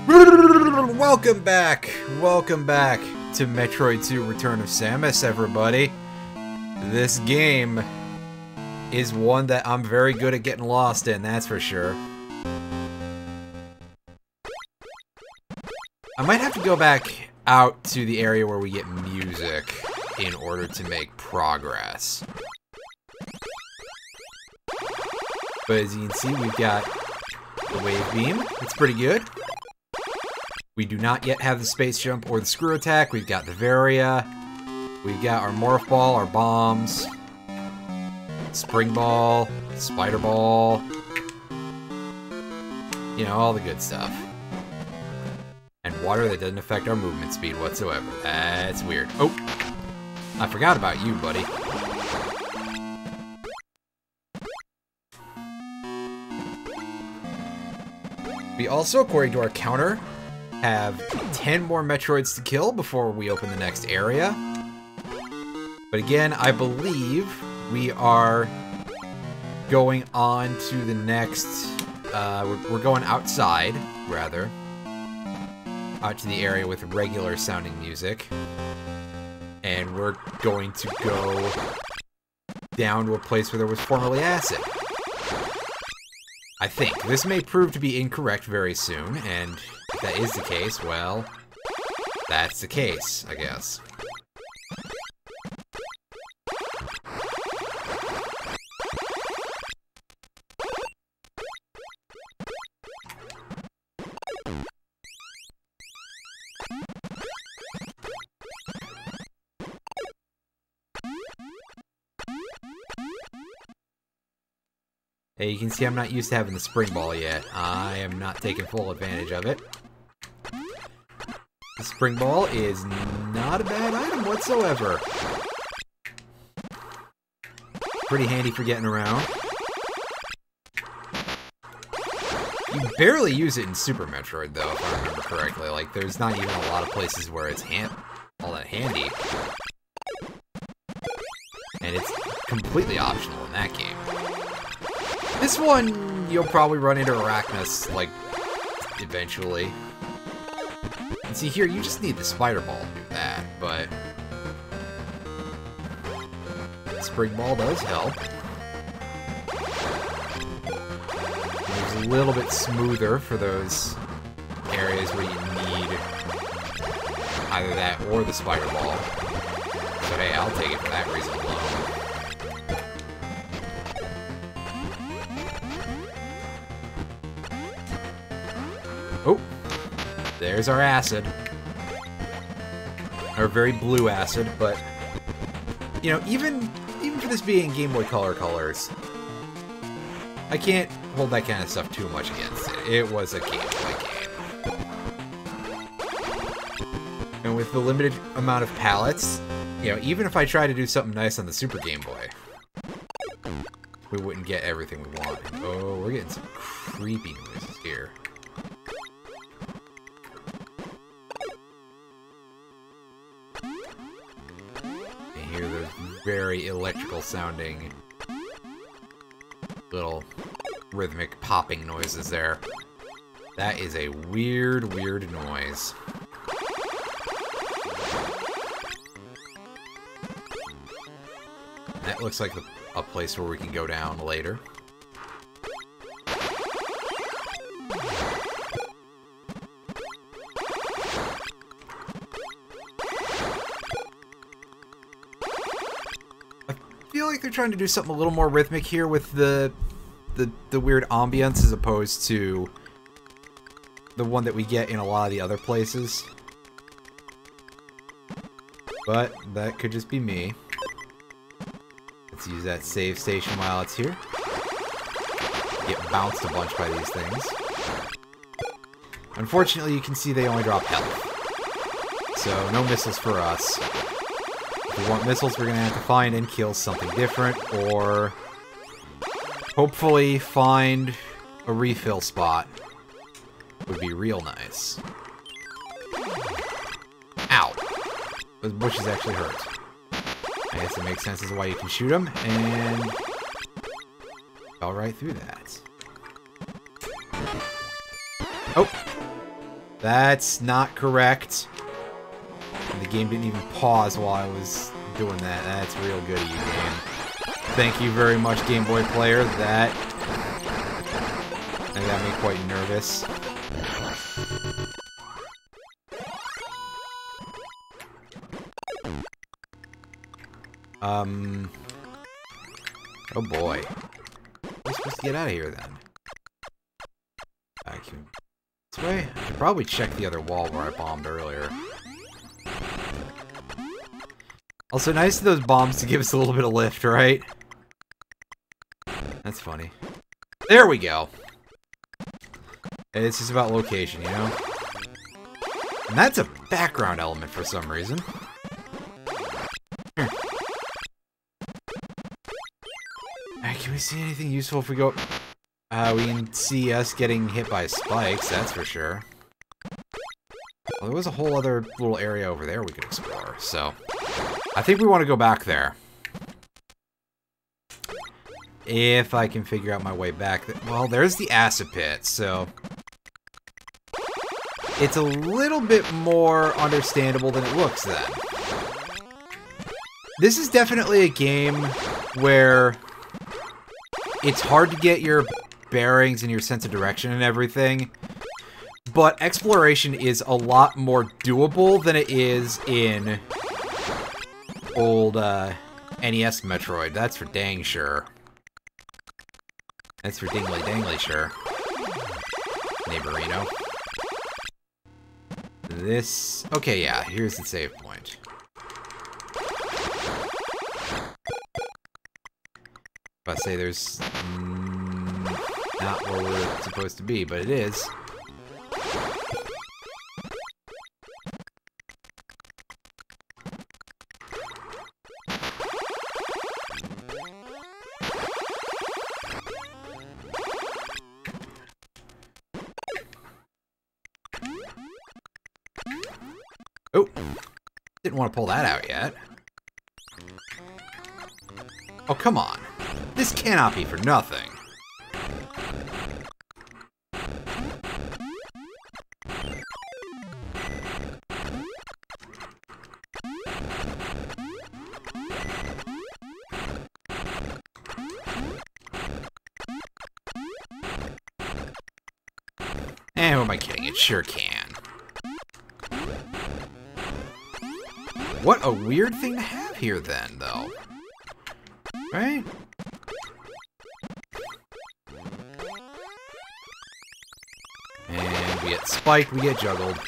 Welcome back to Metroid 2 Return of Samus, everybody. This game is one that I'm very good at getting lost in, that's for sure. I might have to go back out to the area where we get music in order to make progress. But as you can see, we've got the wave beam. It's pretty good. We do not yet have the space jump or the screw attack. We've got the Varia. We've got our morph ball, our bombs, spring ball, spider ball. You know, all the good stuff. And water that doesn't affect our movement speed whatsoever. That's weird. Oh, I forgot about you, buddy. We also, according to our counter, have 10 more Metroids to kill before we open the next area. But again, I believe we are going on to the next... we're going outside, rather. Out to the area with regular sounding music. And we're going to go down to a place where there was formerly acid. I think. This may prove to be incorrect very soon, and if that is the case, well, that's the case, I guess. Hey, you can see I'm not used to having the spring ball yet. I am not taking full advantage of it. The spring ball is not a bad item whatsoever. Pretty handy for getting around. You barely use it in Super Metroid, though, if I remember correctly. Like, there's not even a lot of places where it's all that handy. And it's completely optional in that game. This one, you'll probably run into Arachnus, like, eventually. And see here, you just need the spider ball to do that, but... Spring ball does help. It's a little bit smoother for those areas where you need either that or the spider ball. So hey, I'll take it for that reason alone. Oh, there's our acid. Our very blue acid, but, you know, even for this being Game Boy Color colors, I can't hold that kind of stuff too much against it. It was a Game Boy game. And with the limited amount of palettes, you know, even if I try to do something nice on the Super Game Boy, we wouldn't get everything we want. Oh, we're getting some creepy noises here. Very electrical sounding little rhythmic popping noises there. That is a weird, weird noise. That looks like a place where we can go down later. I feel like they're trying to do something a little more rhythmic here with the weird ambience as opposed to the one that we get in a lot of the other places. But that could just be me. Let's use that save station while it's here. Get bounced a bunch by these things. Unfortunately, you can see they only drop health. So no missiles for us. If we want missiles, we're going to have to find and kill something different, or hopefully find a refill spot. Would be real nice. Ow! Those bushes actually hurt. I guess it makes sense as to why you can shoot them, and fell right through that. Oh! That's not correct. And the game didn't even pause while I was doing that. That's real good of you, game. Thank you very much, Game Boy player. That got me quite nervous. Oh boy. We're supposed to get out of here then. I can... This way? I should probably check the other wall where I bombed earlier. Also, nice of those bombs to give us a little bit of lift, right? That's funny. There we go! And it's just about location, you know? And that's a background element for some reason. Here. Alright, can we see anything useful if we go... we can see us getting hit by spikes, that's for sure. Well, there was a whole other little area over there we could explore, so... I think we want to go back there. If I can figure out my way back. Well, there's the acid pit, so... It's a little bit more understandable than it looks, then. This is definitely a game where... It's hard to get your bearings and your sense of direction and everything. But exploration is a lot more doable than it is in... old NES Metroid. That's for dang sure. That's for dingly dangly sure. Neighborino. This... Okay, yeah, here's the save point. If I say there's... not where we're supposed to be, but it is. Oh, didn't want to pull that out yet. Oh, come on. This cannot be for nothing. Eh, who am I kidding? It sure can. What a weird thing to have here then, though. Right? And we get spiked, we get juggled.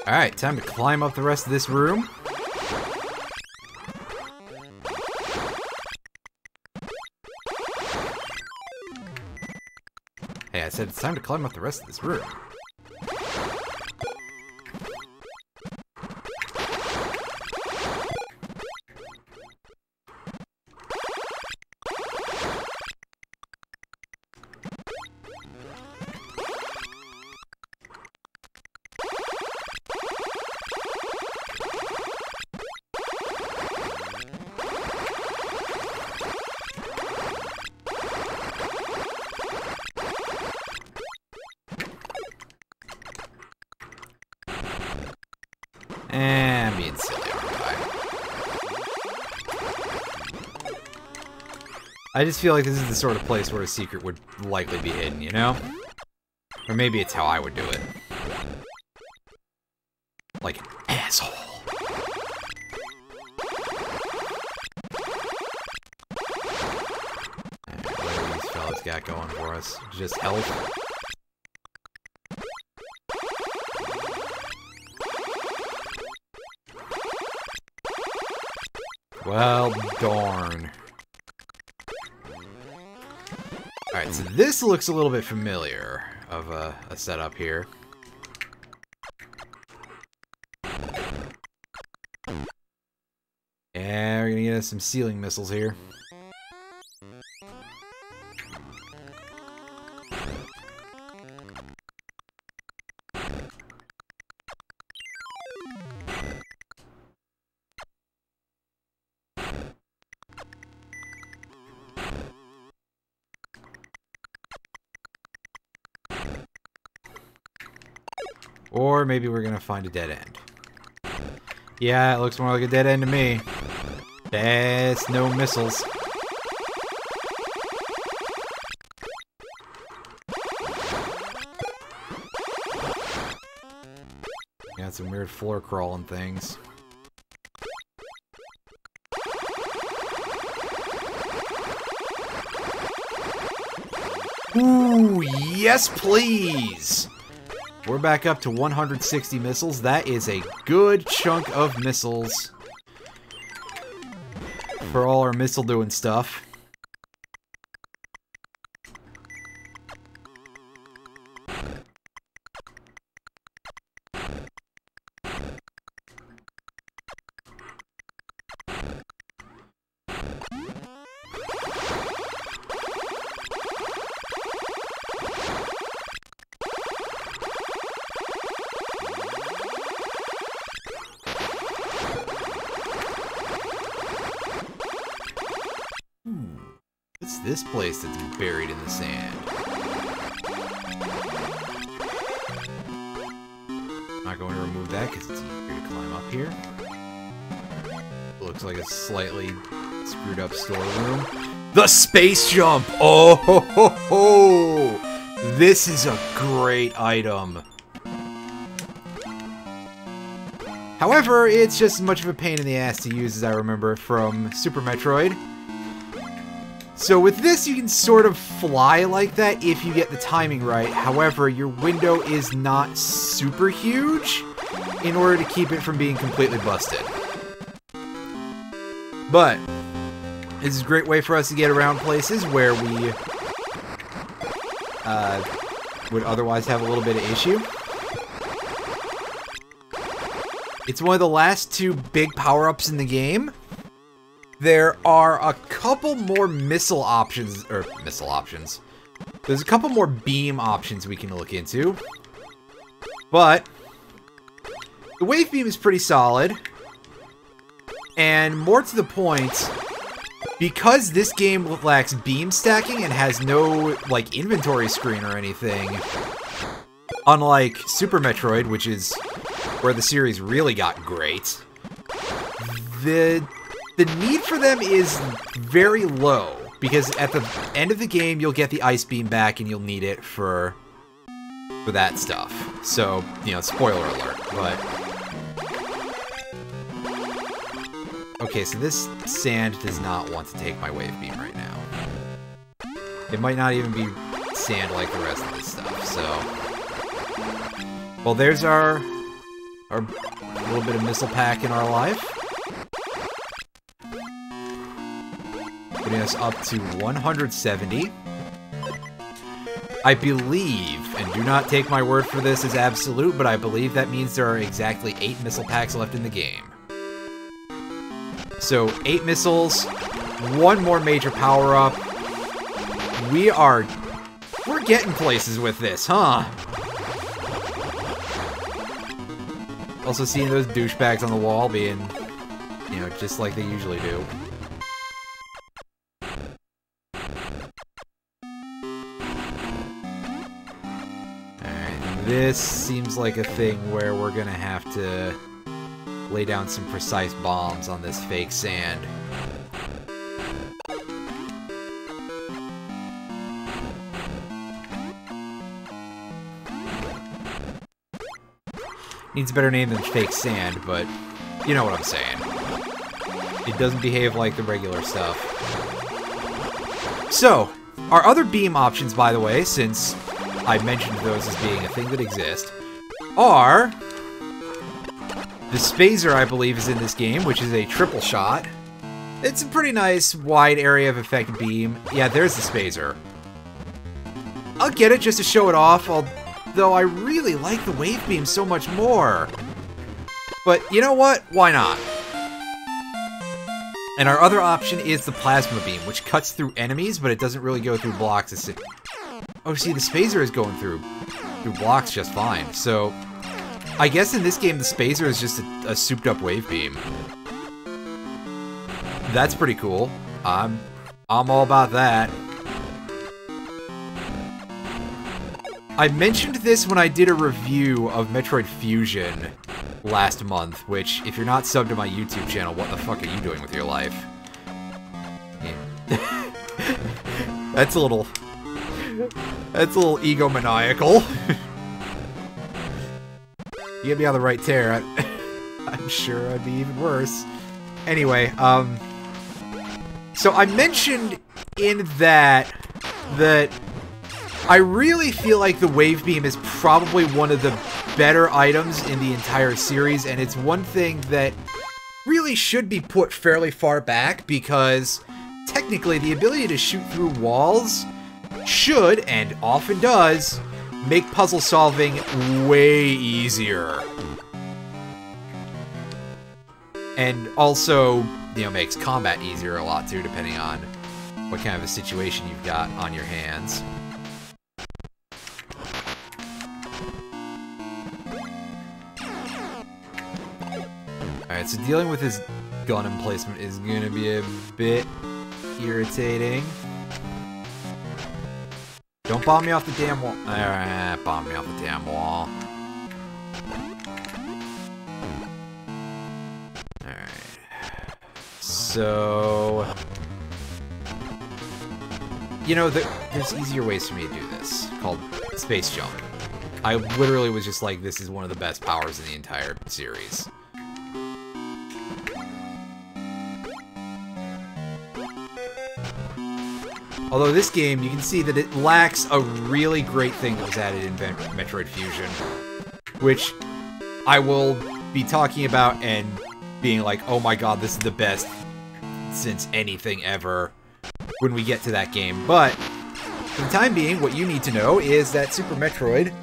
Alright, time to climb up the rest of this room. Hey, I said it's time to climb up the rest of this room. I'm being silly, aren't I just feel like this is the sort of place where a secret would likely be hidden, you know? Or maybe it's how I would do it. Like an asshole. Alright, what do these fellas got going for us? Just health? Well, darn. Alright, so this looks a little bit familiar of a setup here. Yeah, we're gonna get us some ceiling missiles here. Or maybe we're gonna find a dead end. Yeah, it looks more like a dead end to me. That's no missiles. Got some weird floor crawling things. Ooh, yes please! We're back up to 160 missiles. That is a good chunk of missiles for all our missile doing stuff. What's this place that's buried in the sand? Not going to remove that because it's easier to climb up here. Looks like a slightly screwed up storeroom. The space jump! Oh ho ho ho! This is a great item. However, it's just as much of a pain in the ass to use as I remember from Super Metroid. So with this, you can sort of fly like that if you get the timing right. However, your window is not super huge in order to keep it from being completely busted. But this is a great way for us to get around places where we would otherwise have a little bit of issue. It's one of the last two big power-ups in the game. There are a couple more missile options, or missile options. There's a couple more beam options we can look into. But the wave beam is pretty solid. And more to the point, because this game lacks beam stacking and has no, like, inventory screen or anything, unlike Super Metroid, which is where the series really got great, the need for them is very low, because at the end of the game, you'll get the ice beam back and you'll need it for that stuff. So, you know, spoiler alert, but... Okay, so this sand does not want to take my wave beam right now. It might not even be sand like the rest of this stuff, so... Well, there's our little bit of missile pack in our life. Putting us up to 170. I believe, and do not take my word for this as absolute, but I believe that means there are exactly 8 missile packs left in the game. So, 8 missiles, 1 more major power-up. We're getting places with this, huh? Also seeing those douchebags on the wall being, you know, just like they usually do. Alright, this seems like a thing where we're gonna have to lay down some precise bombs on this fake sand. Needs a better name than fake sand, but you know what I'm saying. It doesn't behave like the regular stuff. So, our other beam options, by the way, since I mentioned those as being a thing that exist, are the Spazer, I believe, is in this game, which is a triple shot. It's a pretty nice wide area of effect beam. Yeah, there's the Spazer. I'll get it just to show it off, though I really like the wave beam so much more. But you know what? Why not? And our other option is the plasma beam, which cuts through enemies, but it doesn't really go through blocks. Oh, see, the Spazer is going through blocks just fine. So, I guess in this game, the Spazer is just a souped-up wave beam. That's pretty cool. I'm all about that. I mentioned this when I did a review of Metroid Fusion last month, which, if you're not subbed to my YouTube channel, what the fuck are you doing with your life? Yeah. That's a little egomaniacal. You get me on the right tear, I'm sure I'd be even worse. Anyway, so I mentioned in that I really feel like the Wave Beam is probably one of the better items in the entire series, and it's one thing that really should be put fairly far back, because technically the ability to shoot through walls should, and often does, make puzzle solving way easier. And also, you know, makes combat easier a lot too, depending on what kind of a situation you've got on your hands. Alright, so dealing with his gun emplacement is going to be a bit irritating. Don't bomb me off the damn wall. Bomb me off the damn wall. Alright. So... You know, there's easier ways for me to do this, called space jump. I literally was just like, this is one of the best powers in the entire series. Although this game, you can see that it lacks a really great thing that was added in Metroid Fusion, which I will be talking about and being like, oh my god, this is the best since anything ever when we get to that game. But for the time being, what you need to know is that Super Metroid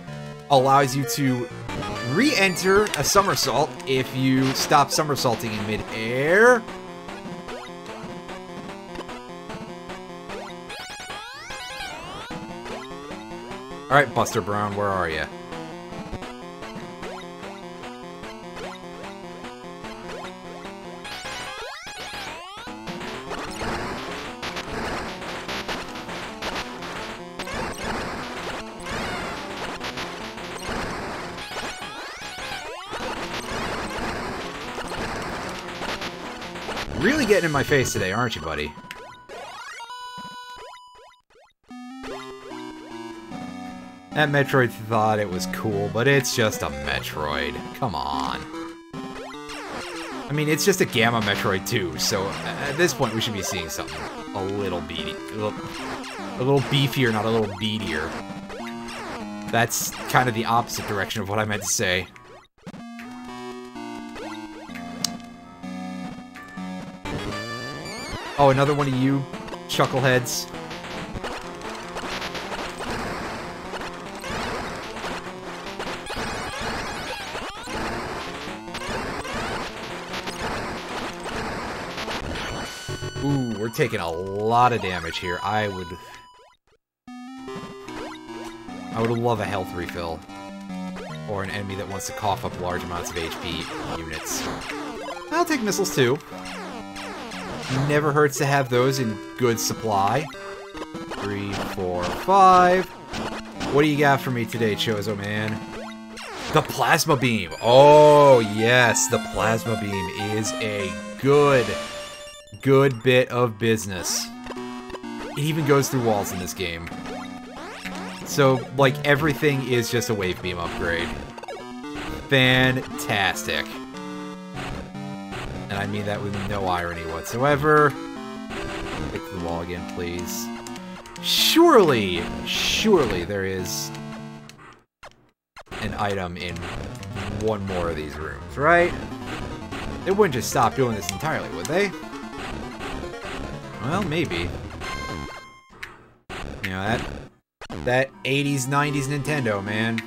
allows you to re-enter a somersault if you stop somersaulting in mid-air. Alright, Buster Brown, where are you? Really getting in my face today, aren't you, buddy? That Metroid thought it was cool, but it's just a Metroid. Come on. I mean, it's just a Gamma Metroid too, so at this point we should be seeing something a little beefy, a little beefier, not a little beatier. That's kind of the opposite direction of what I meant to say. Oh, another one of you chuckleheads. Ooh, we're taking a lot of damage here. I would love a health refill. Or an enemy that wants to cough up large amounts of HP units. I'll take missiles too. Never hurts to have those in good supply. 3, 4, 5. What do you got for me today, Chozo Man? The Plasma Beam. Oh, yes. The Plasma Beam is a good bit of business. It even goes through walls in this game. So, like, everything is just a Wave Beam upgrade. Fantastic. And I mean that with no irony whatsoever. Pick the wall again, please. Surely there is an item in one more of these rooms, right? They wouldn't just stop doing this entirely, would they? Well, maybe. You know, that 80s, 90s Nintendo, man.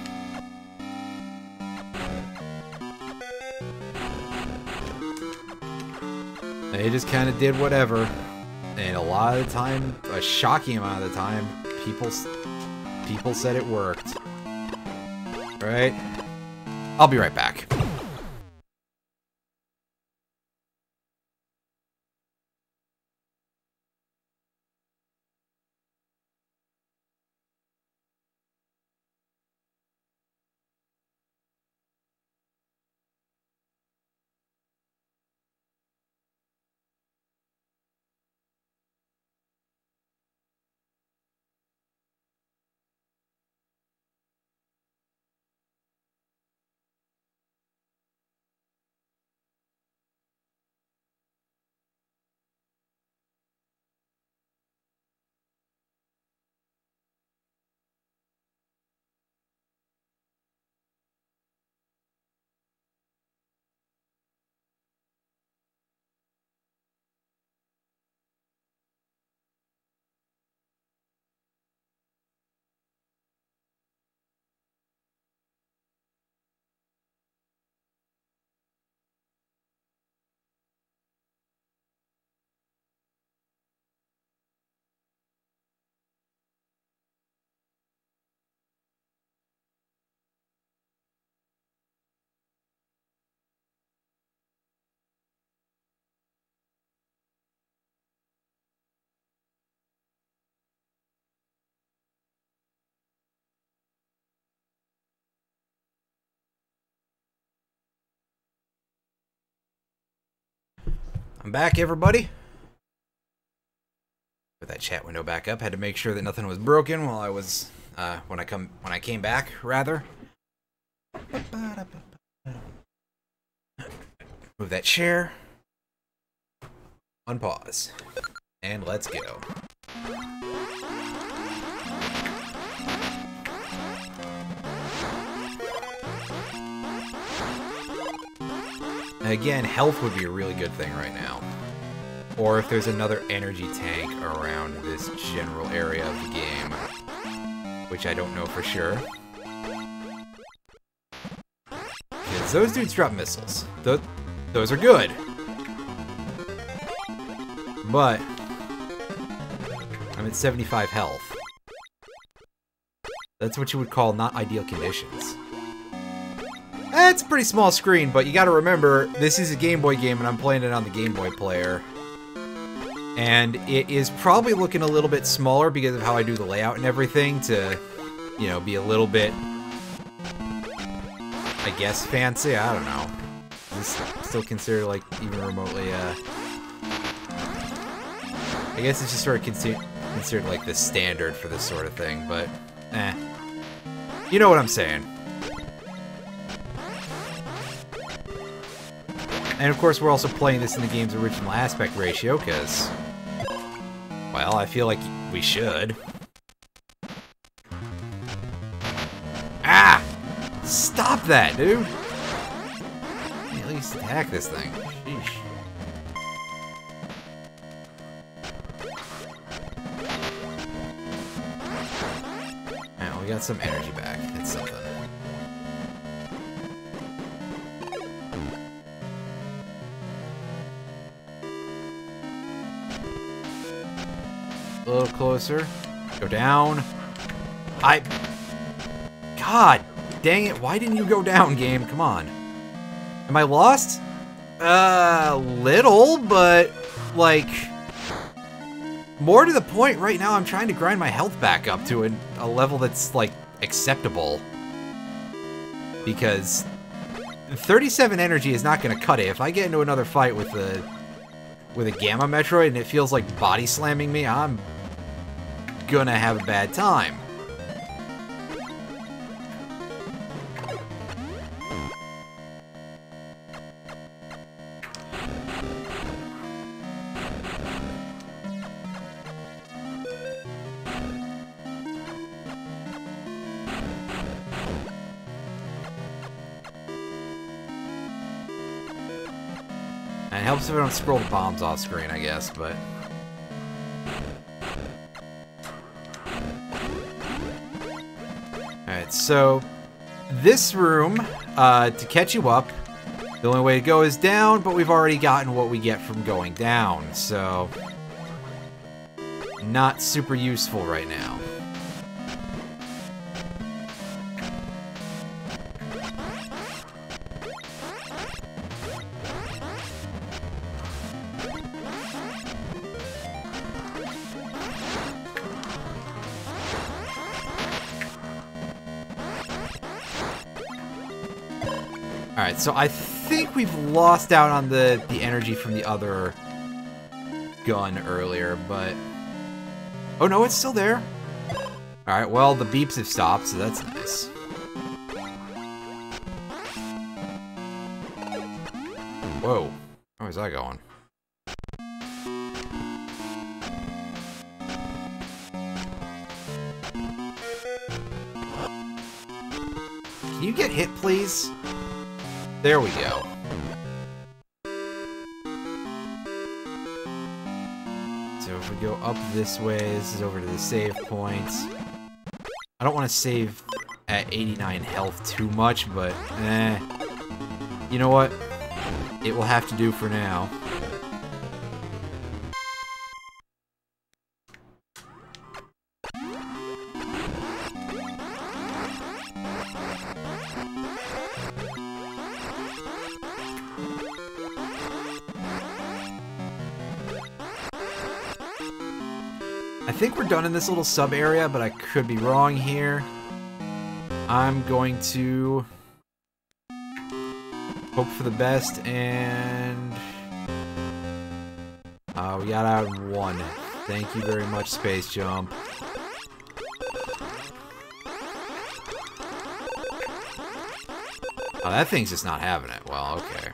They just kind of did whatever. And a lot of the time, a shocking amount of the time, people said it worked. Right? I'll be right back. I'm back, everybody. Put that chat window back up. Had to make sure that nothing was broken while I was when I came back, rather. Move that chair. Unpause. And let's go. Again, health would be a really good thing right now. Or if there's another energy tank around this general area of the game. Which I don't know for sure. Because those dudes drop missiles. Those are good. But I'm at 75 health. That's what you would call not ideal conditions. It's a pretty small screen, but you gotta remember, this is a Game Boy game and I'm playing it on the Game Boy player. And it is probably looking a little bit smaller because of how I do the layout and everything to, you know, be a little bit, I guess, fancy. I don't know. Is this still considered, like, even remotely, I guess it's just sort of considered, like, the standard for this sort of thing, but, eh. You know what I'm saying. And of course, we're also playing this in the game's original aspect ratio, because, well, I feel like we should. Ah! Stop that, dude! At least attack this thing. Sheesh. Alright, we got some energy back. That's something. A little closer. Go down. God dang it, why didn't you go down, game? Come on. Am I lost? Little, but, like, more to the point, right now I'm trying to grind my health back up to a level that's, like, acceptable. Because 37 energy is not going to cut it. If I get into another fight with a Gamma Metroid and it feels like body slamming me, I'm gonna have a bad time. It helps if I don't scroll the bombs off screen, I guess, but... Alright, so... This room, to catch you up, the only way to go is down, but we've already gotten what we get from going down, so... Not super useful right now. Alright, so I think we've lost out on the energy from the other gun earlier, but... Oh no, it's still there! Alright, well, the beeps have stopped, so that's nice. Whoa, where's that going? Can you get hit, please? There we go. So if we go up this way, this is over to the save point. I don't want to save at 89 health too much, but you know what? It will have to do for now. I think we're done in this little sub-area, but I could be wrong here. I'm going to hope for the best and We got out in one. Thank you very much, Space Jump. Oh, that thing's just not having it. Well, okay.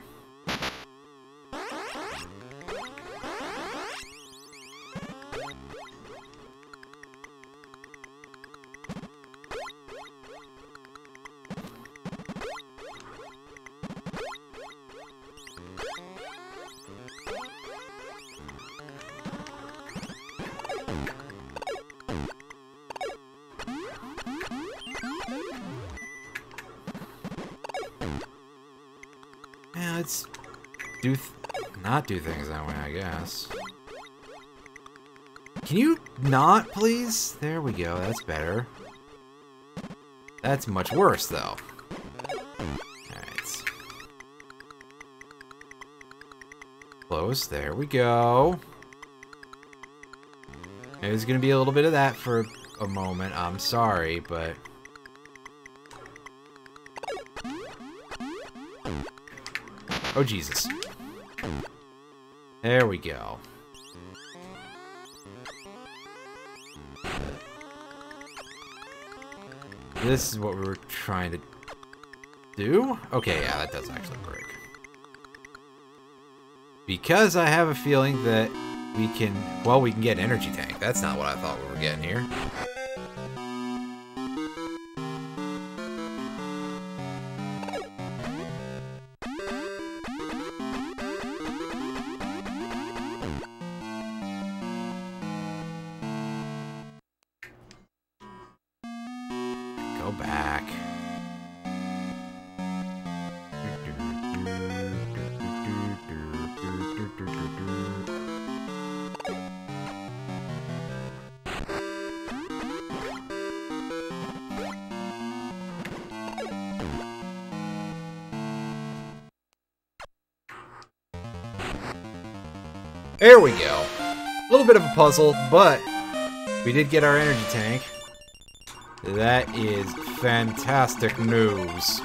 Let's not do things that way, I guess. Can you not, please? There we go, that's better. That's much worse, though. Alright. Close, there we go. There's gonna be a little bit of that for a moment, I'm sorry, but... Oh, Jesus. There we go. This is what we were trying to do? Okay, yeah, that does actually work. Because I have a feeling that we can... Well, we can get an energy tank. That's not what I thought we were getting here. Go back. There we go. A little bit of a puzzle, but we did get our energy tank. That is fantastic news.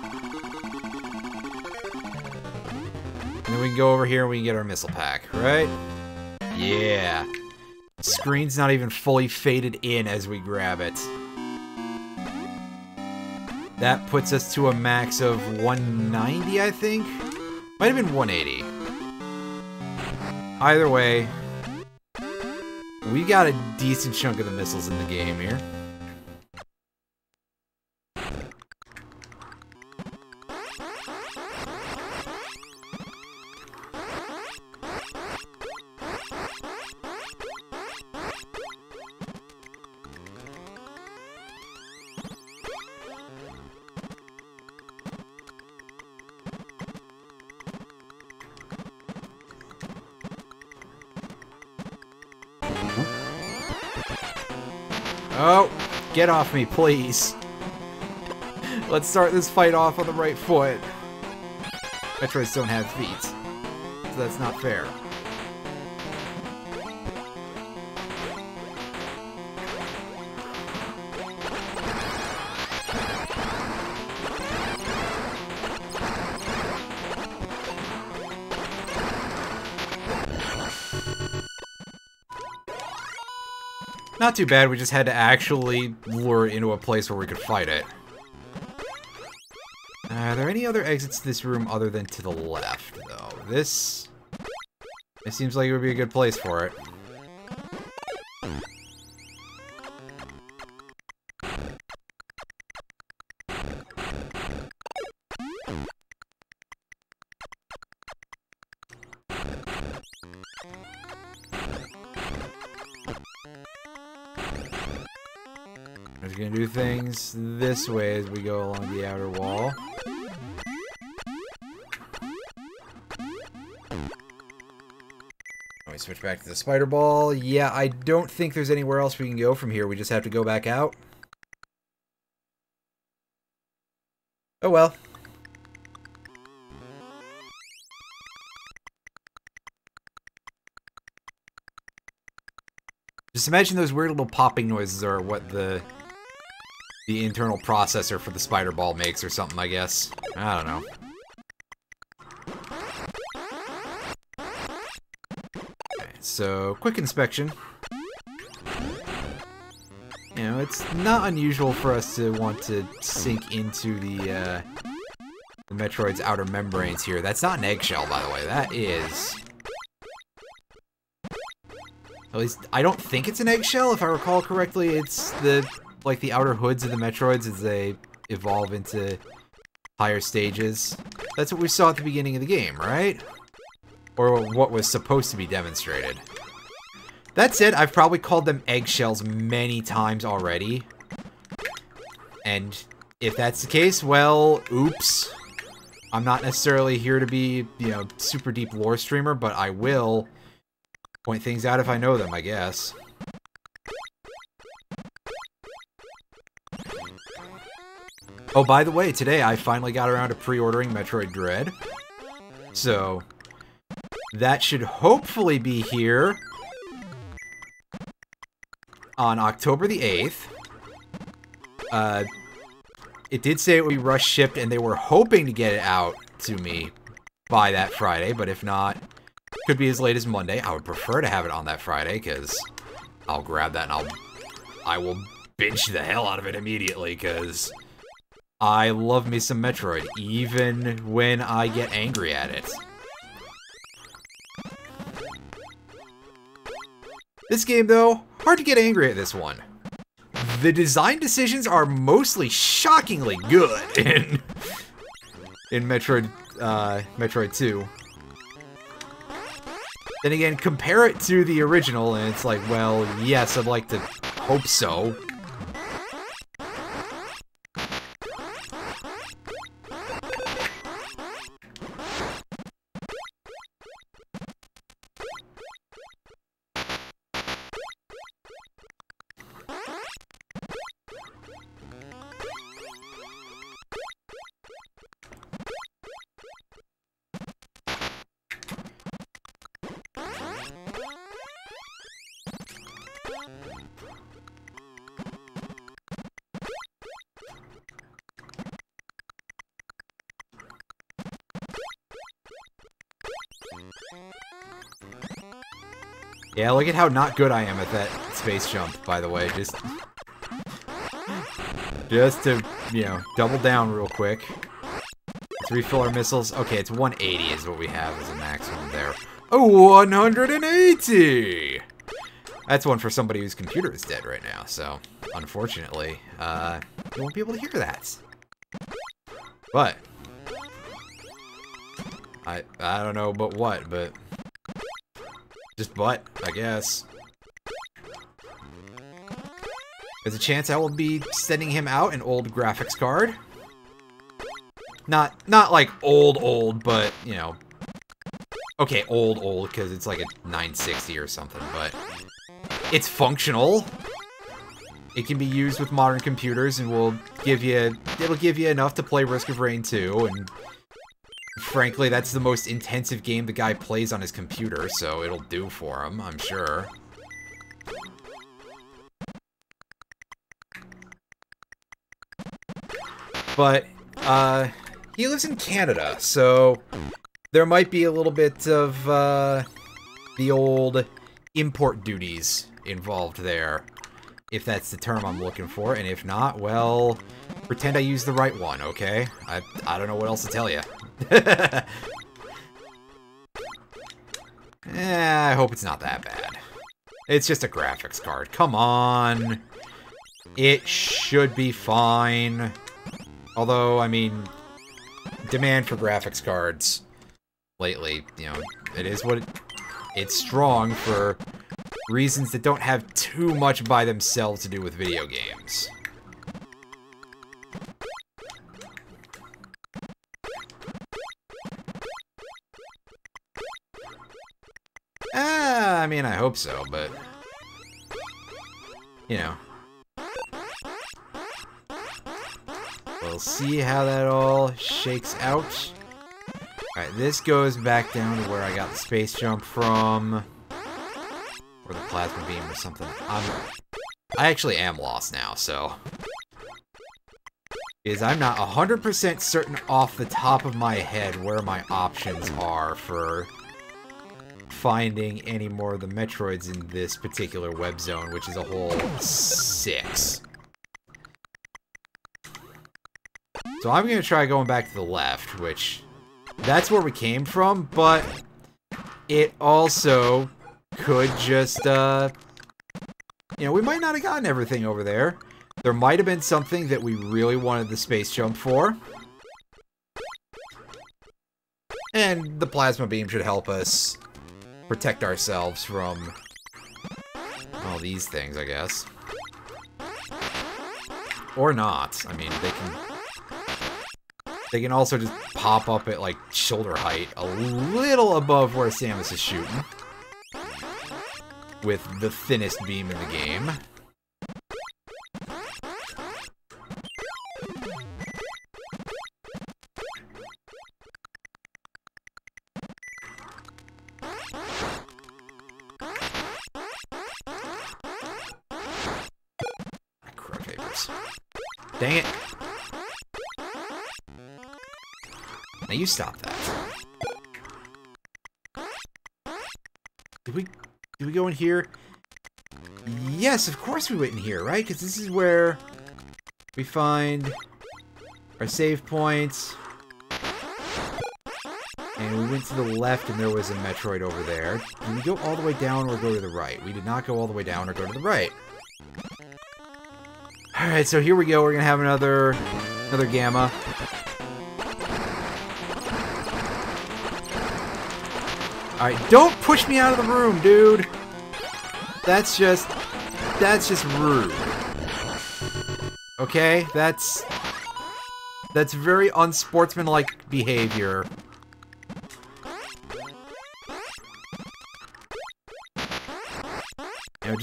And then we can go over here and we can get our missile pack, right? Yeah. Screen's not even fully faded in as we grab it. That puts us to a max of 190, I think? Might have been 180. Either way, we got a decent chunk of the missiles in the game here. Oh, get off me, please. Let's start this fight off on the right foot. Metroids don't have feet, so that's not fair. Not too bad, we just had to actually lure it into a place where we could fight it. Are there any other exits to this room other than to the left, though? This seems like it would be a good place for it. I'm just gonna do things this way as we go along the outer wall. Let me switch back to the spider ball. Yeah, I don't think there's anywhere else we can go from here. We just have to go back out. Oh well. Just imagine those weird little popping noises are what the internal processor for the spider ball makes or something, I guess. I don't know. Okay, so so quick inspection. You know, it's not unusual for us to want to sink into the Metroid's outer membranes here. That's not an eggshell, by the way. That is... At least, I don't think it's an eggshell. If I recall correctly, it's the, like, the outer hoods of the Metroids as they evolve into higher stages. That's what we saw at the beginning of the game, right? Or what was supposed to be demonstrated. That said, I've probably called them eggshells many times already. And if that's the case, well, oops. I'm not necessarily here to be, you know, super deep lore streamer, but I will point things out if I know them, I guess. Oh, by the way, today I finally got around to pre-ordering Metroid Dread. So, that should hopefully be here on October the 8th. It did say it would be rush shipped, and they were hoping to get it out to me by that Friday, but if not, could be as late as Monday. I would prefer to have it on that Friday, because I'll grab that and I will binge the hell out of it immediately, because I love me some Metroid, even when I get angry at it. This game, though, hard to get angry at this one. The design decisions are mostly shockingly good in Metroid 2. Then again, compare it to the original, and it's like, well, yes, I'd like to hope so. Yeah, look at how not good I am at that space jump, by the way. Just to, you know, double down real quick. Let's refill our missiles. Okay, it's 180 is what we have as a maximum there. Oh, 180! That's one for somebody whose computer is dead right now, so unfortunately, you won't be able to hear that. But I don't know but what, but just but, I guess. There's a chance I will be sending him out an old graphics card. Not like old, but, you know. Okay, old, because it's like a 960 or something, but it's functional. It can be used with modern computers and it'll give you enough to play Risk of Rain 2, and frankly, that's the most intensive game the guy plays on his computer, so it'll do for him, I'm sure. But, he lives in Canada, so there might be a little bit of, the old import duties involved there, if that's the term I'm looking for, and if not, well, pretend I used the right one, okay? I don't know what else to tell you. I hope it's not that bad. It's just a graphics card. Come on. It should be fine. Although, I mean, demand for graphics cards lately, you know, it is what it's strong for reasons that don't have too much by themselves to do with video games. I mean, I hope so, but, you know. We'll see how that all shakes out. Alright, this goes back down to where I got the space jump from. Or the plasma beam or something. I actually am lost now, so. Because I'm not 100% certain off the top of my head where my options are for finding any more of the Metroids in this particular web zone, which is a whole 6. So I'm going to try going back to the left, which... That's where we came from, but... It also could just, you know, we might not have gotten everything over there. There might have been something that we really wanted the space jump for. And the plasma beam should help us protect ourselves from all these things, I guess. Or not. I mean, they can also just pop up at, like, shoulder height, a little above where Samus is shooting. With the thinnest beam in the game. Crow papers. Dang it. Now you stop that. Did we go in here? Yes, of course we went in here, right? Because this is where we find our save points. And we went to the left and there was a Metroid over there. Did we go all the way down or go to the right? We did not go all the way down or go to the right. Alright, so here we go. We're going to have another Gamma. Alright, don't push me out of the room, dude! That's just rude. Okay? That's very unsportsmanlike behavior. You know,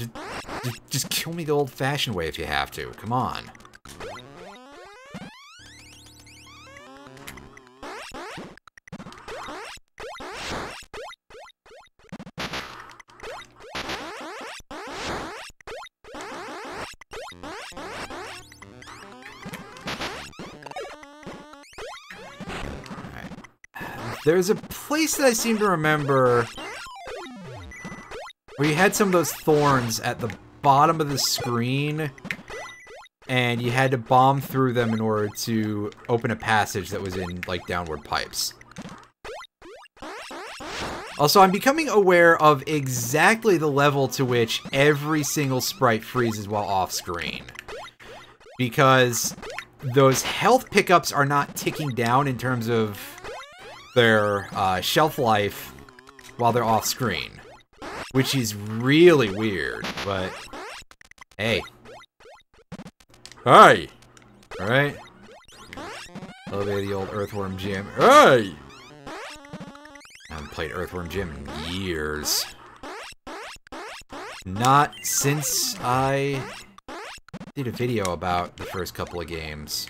just kill me the old-fashioned way if you have to. Come on. There's a place that I seem to remember where you had some of those thorns at the bottom of the screen, and you had to bomb through them in order to open a passage that was in, like, downward pipes. Also, I'm becoming aware of exactly the level to which every single sprite freezes while off-screen. Because those health pickups are not ticking down in terms of their shelf life while they're off-screen. Which is really weird, but hey. Hi! Alright? Elevate the old Earthworm Jim. Hey! I haven't played Earthworm Jim in years. Not since I did a video about the first couple of games.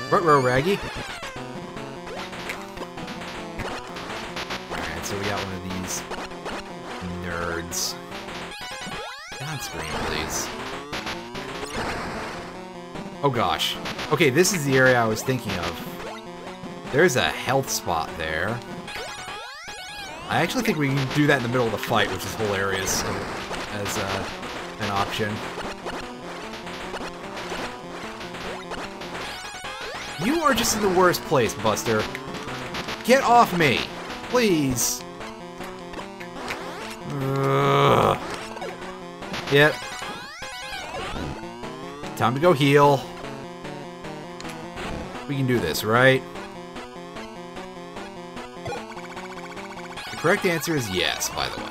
Ruh-roh, Raggy. Alright, so we got one of these nerds. Get on screen, please. Oh gosh. Okay, this is the area I was thinking of. There's a health spot there. I actually think we can do that in the middle of the fight, which is hilarious as an option. You are just in the worst place, Buster. Get off me! Please! Ugh. Yep. Time to go heal. We can do this, right? The correct answer is yes, by the way.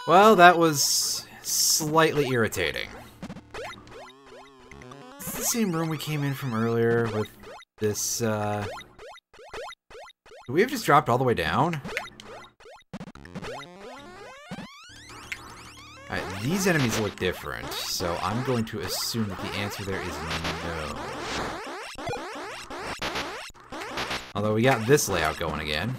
Well, that was slightly irritating. It's the same room we came in from earlier with this, Do we have just dropped all the way down? Alright, these enemies look different, so I'm going to assume that the answer there is no. Although we got this layout going again.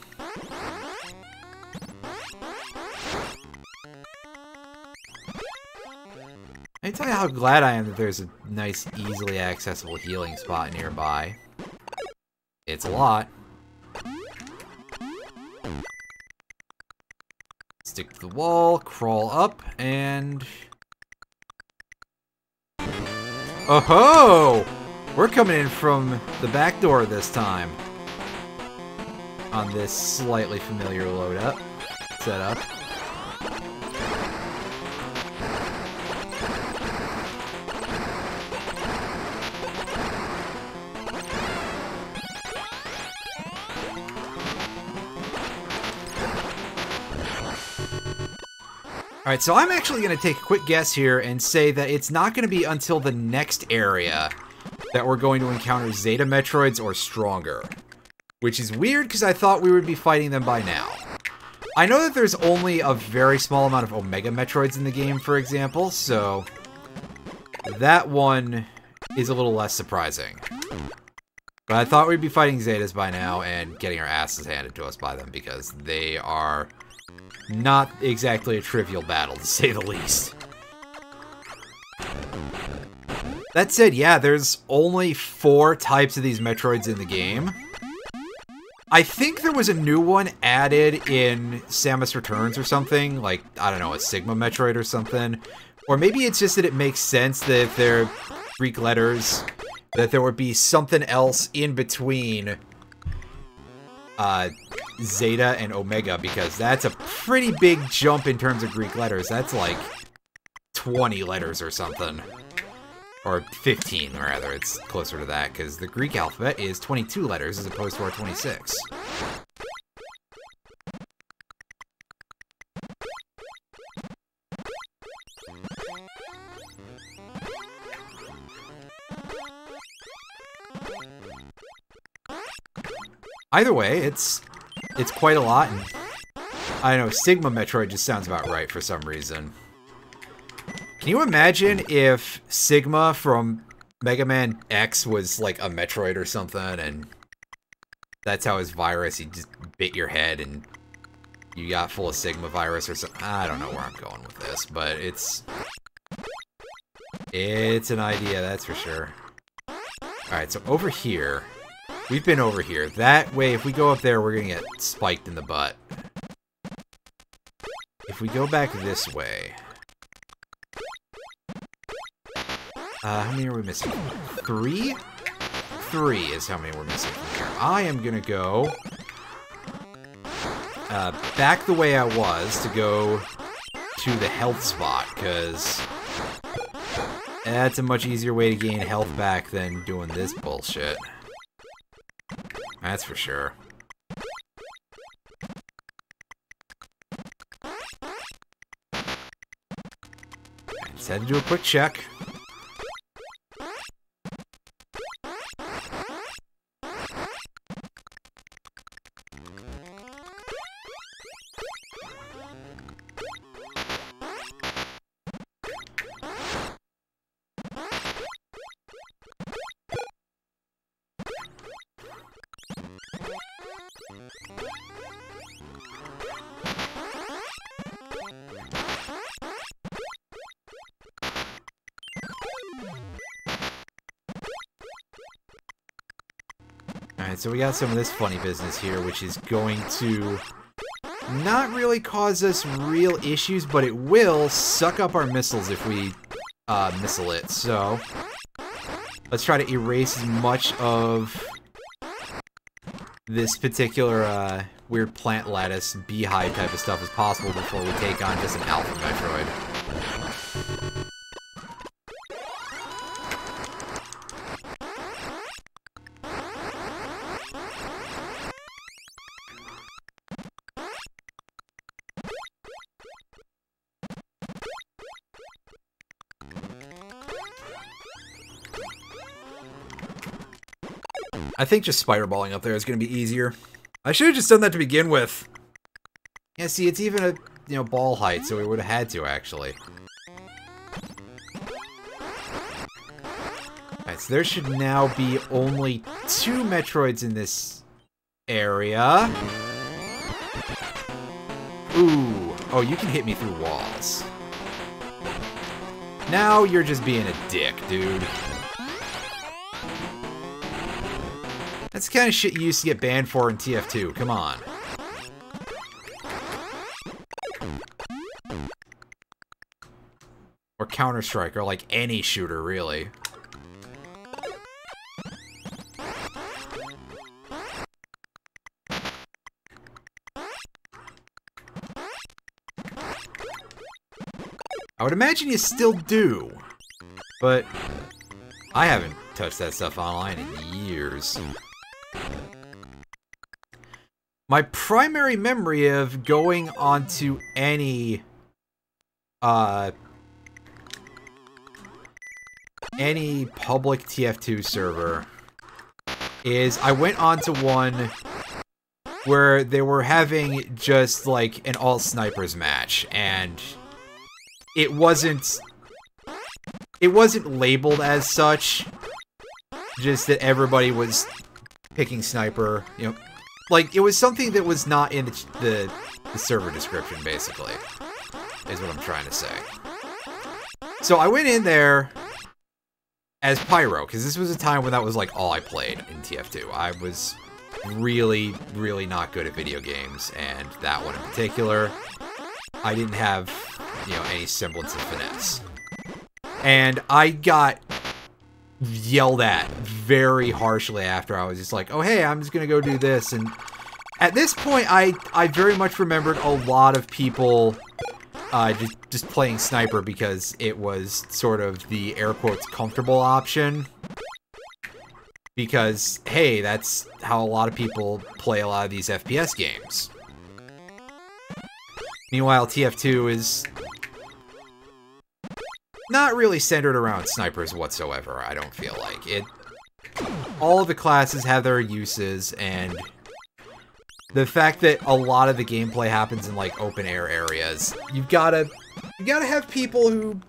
I tell you how glad I am that there's a nice, easily accessible healing spot nearby. It's a lot. Stick to the wall, crawl up, and... Oh-ho! We're coming in from the back door this time. On this slightly familiar load-up setup. Alright, so I'm actually going to take a quick guess here and say that it's not going to be until the next area that we're going to encounter Zeta Metroids or stronger. Which is weird, because I thought we would be fighting them by now. I know that there's only a very small amount of Omega Metroids in the game, for example, so that one is a little less surprising. But I thought we'd be fighting Zetas by now and getting our asses handed to us by them, because they are not exactly a trivial battle, to say the least. That said, yeah, there's only 4 types of these Metroids in the game. I think there was a new one added in Samus Returns or something, like, I don't know, a Sigma Metroid or something. Or maybe it's just that it makes sense that if they're Greek letters, that there would be something else in between Zeta and Omega, because that's a pretty big jump in terms of Greek letters. That's like 20 letters or something. Or 15, rather. It's closer to that, because the Greek alphabet is 22 letters as opposed to our 26. Either way, it's quite a lot, and I don't know, Sigma Metroid just sounds about right for some reason. Can you imagine if Sigma from Mega Man X was like a Metroid or something, and that's how his virus, he just bit your head and you got full of Sigma virus or something? I don't know where I'm going with this, but it's an idea, that's for sure. Alright, so over here, we've been over here. That way, if we go up there, we're gonna get spiked in the butt. If we go back this way... how many are we missing? 3? 3 is how many we're missing from here. I am gonna go... back the way I was to go to the health spot, because... that's a much easier way to gain health back than doing this bullshit. That's for sure. I just had to do a quick check. Alright, so we got some of this funny business here, which is going to not really cause us real issues, but it will suck up our missiles if we missile it. So let's try to erase as much of this particular weird plant lattice beehive type of stuff as possible before we take on just an Alpha Metroid. I think just spider-balling up there is going to be easier. I should have just done that to begin with. Yeah, see, it's even a, you know, ball height, so we would have had to, actually. Alright, so there should now be only 2 Metroids in this area. Ooh. Oh, you can hit me through walls. Now you're just being a dick, dude. That's the kind of shit you used to get banned for in TF2. Come on. Or Counter-Strike, or like any shooter, really. I would imagine you still do, but I haven't touched that stuff online in years. My primary memory of going onto any public TF2 server is I went onto one where they were having just like an all snipers match, and it wasn't labeled as such, just that everybody was picking sniper, you know. Like, it was something that was not in the server description, basically, is what I'm trying to say. So I went in there as Pyro, because this was a time when that was, like, all I played in TF2. I was really, really not good at video games, and that one in particular, I didn't have, you know, any semblance of finesse. And I got yelled at very harshly after. I was just like, oh hey, I'm just gonna go do this. And at this point I very much remembered a lot of people just playing sniper because it was sort of the air quotes comfortable option, because hey, that's how a lot of people play a lot of these FPS games. Meanwhile, TF2 is not really centered around snipers whatsoever, I don't feel like. All of the classes have their uses, and the fact that a lot of the gameplay happens in, like, open air areas, you gotta have people who...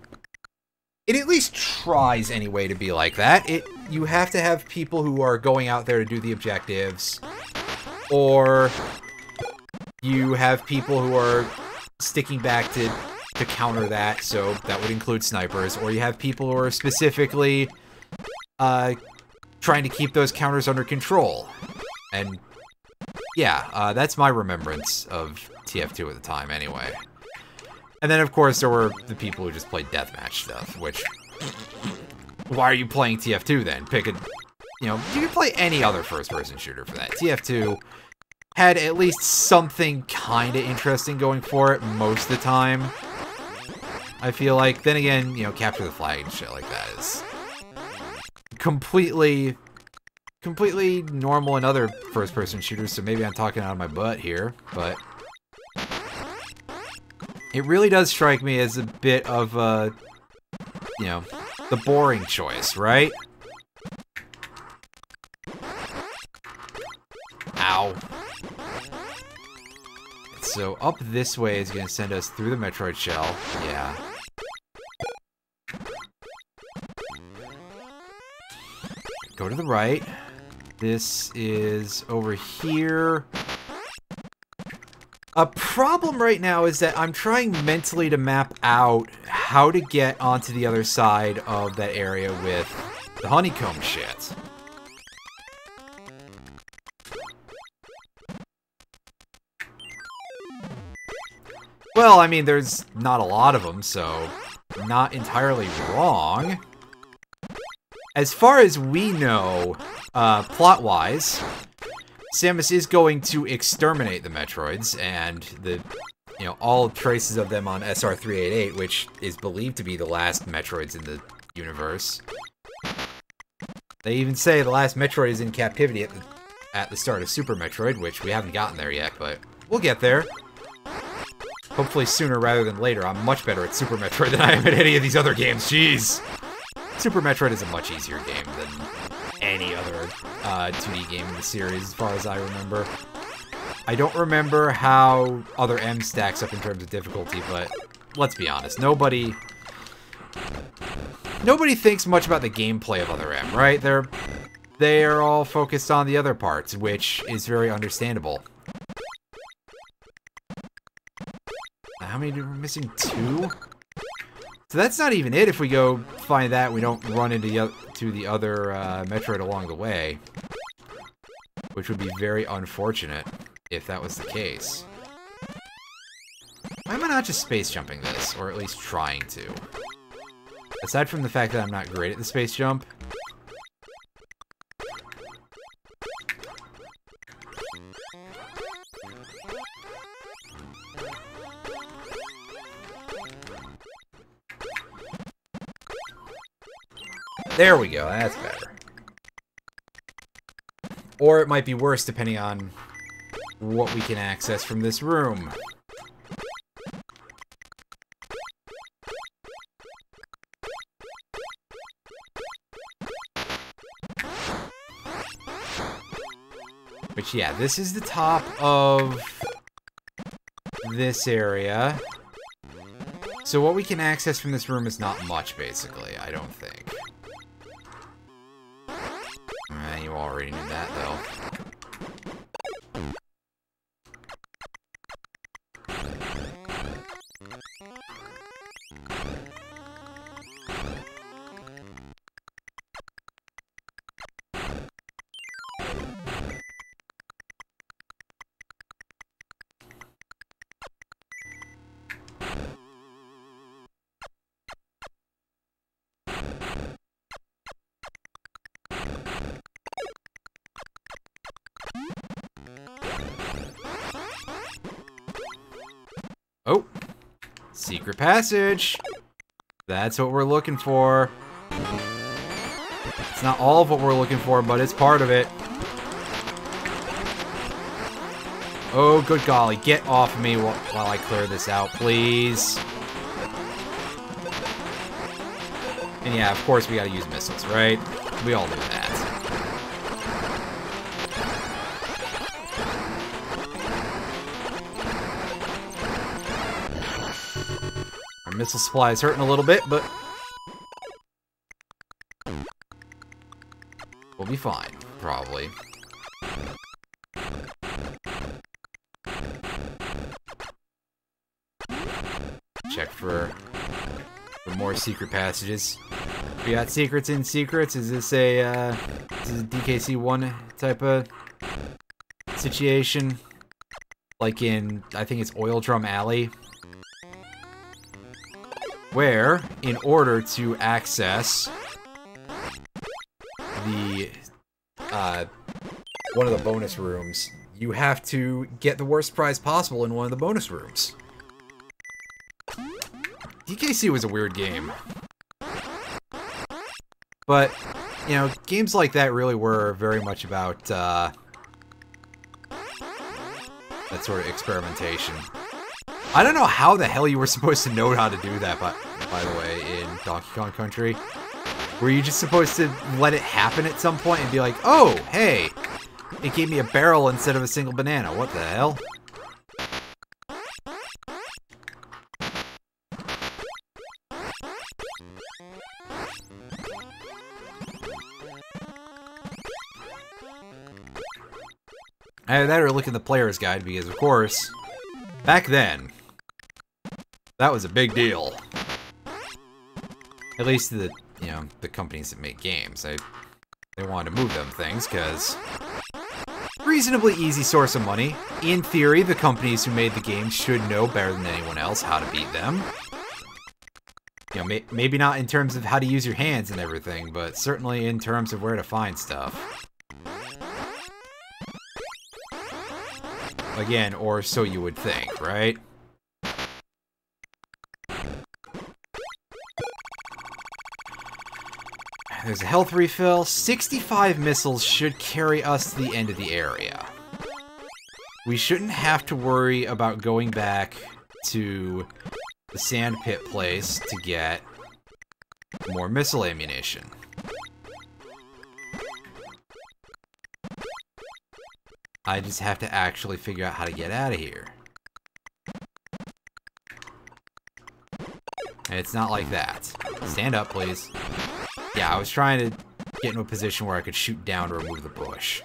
It at least tries, anyway, to be like that. You have to have people who are going out there to do the objectives, or you have people who are sticking back to counter that, so that would include snipers, or you have people who are specifically trying to keep those counters under control. And yeah, that's my remembrance of TF2 at the time, anyway. And then, of course, there were the people who just played deathmatch stuff, which... Why are you playing TF2 then? Pick a... You know, you can play any other first-person shooter for that. TF2 had at least something kinda interesting going for it most of the time, I feel like. Then again, you know, capture the flag and shit like that is completely normal in other first-person shooters, so maybe I'm talking out of my butt here, but it really does strike me as a bit of a, you know, the boring choice, right? Ow. So up this way is going to send us through the Metroid shell. Yeah. Go to the right. This is over here. A problem right now is that I'm trying mentally to map out how to get onto the other side of that area with the honeycomb shit. Well, I mean, there's not a lot of them, so not entirely wrong. As far as we know, plot-wise, Samus is going to exterminate the Metroids, and the, you know, all traces of them on SR-388, which is believed to be the last Metroids in the universe. They even say the last Metroid is in captivity at the start of Super Metroid, which we haven't gotten there yet, but we'll get there. Hopefully sooner rather than later. I'm much better at Super Metroid than I am at any of these other games. Jeez! Super Metroid is a much easier game than any of other 2D game in the series, as far as I remember. I don't remember how Other M stacks up in terms of difficulty, but let's be honest, nobody thinks much about the gameplay of Other M, right? They are all focused on the other parts, which is very understandable. How many are we missing? 2? So that's not even it. If we go find that, we don't run into the other Metroid along the way. Which would be very unfortunate if that was the case. Why am I not just space jumping this? Or at least trying to? Aside from the fact that I'm not great at the space jump. There we go, that's better. Or it might be worse depending on what we can access from this room. Which, yeah, this is the top of this area. So what we can access from this room is not much, basically, I don't think. You already knew that, though. Oh, secret passage. That's what we're looking for. It's not all of what we're looking for, but it's part of it. Oh, good golly. Get off of me while I clear this out, please. And yeah, of course we gotta use missiles, right? We all do that. Missile supply is hurting a little bit, but we'll be fine, probably. Check for more secret passages. We got secrets in secrets. Is this a DKC1 type of situation? Like in, I think it's Oil Drum Alley. Where, in order to access the, one of the bonus rooms, you have to get the worst prize possible in one of the bonus rooms. DKC was a weird game. But, you know, games like that really were very much about, that sort of experimentation. I don't know how the hell you were supposed to know how to do that, by the way, in Donkey Kong Country. Were you just supposed to let it happen at some point and be like, oh, hey, it gave me a barrel instead of a single banana. What the hell? Either that or look in the player's guide, because, of course, back then, that was a big deal. At least to the, you know, the companies that make games. They wanted to move them things, because reasonably easy source of money. In theory, the companies who made the games should know better than anyone else how to beat them. You know, maybe not in terms of how to use your hands and everything, but certainly in terms of where to find stuff. Again, or so you would think, right? There's a health refill. 65 missiles should carry us to the end of the area. We shouldn't have to worry about going back to the sand pit place to get more missile ammunition. I just have to actually figure out how to get out of here. And it's not like that. Stand up, please. Yeah, I was trying to get into a position where I could shoot down to remove the bush.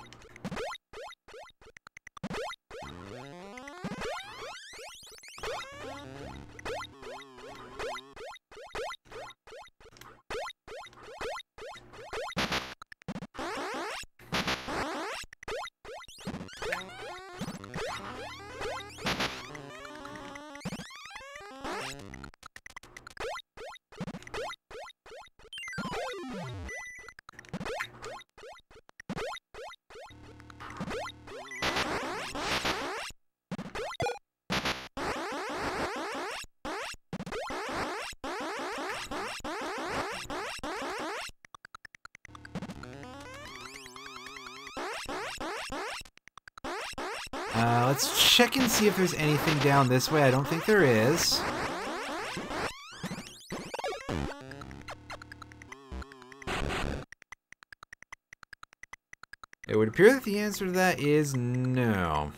Let's check and see if there's anything down this way. I don't think there is. It would appear that the answer to that is no.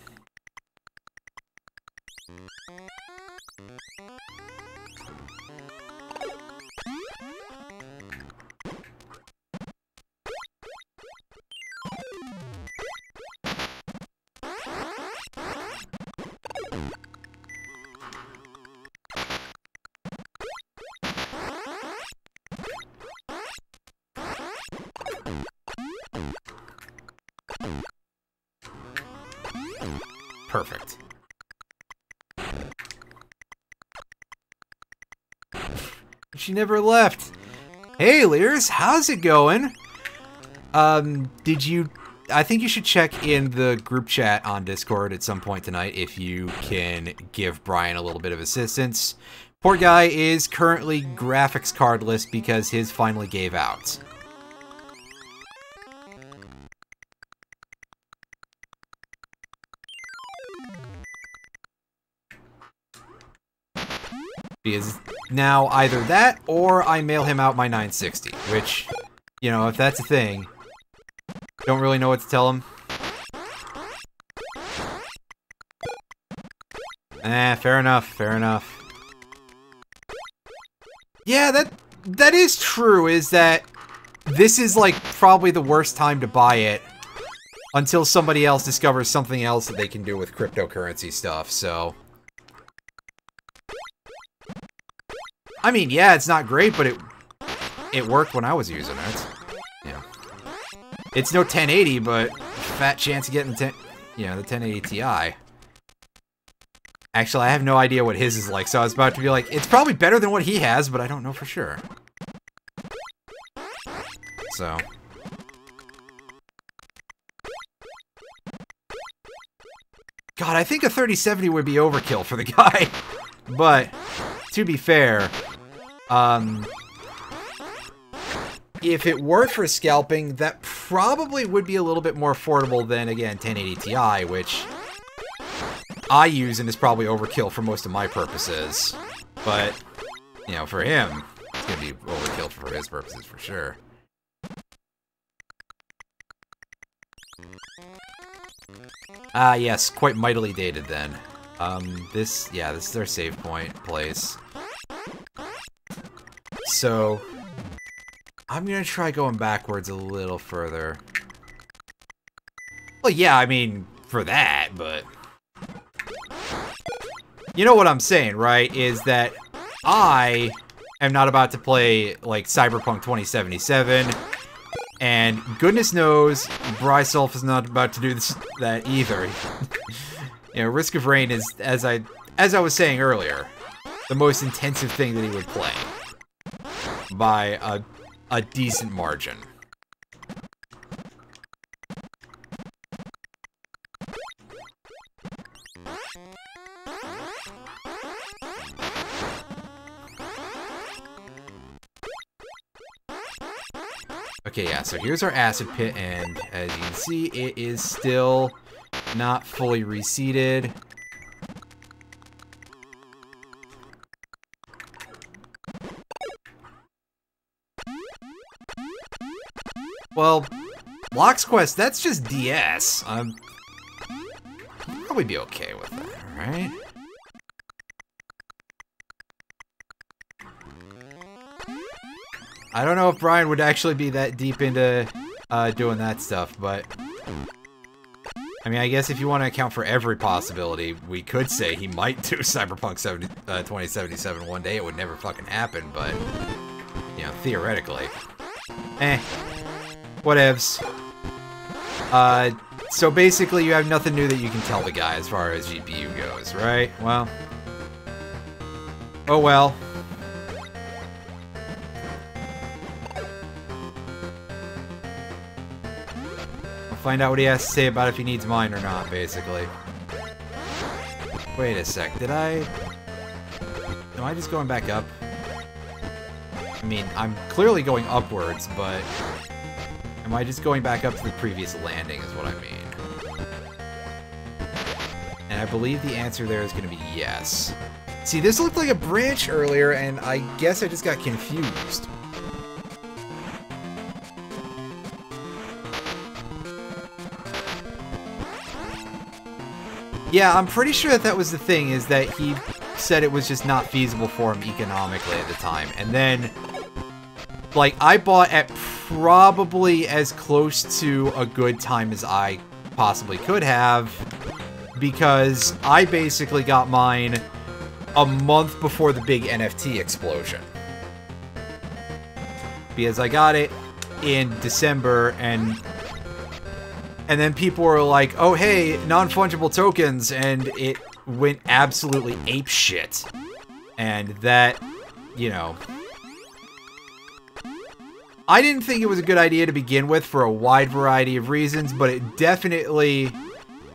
Perfect. She never left. Hey, Lears, how's it going? Did you... I think you should check in the group chat on Discord at some point tonight if you can give Brian a little bit of assistance. Poor guy is currently graphics cardless because his finally gave out. Because now either that or I mail him out my 960, which, you know, if that's a thing, don't really know what to tell him. Fair enough, fair enough. Yeah, that is true, is that this is like probably the worst time to buy it until somebody else discovers something else that they can do with cryptocurrency stuff, so... I mean, yeah, it's not great, but it worked when I was using it. Yeah. It's no 1080, but fat chance of getting the 1080 Ti. Actually, I have no idea what his is like, so I was about to be like, it's probably better than what he has, but I don't know for sure. So. God, I think a 3070 would be overkill for the guy. But, to be fair, if it weren't for scalping, that probably would be a little bit more affordable than, again, 1080 Ti, which I use and is probably overkill for most of my purposes. But, you know, for him, it's going to be overkill for his purposes for sure. Ah, yes, quite mightily dated then. This is our save point place. So, I'm gonna try going backwards a little further. Well, yeah, I mean, for that, but... You know what I'm saying, right? Is that I am not about to play, like, Cyberpunk 2077, and goodness knows, Bryself is not about to do that either. You know, Risk of Rain is, as I was saying earlier, the most intensive thing that he would play. By a decent margin. Okay, yeah, so here's our acid pit, and as you can see, it is still not fully reseeded. Well, Lock's Quest, that's just DS. probably be okay with it, alright? I don't know if Brian would actually be that deep into doing that stuff, but... I mean, I guess if you want to account for every possibility, we could say he might do Cyberpunk 2077 one day. It would never fucking happen, but... You know, theoretically. Whatevs. So basically you have nothing new that you can tell the guy as far as GPU goes, right? Well. Oh well. We'll find out what he has to say about if he needs mine or not, basically. Wait a sec, am I just going back up? I mean, I'm clearly going upwards, but... Am I just going back up to the previous landing is what I mean. And I believe the answer there is going to be yes. See, this looked like a branch earlier, and I guess I just got confused. Yeah, I'm pretty sure that was the thing, is that he said it was just not feasible for him economically at the time. And then, like, I bought at probably as close to a good time as I possibly could have, because I basically got mine a month before the big NFT explosion. Because I got it in December, and then people were like, oh hey, non-fungible tokens, and it went absolutely apeshit. And that, you know... I didn't think it was a good idea to begin with for a wide variety of reasons, but it definitely...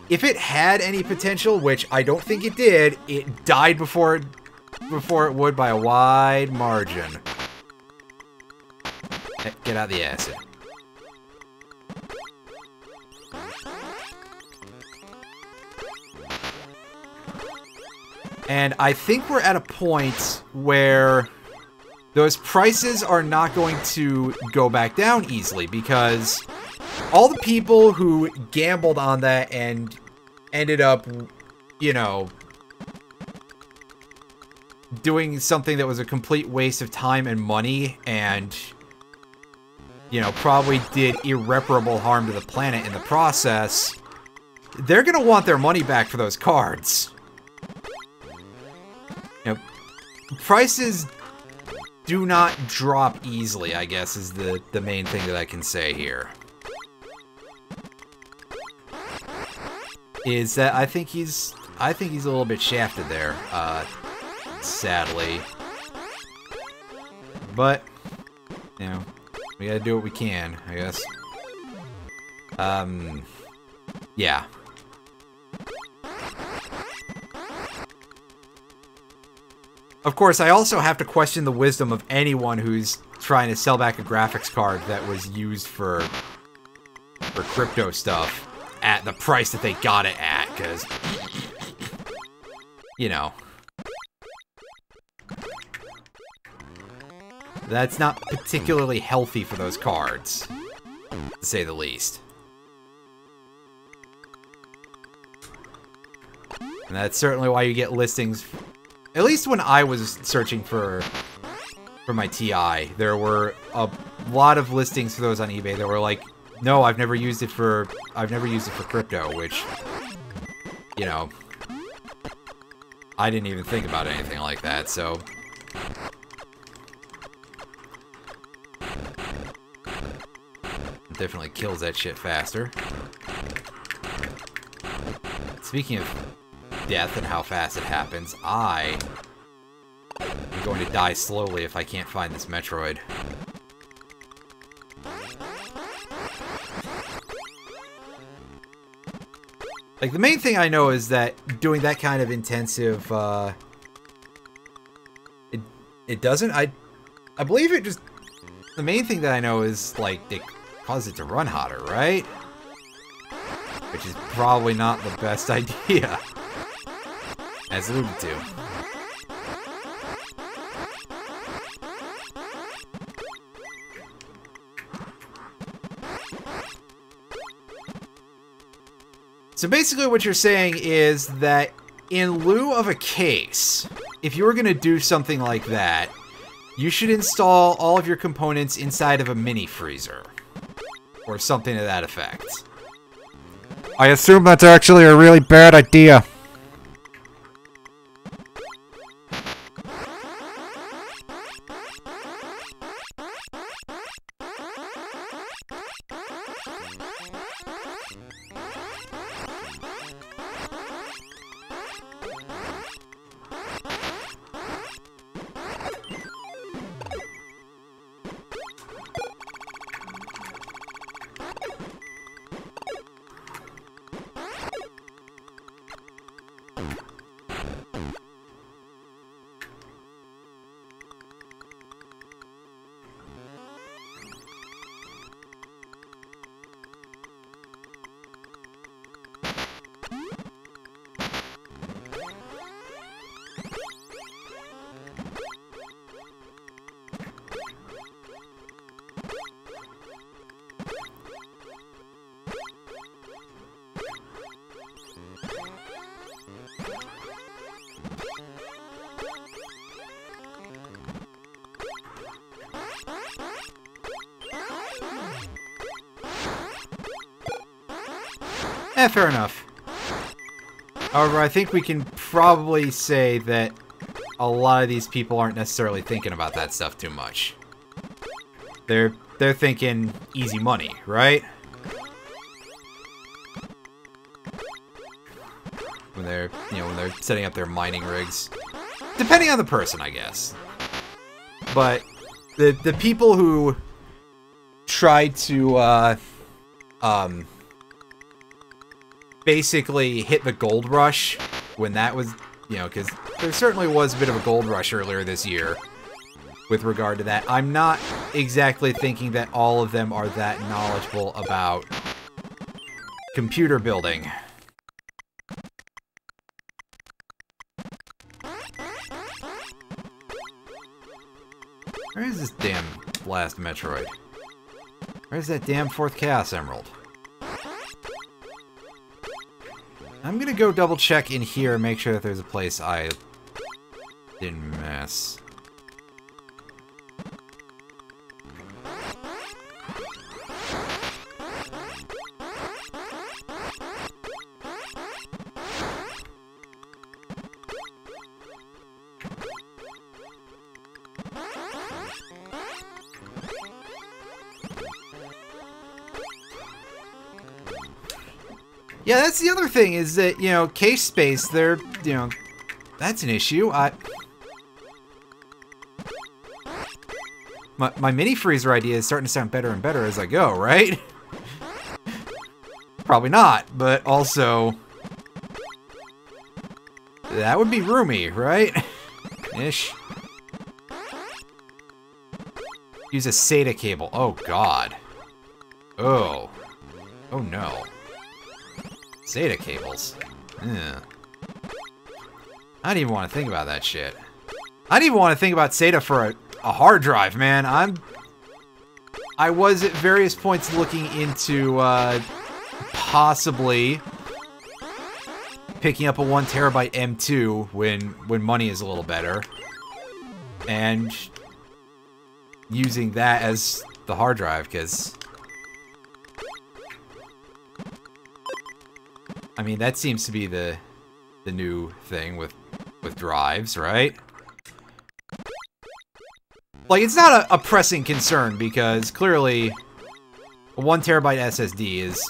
If it had any potential, which I don't think it did, it died before it would by a wide margin. Get out the acid. And I think we're at a point where those prices are not going to go back down easily, because all the people who gambled on that and ended up, you know, doing something that was a complete waste of time and money, and, you know, probably did irreparable harm to the planet in the process, they're gonna want their money back for those cards. You know, prices do not drop easily, I guess, is the main thing that I can say here. Is that I think he's a little bit shafted there, sadly. But, you know, we gotta do what we can, I guess. Yeah. Of course, I also have to question the wisdom of anyone who's trying to sell back a graphics card that was used for crypto stuff at the price that they got it at, because, you know, that's not particularly healthy for those cards, to say the least. And that's certainly why you get listings. At least when I was searching for my TI, there were a lot of listings for those on eBay that were like, no, I've never used it for crypto, which, you know, I didn't even think about anything like that, so. It definitely kills that shit faster. Speaking of death and how fast it happens, I am going to die slowly if I can't find this Metroid. Like, the main thing I know is that doing that kind of intensive, it doesn't, I believe it just, the main thing that I know is, like, it causes it to run hotter, right? Which is probably not the best idea, as alluded to. So basically what you're saying is that in lieu of a case, if you were going to do something like that, you should install all of your components inside of a mini freezer. Or something to that effect. I assume that's actually a really bad idea. Fair enough. However, I think we can probably say that a lot of these people aren't necessarily thinking about that stuff too much. They're thinking easy money, right? When they're, when they're setting up their mining rigs. Depending on the person, I guess. But the people who try to basically hit the gold rush when that was, because there certainly was a bit of a gold rush earlier this year with regard to that. I'm not exactly thinking that all of them are that knowledgeable about computer building. Where is this damn last Metroid? Where's that damn fourth Chaos Emerald? I'm gonna go double check in here and make sure that there's a place I didn't miss. Yeah, that's the other thing, is that, case space, they're, that's an issue. My mini freezer idea is starting to sound better and better as I go, right? Probably not, but also, that would be roomy, right? Ish. Use a SATA cable. Oh, God. Oh. Oh, no. SATA cables. Yeah. I don't even want to think about that shit. I don't even want to think about SATA for a hard drive, man. I was at various points looking into possibly picking up a 1TB M2 when money is a little better, and using that as the hard drive, because I mean, that seems to be the new thing with drives, right? Like, it's not a pressing concern, because clearly a 1TB SSD is,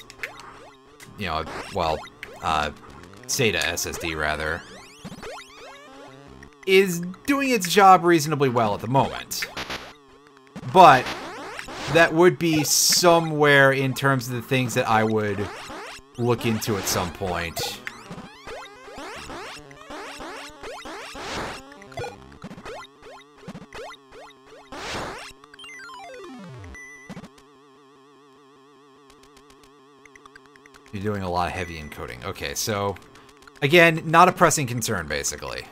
SATA SSD, rather, is doing its job reasonably well at the moment. But that would be somewhere in terms of the things that I would look into at some point. You're doing a lot of heavy encoding. Okay, so again, not a pressing concern, basically.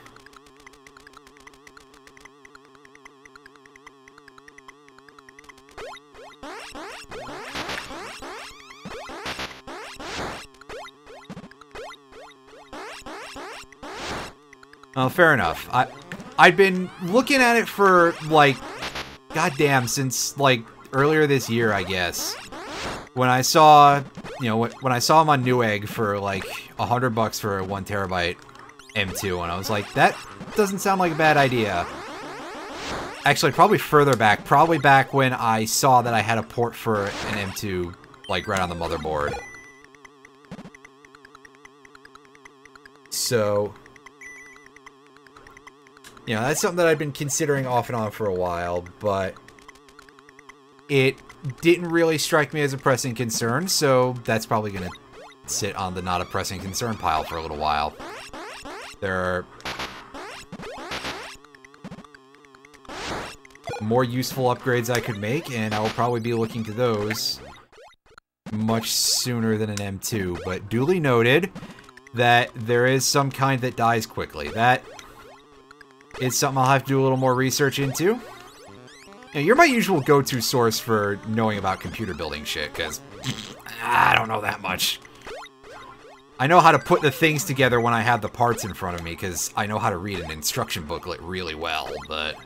Oh, fair enough. I'd been looking at it for, like, goddamn, since, like, earlier this year, I guess. When I saw, you know, when I saw him on Newegg for, like, $100 for a 1 terabyte M2, and I was like, that doesn't sound like a bad idea. Actually, probably further back. Probably back when I saw that I had a port for an M2, like, right on the motherboard. So, you know, that's something that I've been considering off and on for a while, but it didn't really strike me as a pressing concern, so that's probably going to sit on the not a pressing concern pile for a little while. There are more useful upgrades I could make, and I will probably be looking to those much sooner than an M2, but duly noted that there is some kind that dies quickly. That is something I'll have to do a little more research into. You know, you're my usual go-to source for knowing about computer building shit, because I don't know that much. I know how to put the things together when I have the parts in front of me, because I know how to read an instruction booklet really well, but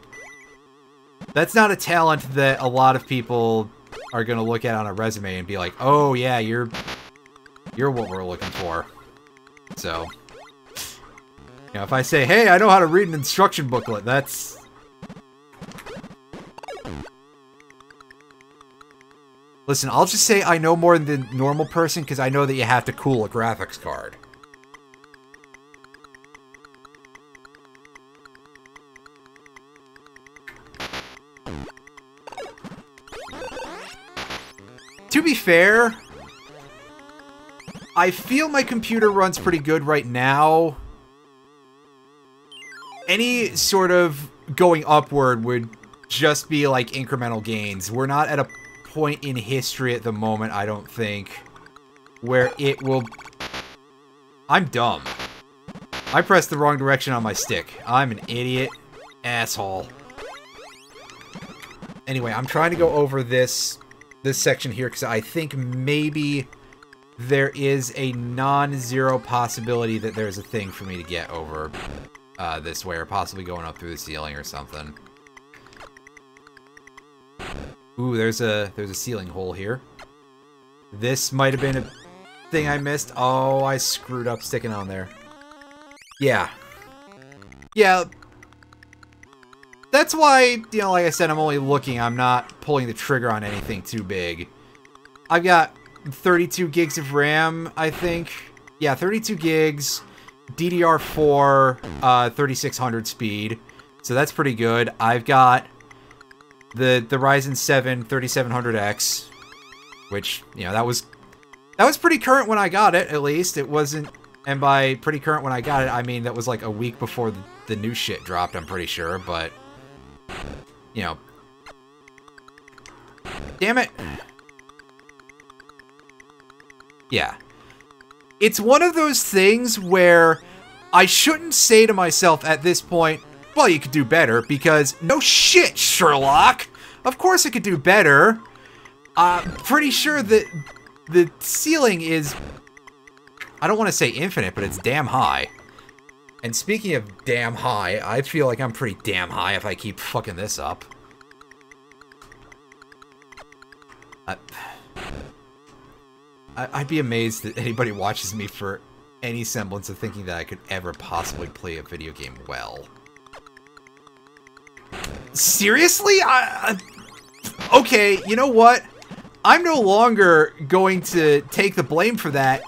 that's not a talent that a lot of people are going to look at on a resume and be like, oh yeah, you're what we're looking for. So, you know, if I say, hey, I know how to read an instruction booklet, that's... Listen, I'll just say I know more than the normal person because I know that you have to cool a graphics card. To be fair, I feel my computer runs pretty good right now. Any sort of going upward would just be like incremental gains. We're not at a point in history at the moment, I don't think, where it will... I'm dumb. I pressed the wrong direction on my stick. I'm an idiot asshole. Anyway, I'm trying to go over this section here because I think maybe there is a non-zero possibility that there's a thing for me to get over this way, or possibly going up through the ceiling or something. Ooh, there's a ceiling hole here. This might have been a thing I missed. Oh, I screwed up sticking on there. Yeah. Yeah. That's why, you know, like I said, I'm only looking. I'm not pulling the trigger on anything too big. I've got 32 gigs of RAM, I think. Yeah, 32 gigs. DDR4, 3600 speed. So that's pretty good. I've got the Ryzen 7 3700X, which, you know, that was pretty current when I got it, at least. It wasn't, and by pretty current when I got it, I mean that was like a week before the new shit dropped, I'm pretty sure, but, you know. Damn it. Yeah. It's one of those things where I shouldn't say to myself at this point, well, you could do better, because no shit, Sherlock! Of course it could do better. I'm pretty sure that the ceiling is, I don't want to say infinite, but it's damn high. And speaking of damn high, I feel like I'm pretty damn high if I keep fucking this up. I'd be amazed that anybody watches me for any semblance of thinking that I could ever possibly play a video game well. Seriously? Okay, you know what? I'm no longer going to take the blame for that.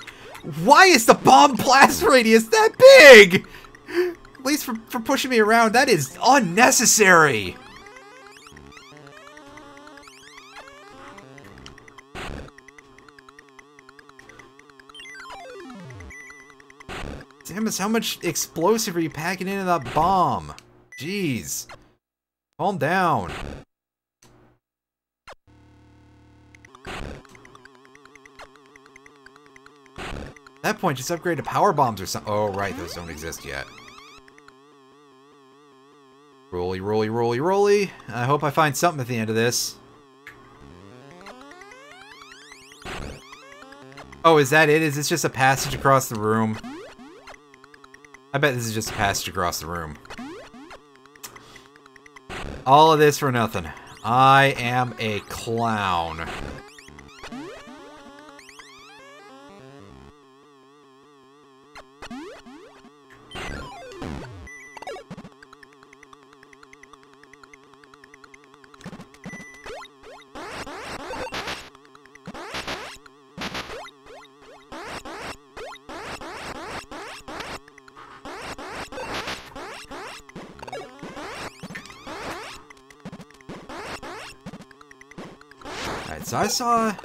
Why is the bomb blast radius that big? At least for pushing me around, that is unnecessary. Samus, how much explosive are you packing into that bomb? Jeez. Calm down. At that point, just upgrade to power bombs or something. Oh, right, those don't exist yet. Rolly, rolly, rolly, rolly. I hope I find something at the end of this. Oh, is that it? Is this just a passage across the room? I bet this is just a passage across the room. All of this for nothing. I am a clown. So I saw...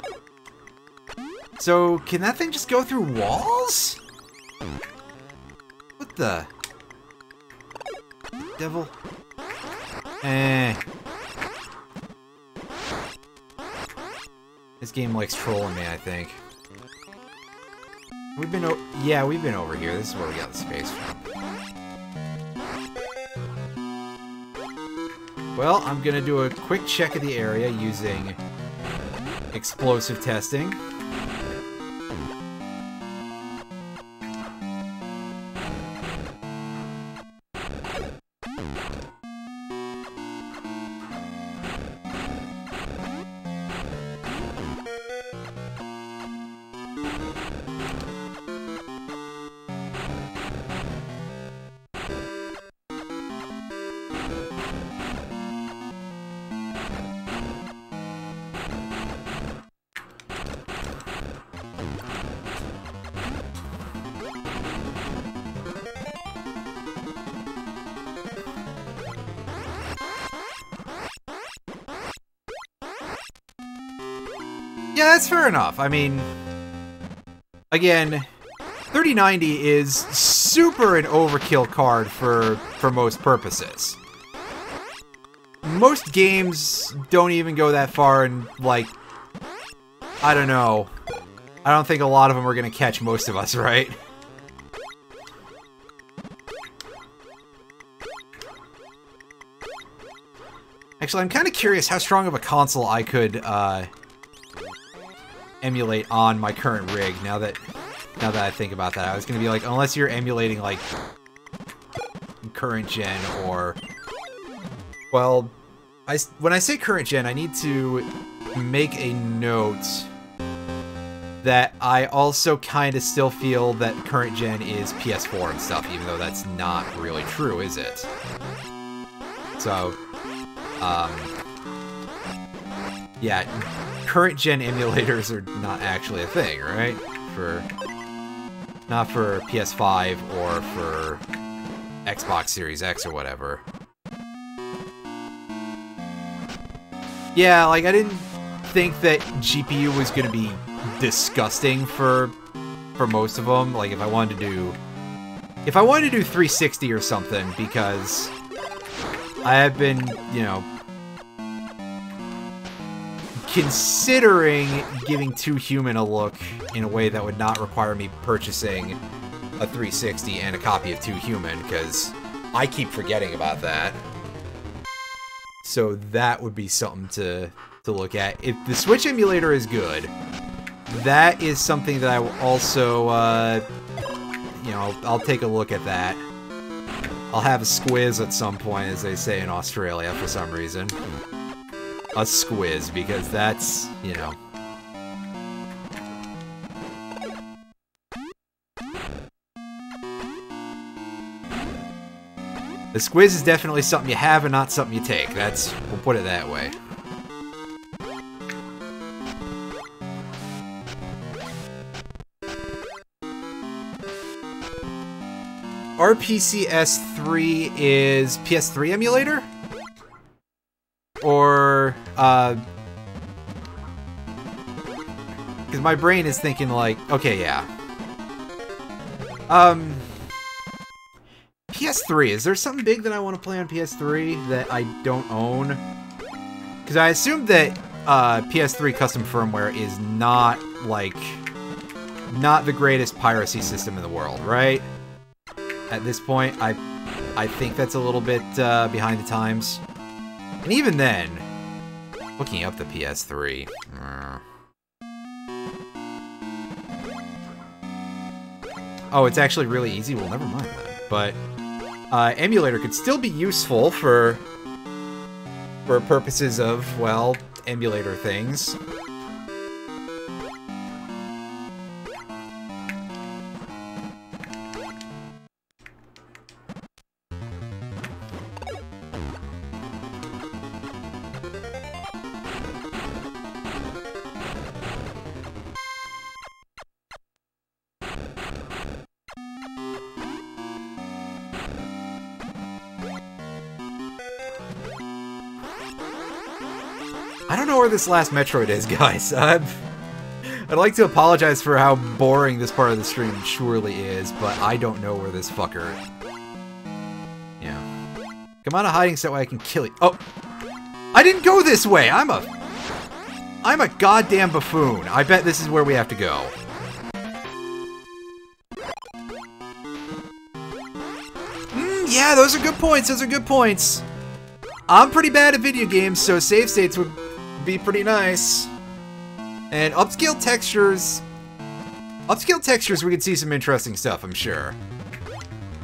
So, can that thing just go through walls? What the... devil? This game likes trolling me, I think. We've been yeah, we've been over here. This is where we got the space from. Well, I'm gonna do a quick check of the area using... explosive testing. Yeah, that's fair enough. I mean, again, 3090 is super an overkill card for most purposes. Most games don't even go that far, and, like, I don't know. I don't think a lot of them are going to catch most of us, right? Actually, I'm kind of curious how strong of a console I could, emulate on my current rig, now that I think about that. I was gonna be like, unless you're emulating, like, current gen, or... Well, when I say current gen, I need to make a note that I also kind of still feel that current gen is PS4 and stuff, even though that's not really true, is it? So, yeah, current gen emulators are not actually a thing, right? Not for PS5 or for Xbox Series X or whatever. Yeah, like, I didn't think that GPU was gonna be disgusting for most of them. Like, if I wanted to do 360 or something, because I have been, you know, considering giving Too Human a look in a way that would not require me purchasing a 360 and a copy of Too Human, because I keep forgetting about that. So that would be something to look at. If the Switch emulator is good, that is something that I will also, you know, I'll take a look at that. I'll have a squiz at some point, as they say in Australia for some reason. A squiz, because that's, you know... The squiz is definitely something you have and not something you take. We'll put it that way. RPCS3 is PS3 emulator? Or, because my brain is thinking like, okay, yeah. PS3, is there something big that I want to play on PS3 that I don't own? Because I assume that PS3 custom firmware is not, like, not the greatest piracy system in the world, right? At this point, I think that's a little bit behind the times. And even then, looking up the PS3... Oh, it's actually really easy? Well, never mind then. but emulator could still be useful for purposes of, well, emulator things. I don't know where this last Metroid is, guys. I'd like to apologize for how boring this part of the stream surely is, but I don't know where this fucker... Yeah. Come on, a hiding so I can kill you. Oh! I didn't go this way! I'm a goddamn buffoon. I bet this is where we have to go. Yeah, those are good points. Those are good points. I'm pretty bad at video games, so save states would be pretty nice. And upscale textures, we can see some interesting stuff, I'm sure.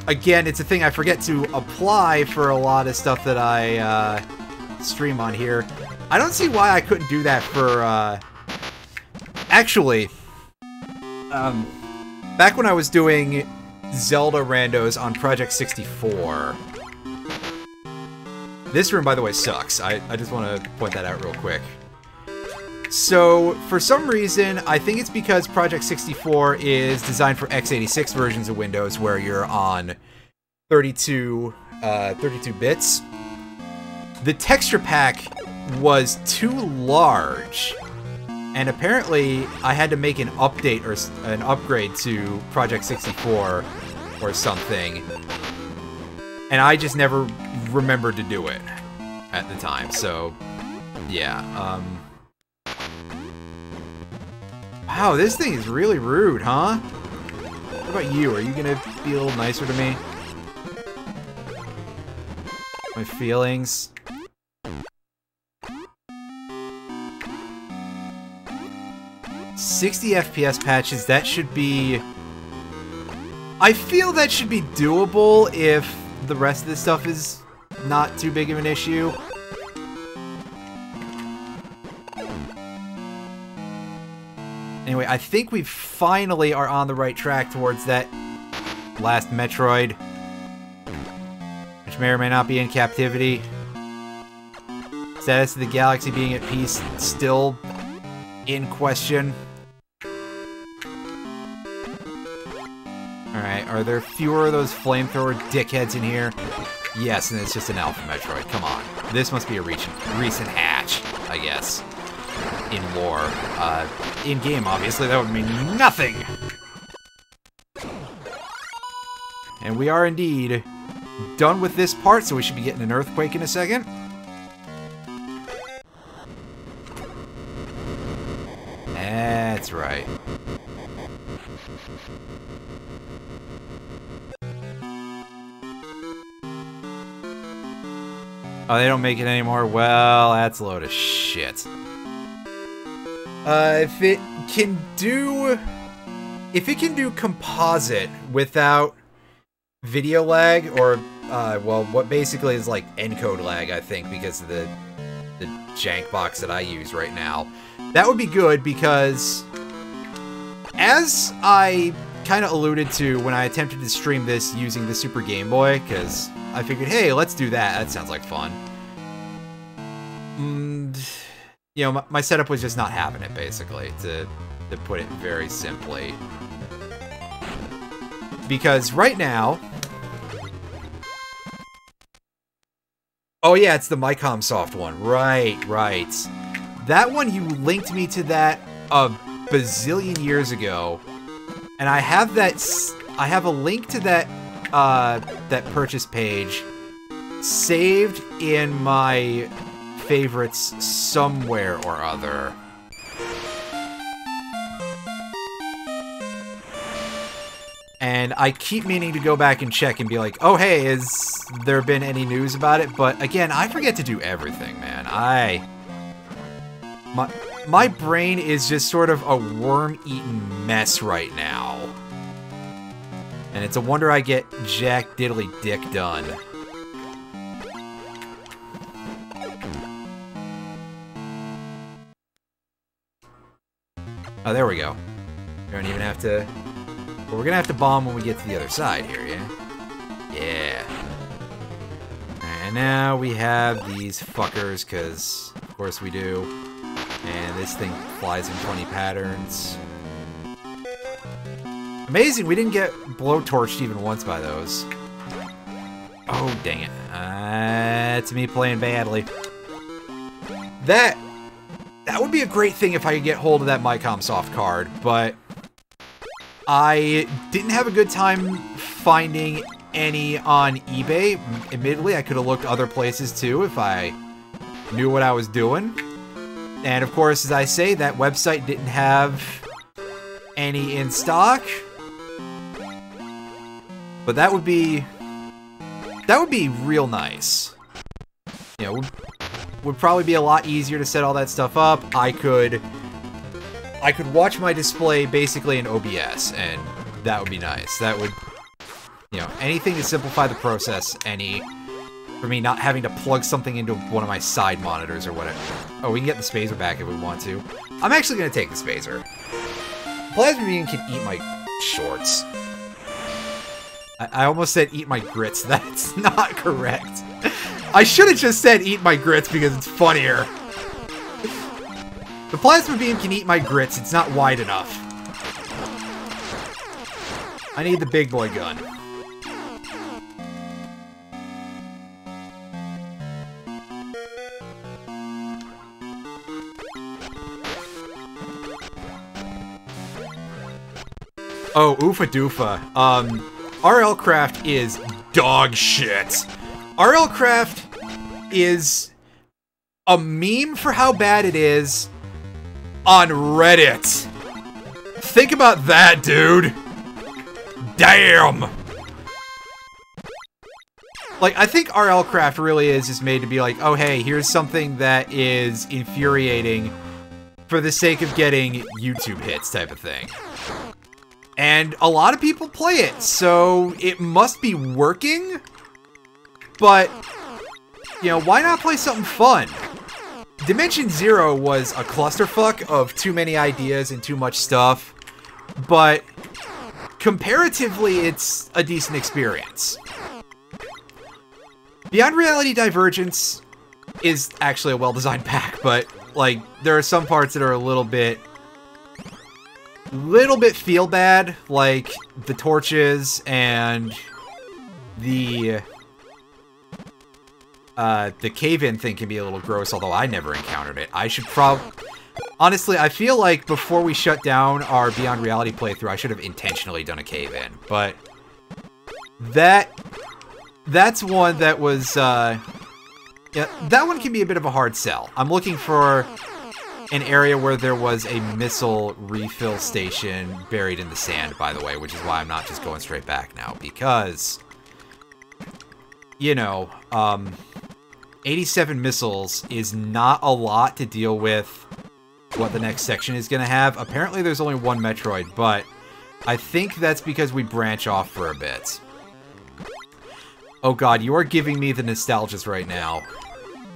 Again, it's a thing I forget to apply for a lot of stuff that I stream on here. I don't see why I couldn't do that for, actually, back when I was doing Zelda randos on Project 64. This room, by the way, sucks. I just want to point that out real quick. So, for some reason, I think it's because Project 64 is designed for x86 versions of Windows where you're on 32 bits. The texture pack was too large. And apparently, I had to make an update or an upgrade to Project 64 or something. And I just never remembered to do it at the time, so yeah. Wow, this thing is really rude, huh? What about you? Are you gonna be a little nicer to me? My feelings? $60 FPS patches, that should be... I feel that should be doable if the rest of this stuff is not too big of an issue. Anyway, I think we finally are on the right track towards that last Metroid, which may or may not be in captivity. Status of the galaxy being at peace still in question. Alright, are there fewer of those flamethrower dickheads in here? Yes, and it's just an Alpha Metroid. Come on. This must be a recent hatch, I guess. In lore. In-game, obviously, that would mean nothing! And we are indeed done with this part, so we should be getting an earthquake in a second. That's right. Oh, they don't make it anymore? Well, that's a load of shit. If it can do composite without video lag, or, well, what basically is like encode lag, I think, because of the jank box that I use right now, that would be good, because as I kind of alluded to when I attempted to stream this using the Super Game Boy, because I figured, hey, let's do that. That sounds like fun. You know, my setup was just not having it, basically, to put it very simply. Because right now... Oh yeah, it's the MyComSoft one. Right. That one, you linked me to that a bazillion years ago. And I have a link to that purchase page saved in my favorites somewhere or other. And I keep meaning to go back and check and be like, oh hey, has there been any news about it? But again, I forget to do everything, man. My brain is just sort of a worm-eaten mess right now. And it's a wonder I get jack diddly dick done. Oh, there we go. We don't even have to... Well, we're gonna have to bomb when we get to the other side here, yeah? Yeah. And now we have these fuckers, because of course we do. And this thing flies in funny patterns. Amazing, we didn't get blowtorched even once by those. Oh, dang it. That's me playing badly. That would be a great thing if I could get hold of that MyCom soft card, but I didn't have a good time finding any on eBay. Admittedly, I could have looked other places too if I knew what I was doing. And of course, as I say, that website didn't have any in stock. But that would be real nice. You know, would probably be a lot easier to set all that stuff up. I could watch my display basically in OBS, and that would be nice. That would, you know, anything to simplify the process, for me not having to plug something into one of my side monitors or whatever. Oh, we can get the spacer back if we want to. I'm actually going to take the spacer. Plasma Beam can eat my shorts. I almost said eat my grits. That's not correct. I should have just said eat my grits because it's funnier. The Plasma Beam can eat my grits. It's not wide enough. I need the big boy gun. Oh, oofa doofa. RL Craft is dog shit. RL Craft is a meme for how bad it is on Reddit. Think about that, dude. Damn. Like, I think RL Craft really is just made to be like, oh hey, here's something that is infuriating for the sake of getting YouTube hits type of thing. And a lot of people play it, so it must be working. But, you know, why not play something fun? Dimension Zero was a clusterfuck of too many ideas and too much stuff, but comparatively, it's a decent experience. Beyond Reality Divergence is actually a well-designed pack, but, like, there are some parts that are a little bit feel bad, like the torches and the cave-in thing can be a little gross, although I never encountered it. I should honestly, I feel like before we shut down our Beyond Reality playthrough, I should have intentionally done a cave-in, but that's one that was, yeah, that one can be a bit of a hard sell. I'm looking for an area where there was a missile refill station buried in the sand, by the way, which is why I'm not just going straight back now, because, you know, 87 missiles is not a lot to deal with what the next section is going to have. Apparently there's only one Metroid, but I think that's because we branch off for a bit. Oh god, you are giving me the nostalgias right now.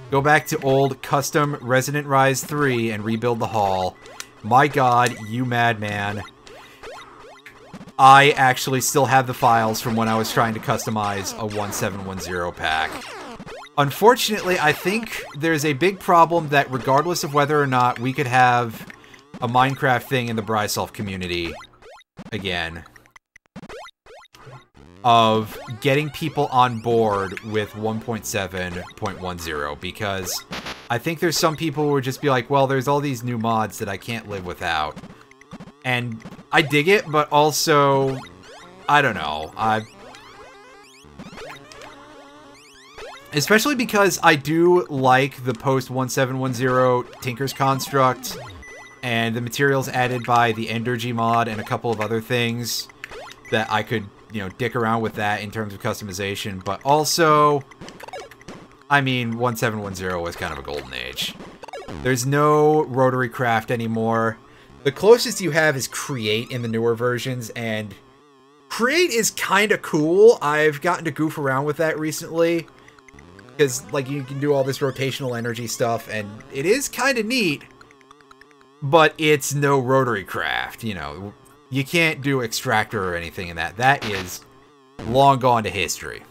Go back to old custom Resident Rise 3 and rebuild the hall. My god, you madman. I actually still have the files from when I was trying to customize a 1710 pack. Unfortunately, I think there's a big problem that regardless of whether or not we could have a Minecraft thing in the Bryself community again, of getting people on board with 1.7.10, because I think there's some people who would just be like, well, there's all these new mods that I can't live without. And I dig it, but also, I don't know. Especially because I do like the post-1710 Tinker's Construct and the materials added by the Endergy mod and a couple of other things that I could, you know, dick around with that in terms of customization, but also, I mean, 1710 was kind of a golden age. There's no rotary craft anymore. The closest you have is create in the newer versions, and Create is kind of cool. I've gotten to goof around with that recently. Because, like, you can do all this rotational energy stuff, and it is kind of neat. But it's no rotary craft, you know. You can't do extractor or anything in that. That is long gone to history.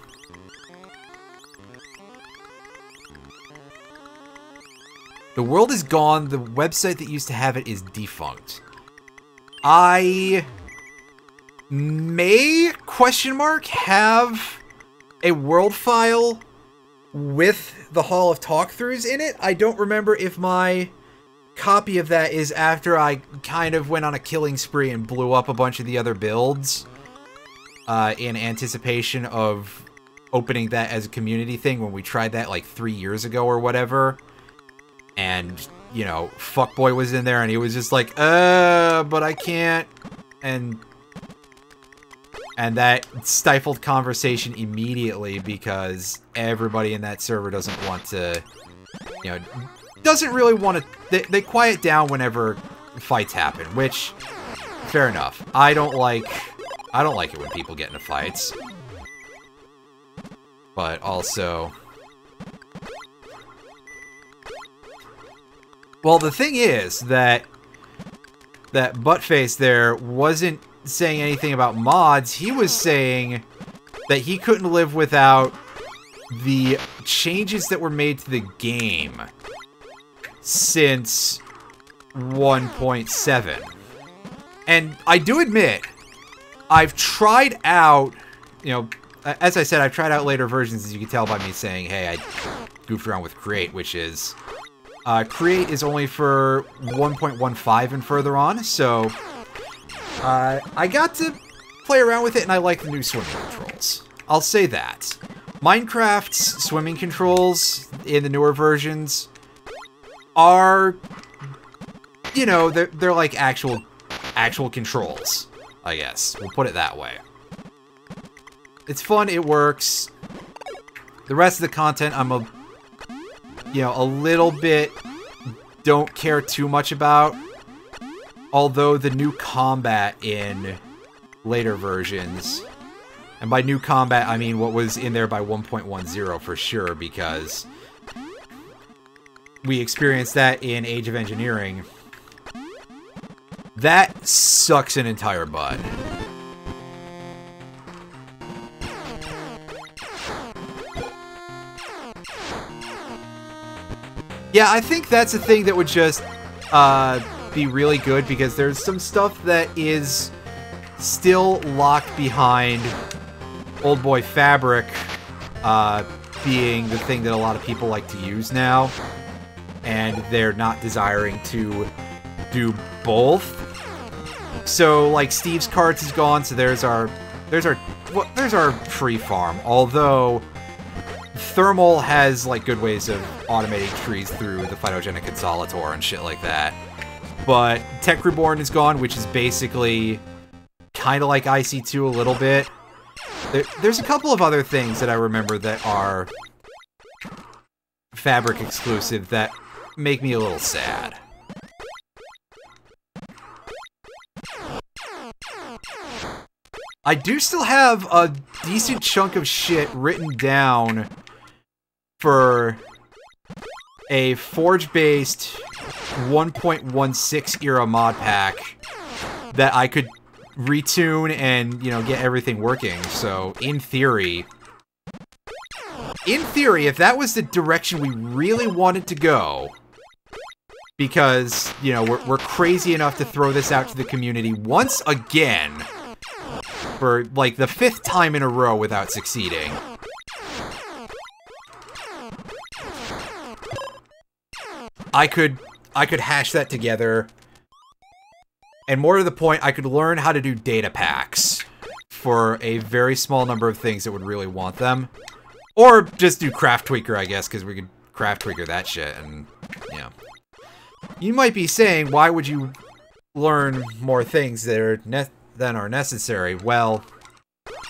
The world is gone. The website that used to have it is defunct. I may, question mark, have a world file with the Hall of Talkthroughs in it. I don't remember if my copy of that is after I kind of went on a killing spree and blew up a bunch of the other builds in anticipation of opening that as a community thing when we tried that like 3 years ago or whatever. And, you know, Fuckboy was in there and he was just like, but I can't. And that stifled conversation immediately because everybody in that server doesn't want to, you know, doesn't really want to, they quiet down whenever fights happen, which, fair enough. I don't like it when people get into fights. But also, well, the thing is that Buttface there wasn't saying anything about mods. He was saying that he couldn't live without the changes that were made to the game since 1.7. And I do admit, I've tried out, you know, as I said, I've tried out later versions, as you can tell by me saying, hey, I goofed around with Create, which is, Create is only for 1.15 and further on, so I got to play around with it, and I like the new swimming controls. I'll say that. Minecraft's swimming controls in the newer versions are, you know, they're like actual controls, I guess. We'll put it that way. It's fun, it works. The rest of the content I'm a little bit don't care too much about. Although the new combat in later versions, and by new combat I mean what was in there by 1.10 for sure, because we experienced that in Age of Engineering. That sucks an entire butt. Yeah, I think that's a thing that would just be really good, because there's some stuff that is still locked behind Old Boy Fabric being the thing that a lot of people like to use now, and they're not desiring to do both. So, like, Steve's Cards is gone, so there's our tree farm. Although Thermal has like good ways of automating trees through the phytogenic consolator and shit like that. But Tech Reborn is gone, which is basically kind of like IC2 a little bit. There's a couple of other things that I remember that are Fabric exclusive that make me a little sad. I do still have a decent chunk of shit written down for a Forge-based 1.16 era mod pack that I could retune and, you know, get everything working. So, in theory, if that was the direction we really wanted to go, because, you know, we're crazy enough to throw this out to the community once again, for, like, the 5th time in a row without succeeding. I could hash that together. And more to the point, I could learn how to do data packs for a very small number of things that would really want them. Or just do Craft Tweaker, I guess, because we could Craft Tweaker that shit, and, you know. You might be saying, why would you learn more things that are than are necessary? Well,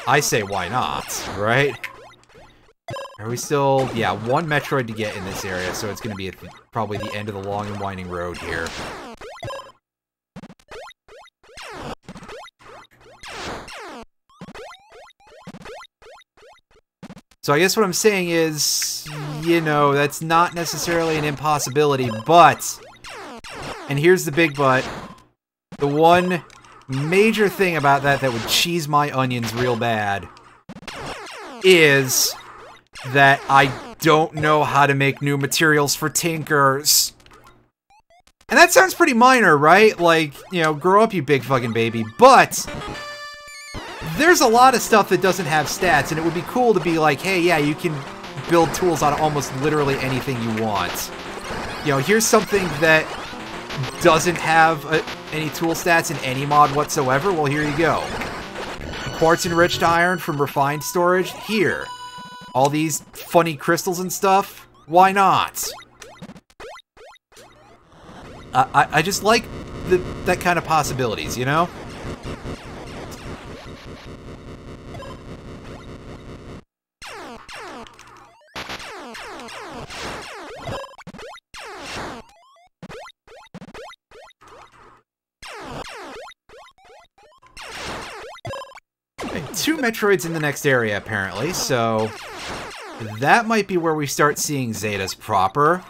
I say why not, right? Are we still... yeah, one Metroid to get in this area, so it's going to be probably the end of the long and winding road here. So I guess what I'm saying is, you know, that's not necessarily an impossibility, but, and here's the big but, the one major thing about that would cheese my onions real bad is that I don't know how to make new materials for Tinkers. And that sounds pretty minor, right? Like, you know, grow up, you big fucking baby. But there's a lot of stuff that doesn't have stats, and it would be cool to be like, hey, yeah, you can build tools out of almost literally anything you want. You know, here's something that doesn't have any tool stats in any mod whatsoever. Well, here you go. Quartz-enriched iron from refined storage. Here. All these funny crystals and stuff. Why not? I just like that kind of possibilities, you know? Okay, 2 Metroids in the next area, apparently, so that might be where we start seeing Zetas proper.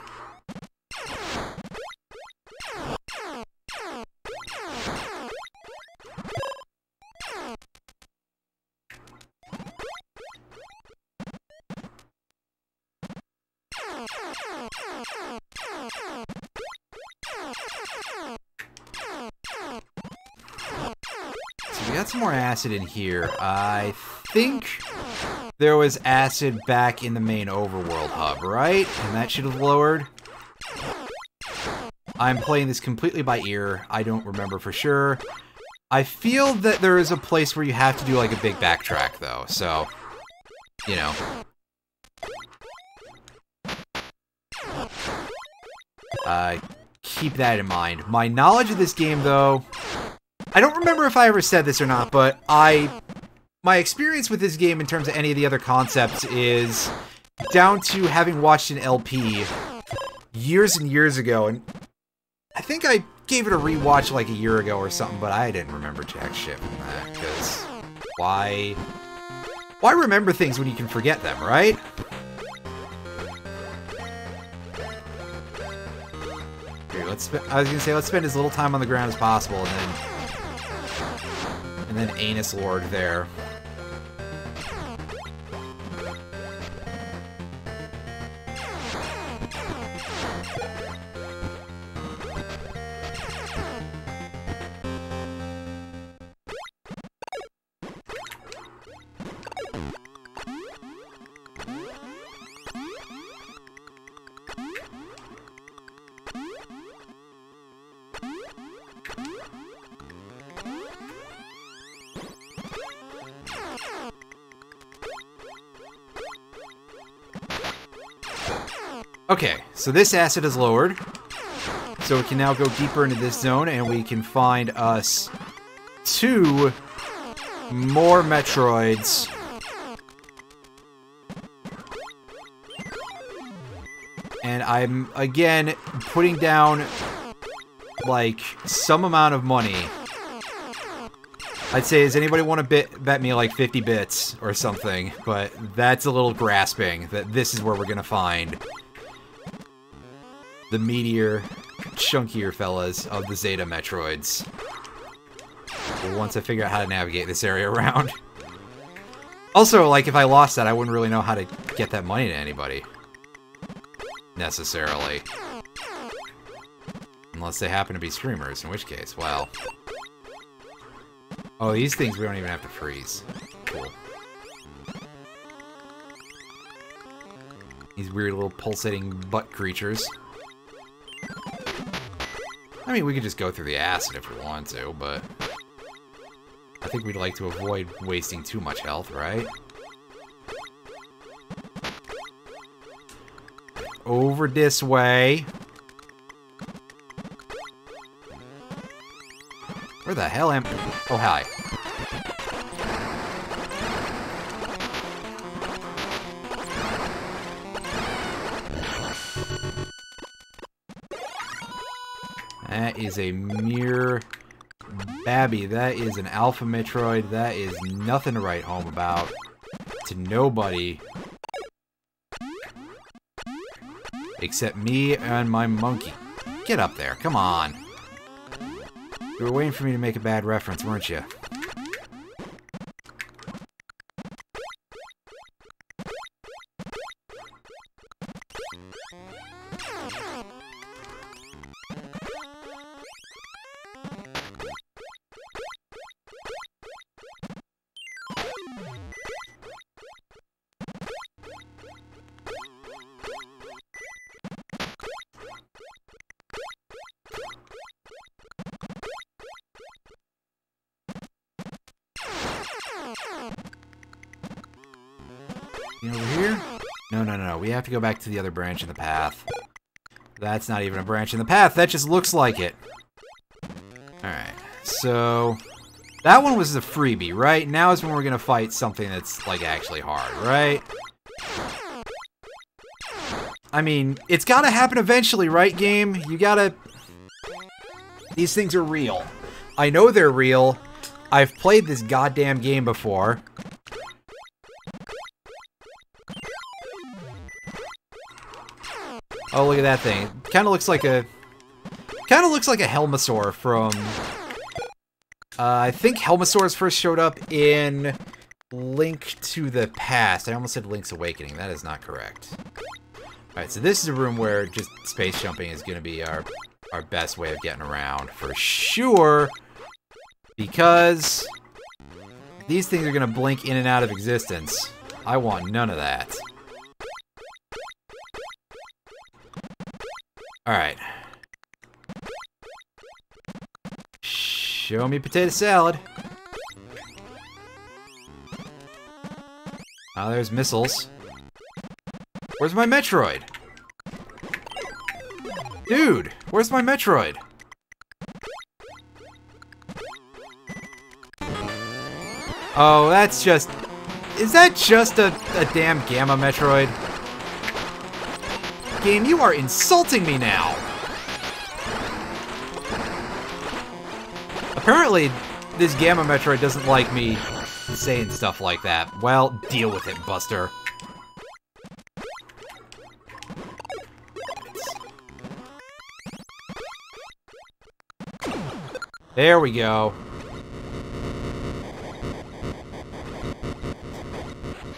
So we got some more acid in here. I think there was acid back in the main overworld hub, right? And that should have lowered. I'm playing this completely by ear. I don't remember for sure. I feel that there is a place where you have to do like a big backtrack though, so, you know. Keep that in mind. My knowledge of this game though, I don't remember if I ever said this or not, but my experience with this game in terms of any of the other concepts is down to having watched an LP years and years ago, and I think I gave it a rewatch like a year ago or something, but I didn't remember jack shit from that, because why remember things when you can forget them, right? Here, I was gonna say, let's spend as little time on the ground as possible, and then Anus Lord there. Okay, so this acid is lowered, so we can now go deeper into this zone, and we can find us 2 more Metroids. And I'm, again, putting down, like, some amount of money. I'd say, does anybody want to bet me, like, 50 bits or something? But that's a little grasping, that this is where we're gonna find the meatier, chunkier fellas of the Zeta Metroids. Well, once I figure out how to navigate this area around. Also, like, if I lost that, I wouldn't really know how to get that money to anybody. Necessarily. Unless they happen to be streamers, in which case, well. Oh, these things we don't even have to freeze. Cool. These weird little pulsating butt creatures. I mean, we could just go through the acid if we want to, but I think we'd like to avoid wasting too much health, right? Over this way. Where the hell am I? Oh, hi. That is a mere babby. That is an Alpha Metroid. That is nothing to write home about. To nobody. Except me and my monkey. Get up there, come on. You were waiting for me to make a bad reference, weren't you? Over here? No. We have to go back to the other branch in the path. That's not even a branch in the path. That just looks like it. Alright. So, that one was the freebie, right? Now is when we're going to fight something that's, like, actually hard, right? I mean, it's got to happen eventually, right, game? You gotta... These things are real. I know they're real. I've played this goddamn game before. Oh, look at that thing. Kind of looks like a Helmasaur from... I think Helmasaurs first showed up in Link to the Past. I almost said Link's Awakening. That is not correct. Alright, so this is a room where just space jumping is going to be our best way of getting around, for sure. Because these things are going to blink in and out of existence. I want none of that. Alright. Show me potato salad. Oh, there's missiles. Where's my Metroid? Dude, where's my Metroid? Oh, that's just... Is that just a damn Gamma Metroid? Game, you are insulting me now! Apparently, this Gamma Metroid doesn't like me saying stuff like that. Well, deal with it, Buster. There we go.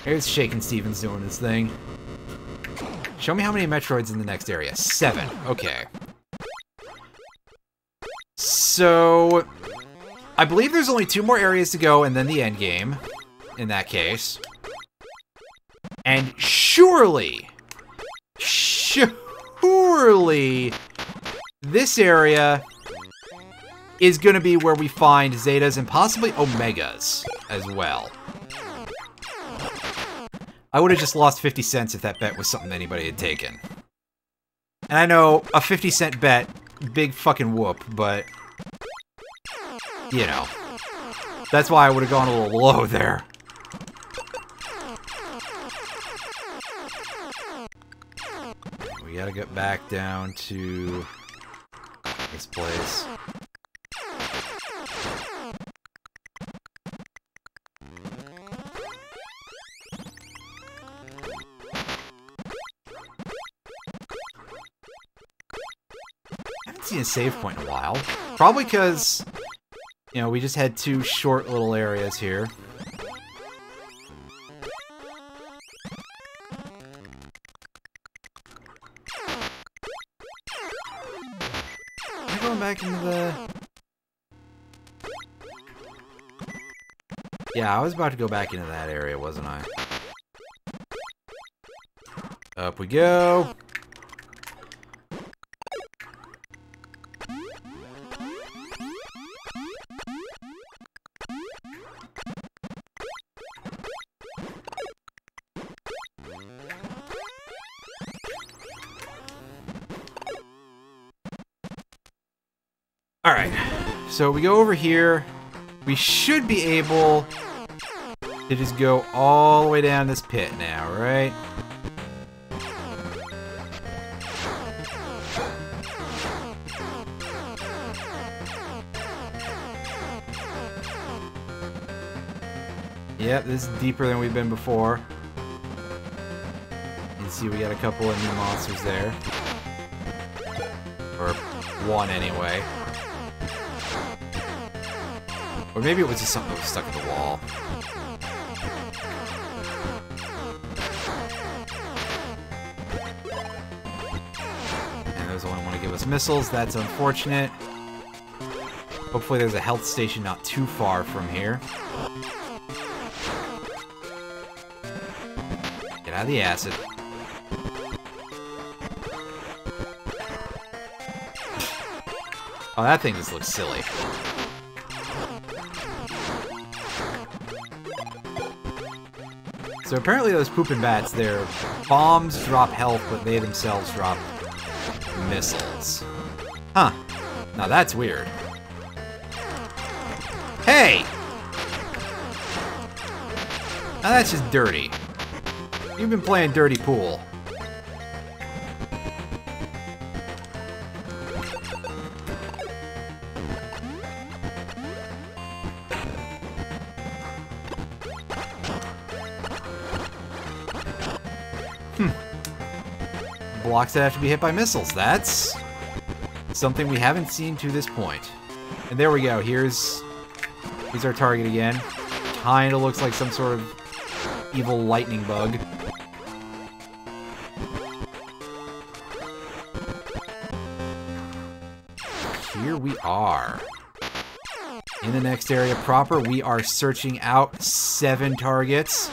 Here's Shakin' Stevens doing his thing. Show me how many Metroids in the next area. 7. Okay. So... I believe there's only 2 more areas to go and then the end game. In that case. And surely... Surely... This area... is gonna be where we find Zetas and possibly Omegas as well. I would have just lost 50 cents if that bet was something anybody had taken. And I know, a 50-cent bet, big fucking whoop, but... You know. That's why I would have gone a little low there. We gotta get back down to... this place. Seen a save point in a while. Probably because, you know, we just had 2 short little areas here. Am I going back into the... Yeah, I was about to go back into that area, wasn't I? Up we go. Alright, so we go over here. We should be able to just go all the way down this pit now, right? Yep, this is deeper than we've been before. see we got a couple of new monsters there. Or one anyway. Or maybe it was just something that was stuck in the wall. And those only want to give us missiles. That's unfortunate. Hopefully there's a health station not too far from here. Get out of the acid. Oh, that thing just looks silly. So apparently those poopin' bats, their bombs drop health, but they themselves drop missiles. Huh. Now that's weird. Hey! Now that's just dirty. You've been playing dirty pool. Blocks that have to be hit by missiles. That's something we haven't seen to this point. And there we go. Here's our target again. Kinda looks like some sort of evil lightning bug. Here we are. In the next area proper, we are searching out 7 targets.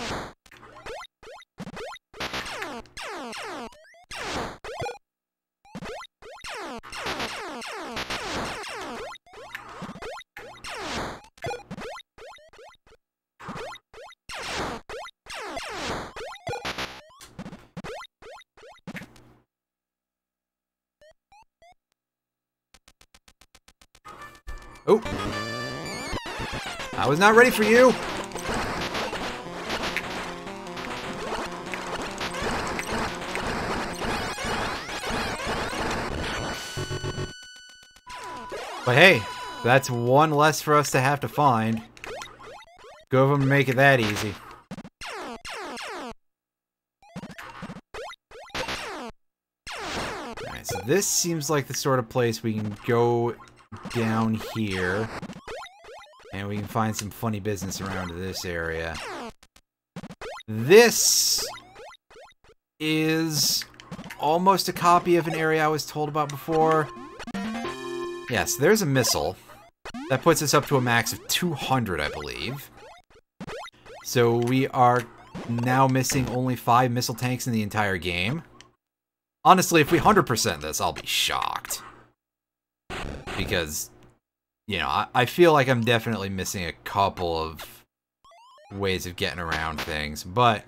Oh! I was not ready for you! But hey, that's one less for us to have to find. Go over and make it that easy. Alright, so this seems like the sort of place we can go down here. And we can find some funny business around this area. This is almost a copy of an area I was told about before. Yes, there's a missile. That puts us up to a max of 200, I believe. So we are now missing only 5 missile tanks in the entire game. Honestly, if we 100% this, I'll be shocked. Because, you know, I feel like I'm definitely missing a couple of ways of getting around things. But,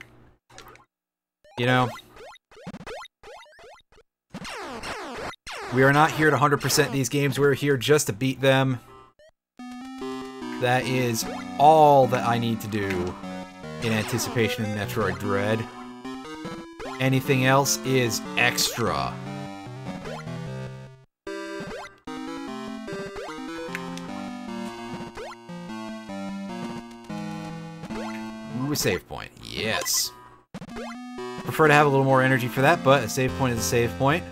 you know, we are not here to 100% these games. We're here just to beat them. That is all that I need to do in anticipation of Metroid Dread. Anything else is extra. Ooh, a save point. Yes. Prefer to have a little more energy for that, but a save point is a save point.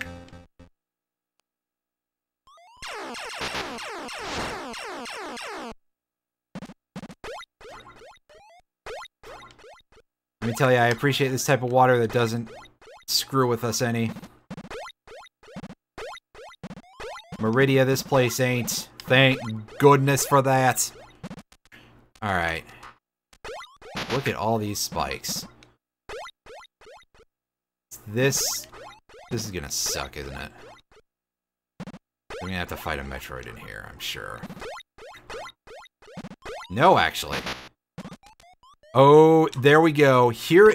Let me tell you, I appreciate this type of water that doesn't screw with us any. Meridia, this place ain't. Thank goodness for that. Alright. Look at all these spikes. This is gonna suck, isn't it? I'm gonna have to fight a Metroid in here, I'm sure. No, actually. Oh, there we go. Here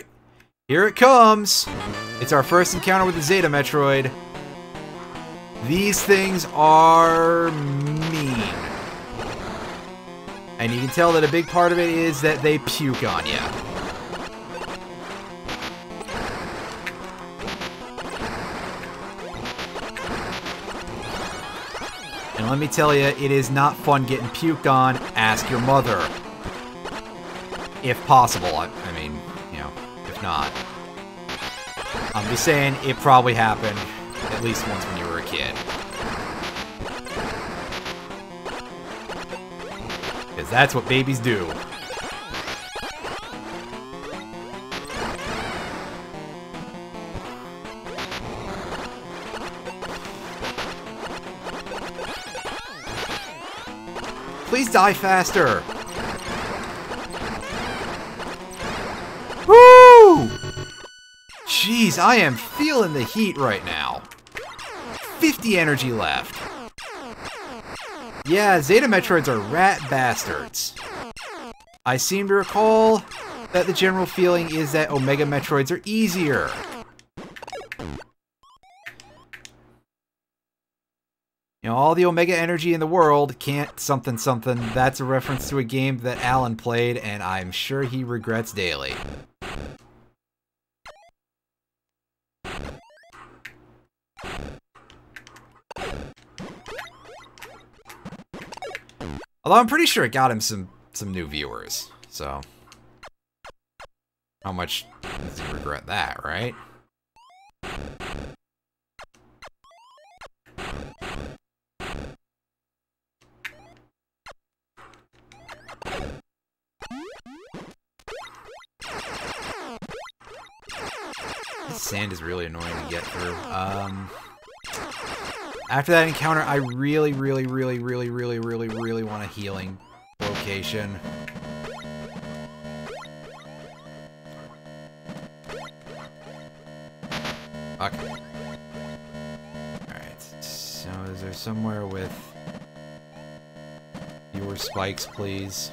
it comes. It's our first encounter with the Zeta Metroid. These things are mean. And you can tell that a big part of it is that they puke on you. And let me tell you, it is not fun getting puked on. Ask your mother. If possible. I mean, you know, if not. I'm just saying it probably happened at least once when you were a kid. Because that's what babies do. Please die faster! Woo! Jeez, I am feeling the heat right now. 50 energy left. Yeah, Zeta Metroids are rat bastards. I seem to recall that the general feeling is that Omega Metroids are easier. You know, all the Omega energy in the world can't something something. That's a reference to a game that Alan played, and I'm sure he regrets daily. Although I'm pretty sure it got him some new viewers, so how much does he regret that, right? This sand is really annoying to get through. After that encounter, I really want a healing location. Okay. Alright, so is there somewhere with fewer spikes, please?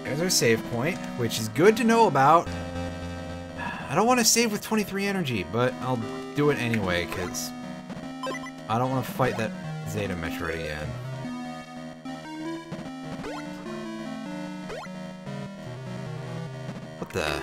There's our save point, which is good to know about. I don't want to save with 23 energy, but I'll do it anyway, because I don't want to fight that Zeta Metroid again. What the?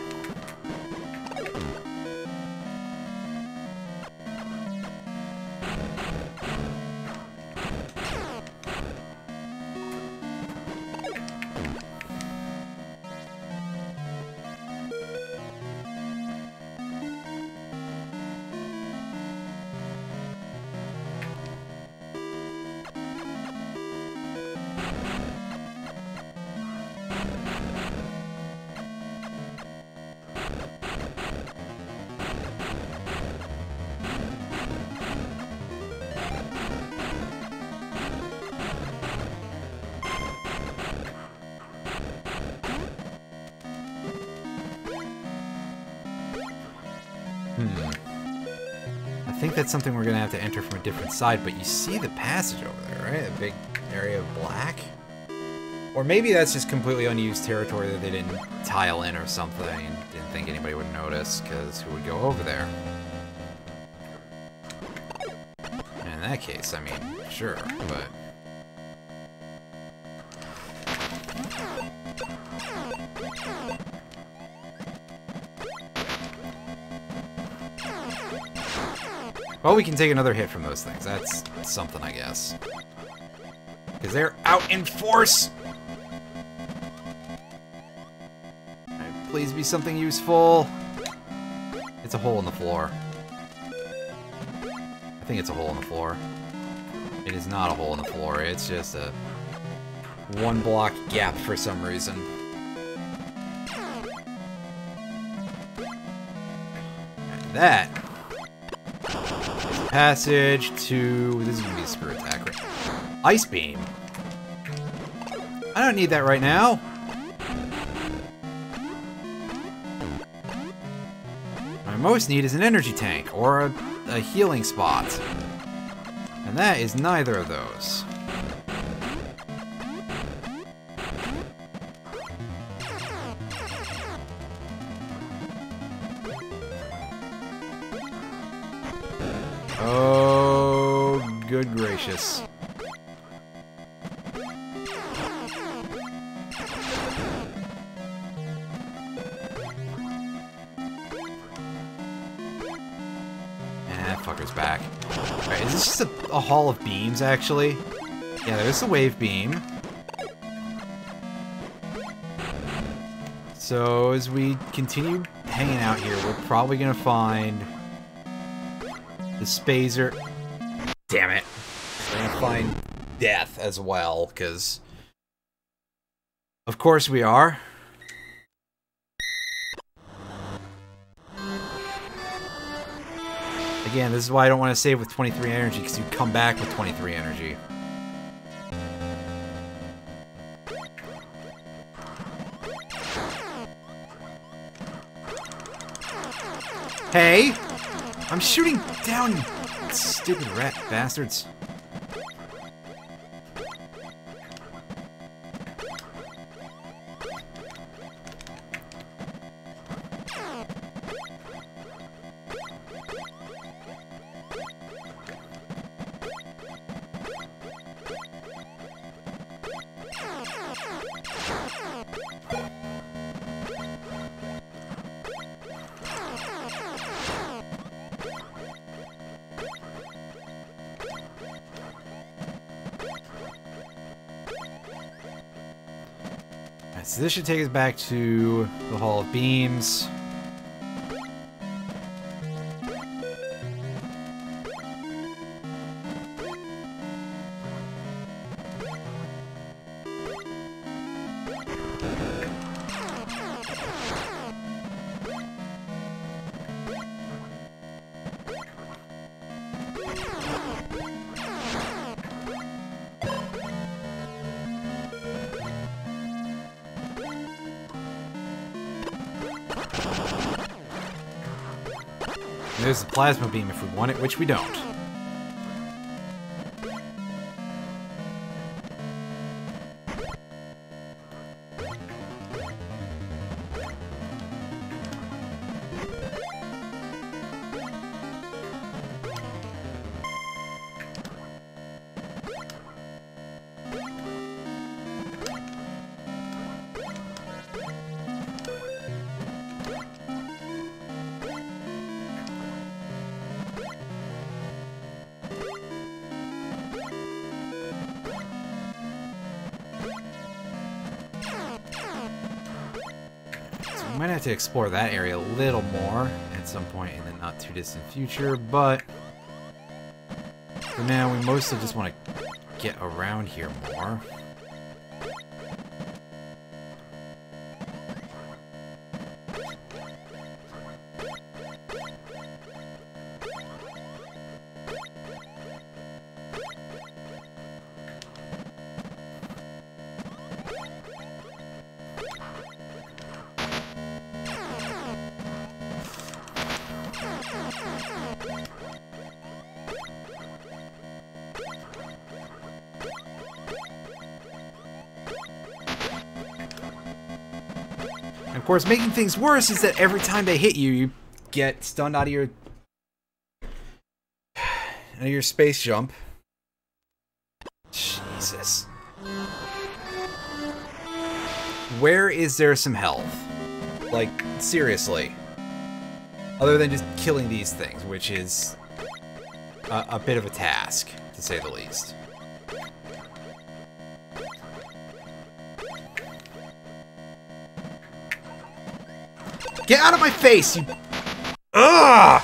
I think that's something we're gonna have to enter from a different side, but you see the passage over there, right? A big area of black? Or maybe that's just completely unused territory that they didn't tile in or something and didn't think anybody would notice, because who would go over there? And In that case, I mean, sure, but... Well, we can take another hit from those things. That's something, I guess. Because they're out in force! Alright, please be something useful. It's a hole in the floor. I think it's a hole in the floor. It is not a hole in the floor. It's just a one block gap for some reason. And that is a passage to... This is going to be a screw attack, right? Ice Beam. I don't need that right now. What I most need is an energy tank or a healing spot. And that is neither of those. Oh, good gracious. Fucker's back. Alright, is this just a hall of beams, actually? Yeah, there's the wave beam. So, as we continue hanging out here, we're probably gonna find the Spazer. Damn it. We're gonna find death as well, because... Of course we are. Again, this is why I don't want to save with 23 energy, because you come back with 23 energy. Hey! I'm shooting down, you stupid rat bastards. So this should take us back to the Hall of Beams. There's the plasma beam if we want it, which we don't. We might have to explore that area a little more at some point in the not too distant future, but for now we mostly just want to get around here more. Of course, making things worse is that every time they hit you, you get stunned out of your... and your space jump. Jesus. Where is there some health? Like, seriously. Other than just killing these things, which is a bit of a task, to say the least. Get out of my face, you... Ugh!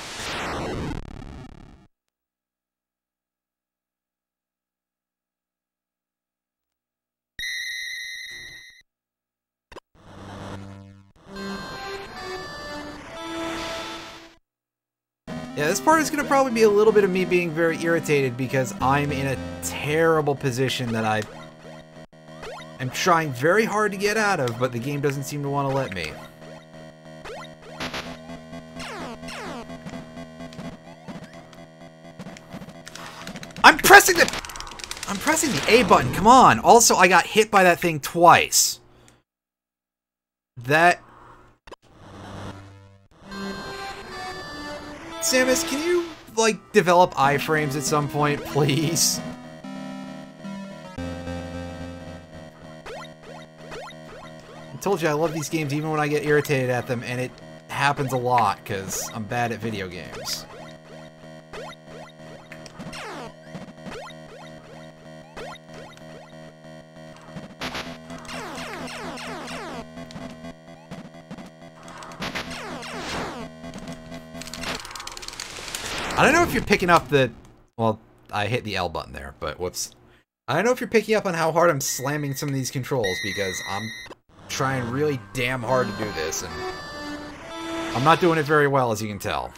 Yeah, this part is going to probably be a little bit of me being very irritated because I'm in a terrible position that I'm trying very hard to get out of, but the game doesn't seem to want to let me. I'm pressing the A button, come on! Also, I got hit by that thing twice. That... Samus, can you, like, develop iframes at some point, please? I told you I love these games even when I get irritated at them, and it happens a lot, because I'm bad at video games. I don't know if you're picking up the... Well, I hit the L button there, but whoops. I don't know if you're picking up on how hard I'm slamming some of these controls, because I'm trying really damn hard to do this, and I'm not doing it very well, as you can tell.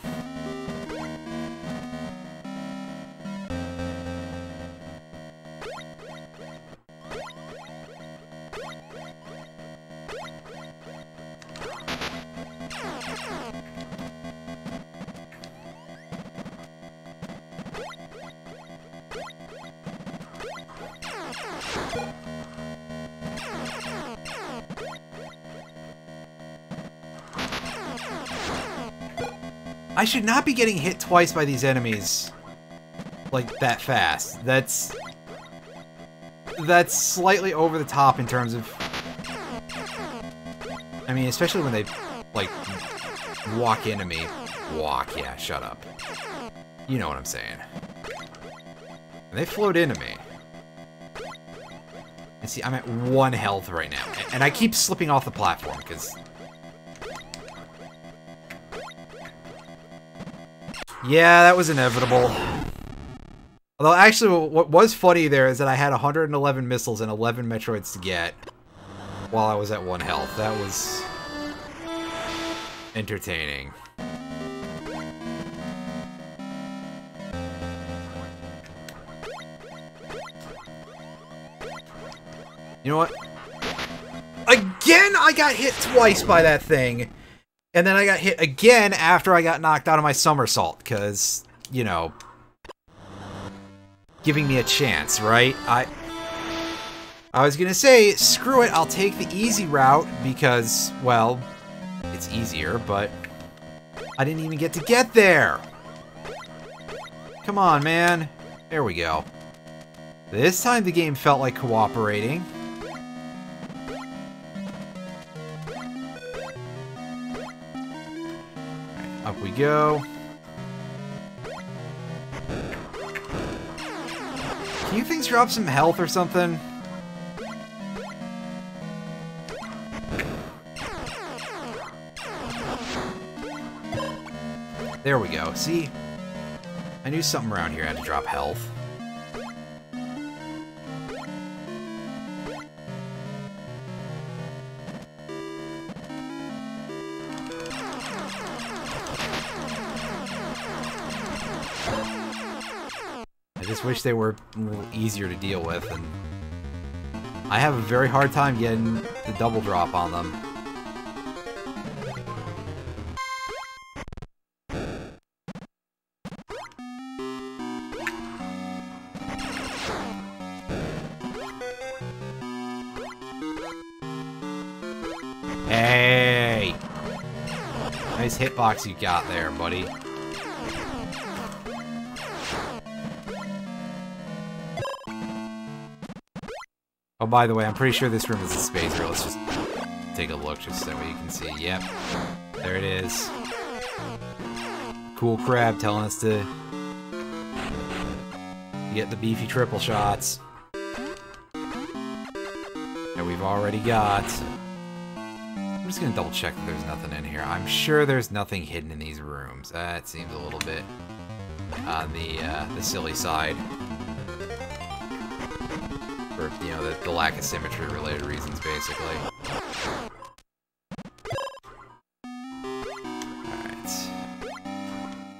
I should not be getting hit twice by these enemies like that fast. That's slightly over the top in terms of... I mean, especially when they, like, walk into me. Walk, yeah, shut up. You know what I'm saying. And they float into me. And see, I'm at 1 health right now. And I keep slipping off the platform, because... Yeah, that was inevitable. Although, actually, what was funny there is that I had 111 missiles and 11 Metroids to get while I was at 1 health. That was entertaining. You know what? Again, I got hit twice by that thing. And then I got hit again after I got knocked out of my somersault, because, you know, giving me a chance, right? I was gonna say, screw it, I'll take the easy route, because, well, it's easier, but I didn't even get to get there! Come on, man. There we go. This time the game felt like cooperating. Up we go. Can you things drop some health or something? There we go. See? I knew something around here had to drop health. I just wish they were a little easier to deal with, and I have a very hard time getting the double drop on them. Hey! Nice hitbox you got there, buddy. Oh, by the way, I'm pretty sure this room is a spacer. Let's just take a look just so you can see. Yep. There it is. Cool crab telling us to get the beefy triple shots. That we've already got. I'm just gonna double check that there's nothing in here. I'm sure there's nothing hidden in these rooms. That seems a little bit on the silly side. For, you know, the lack of symmetry related reasons, basically. Alright.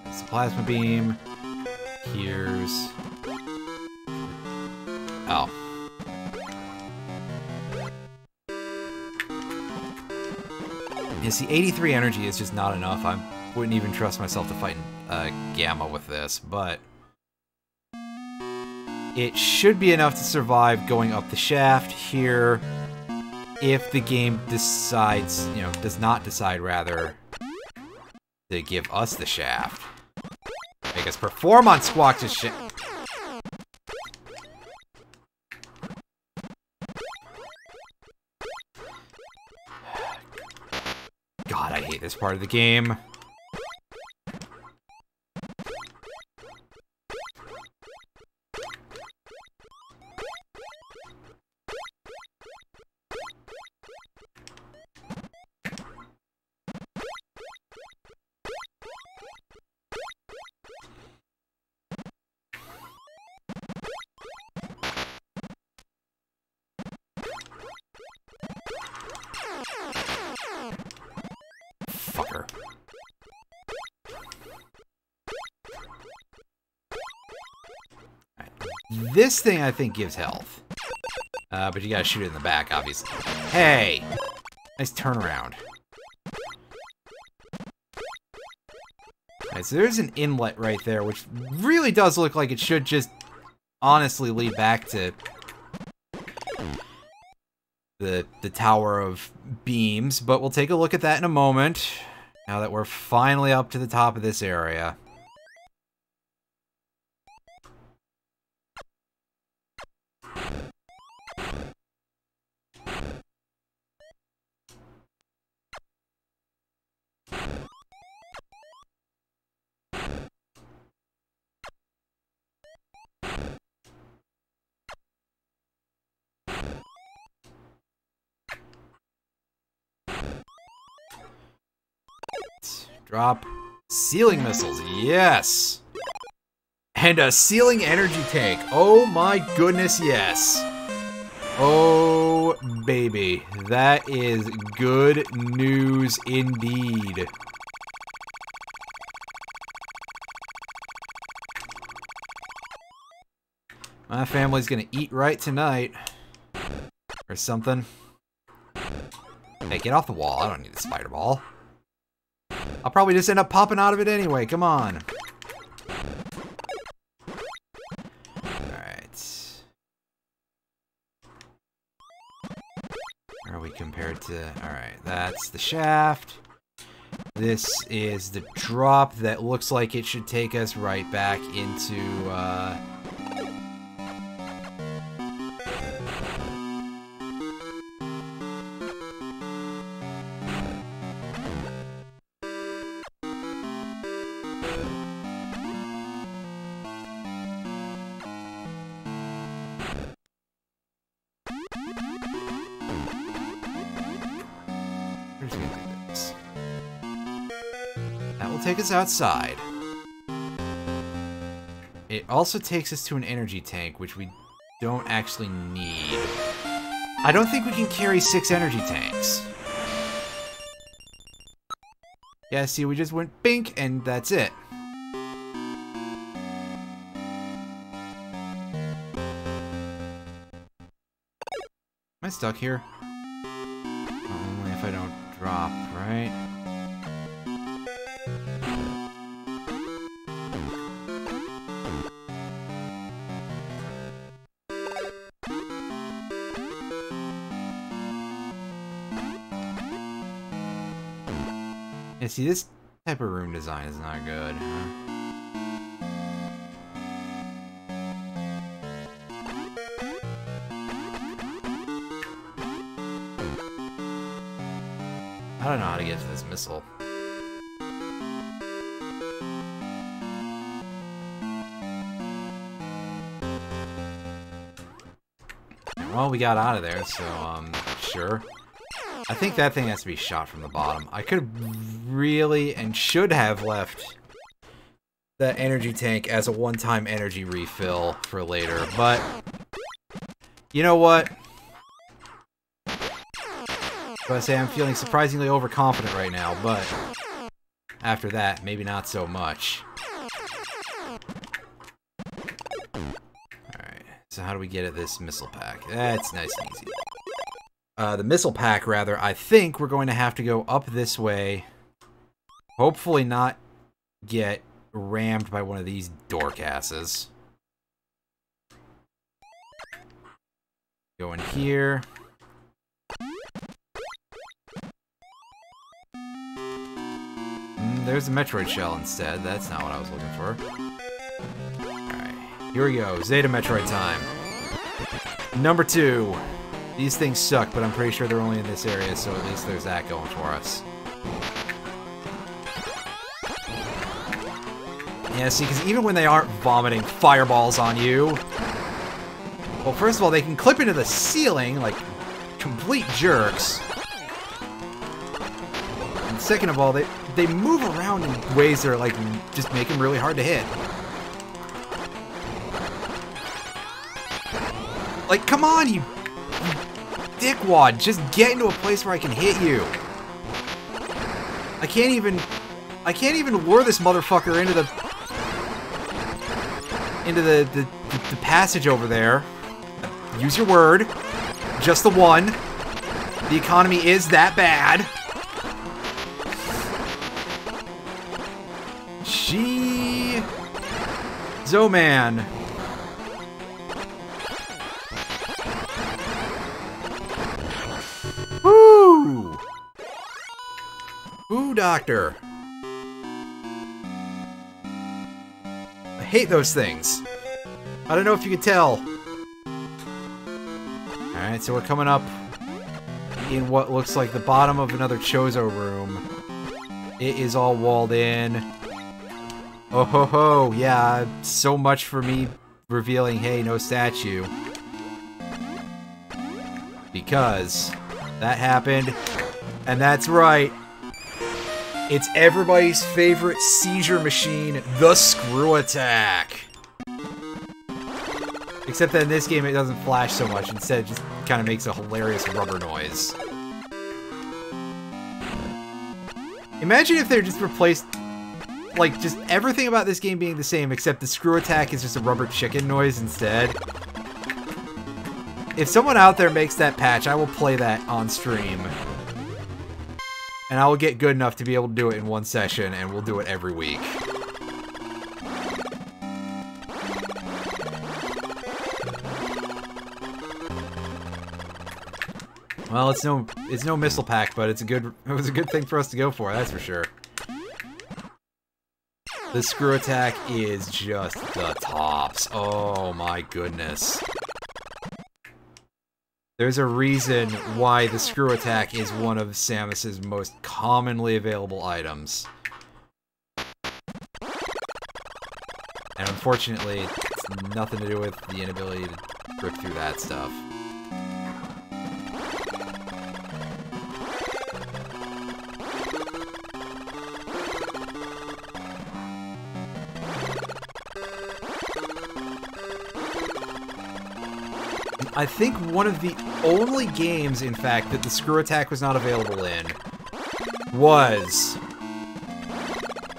That's the plasma beam. Here's... Oh. You see, 83 energy is just not enough. I wouldn't even trust myself to fight Gamma with this, but... it should be enough to survive going up the shaft here if the game decides, you know, does not decide, rather, to give us the shaft. Make us perform on Squawk's shaft. God, I hate this part of the game. Fucker. Right. This thing, I think, gives health. But you gotta shoot it in the back, obviously. Hey! Nice turnaround. Alright, so there's an inlet right there, which really does look like it should just honestly lead back to the Tower of Beams, but we'll take a look at that in a moment, now that we're finally up to the top of this area. Drop sealing missiles, yes! And a sealing energy tank, oh my goodness, yes! Oh, baby, that is good news indeed. My family's gonna eat right tonight. Or something. Hey, get off the wall, I don't need the spider ball. I'll probably just end up popping out of it anyway, come on. Alright. Where are we compared to... Alright, that's the shaft. This is the drop that looks like it should take us right back into, take us outside. It also takes us to an energy tank, which we don't actually need. I don't think we can carry 6 energy tanks. Yeah, see, we just went bink, and that's it. Am I stuck here? Only if I don't drop, right? Yeah, see, this type of room design is not good, huh? I don't know how to get to this missile. Well, we got out of there, so, sure. I think that thing has to be shot from the bottom. I could really and should have left that energy tank as a one-time energy refill for later, but you know what? I say I'm feeling surprisingly overconfident right now, but after that, maybe not so much. Alright, so how do we get at this missile pack? That's nice and easy. The missile pack, rather, I think we're going to have to go up this way. Hopefully not get rammed by one of these dorkasses. Go in here. There's a Metroid shell instead. That's not what I was looking for. Alright, here we go. Zeta Metroid time. Number 2. These things suck, but I'm pretty sure they're only in this area, so at least there's that going for us. Yeah, see, because even when they aren't vomiting fireballs on you... Well, first of all, they can clip into the ceiling like complete jerks. And second of all, they move around in ways that are, like, just make them really hard to hit. Like, come on, you dickwad, just get into a place where I can hit you. I can't even lure this motherfucker into the passage over there. Use your word. Just the one. The economy is that bad. Zoman. Woo! Ooh, doctor. I hate those things. I don't know if you can tell. Alright, so we're coming up in what looks like the bottom of another Chozo room. It is all walled in. Oh ho ho, yeah, so much for me revealing, hey, no statue. Because that happened, and that's right. It's everybody's favorite seizure machine, the Screw Attack. Except that in this game it doesn't flash so much, instead it just kind of makes a hilarious rubber noise. Imagine if they're just replaced, like, just everything about this game being the same, except the Screw Attack is just a rubber chicken noise instead. If someone out there makes that patch, I will play that on stream. And I will get good enough to be able to do it in one session, and we'll do it every week. Well, it's no missile pack, but it was a good thing for us to go for, that's for sure. The Screw Attack is just the tops. Oh my goodness. There's a reason why the Screw Attack is one of Samus's most commonly available items. And unfortunately, it's nothing to do with the inability to rip through that stuff. I think one of the only games, in fact, that the Screw Attack was not available in was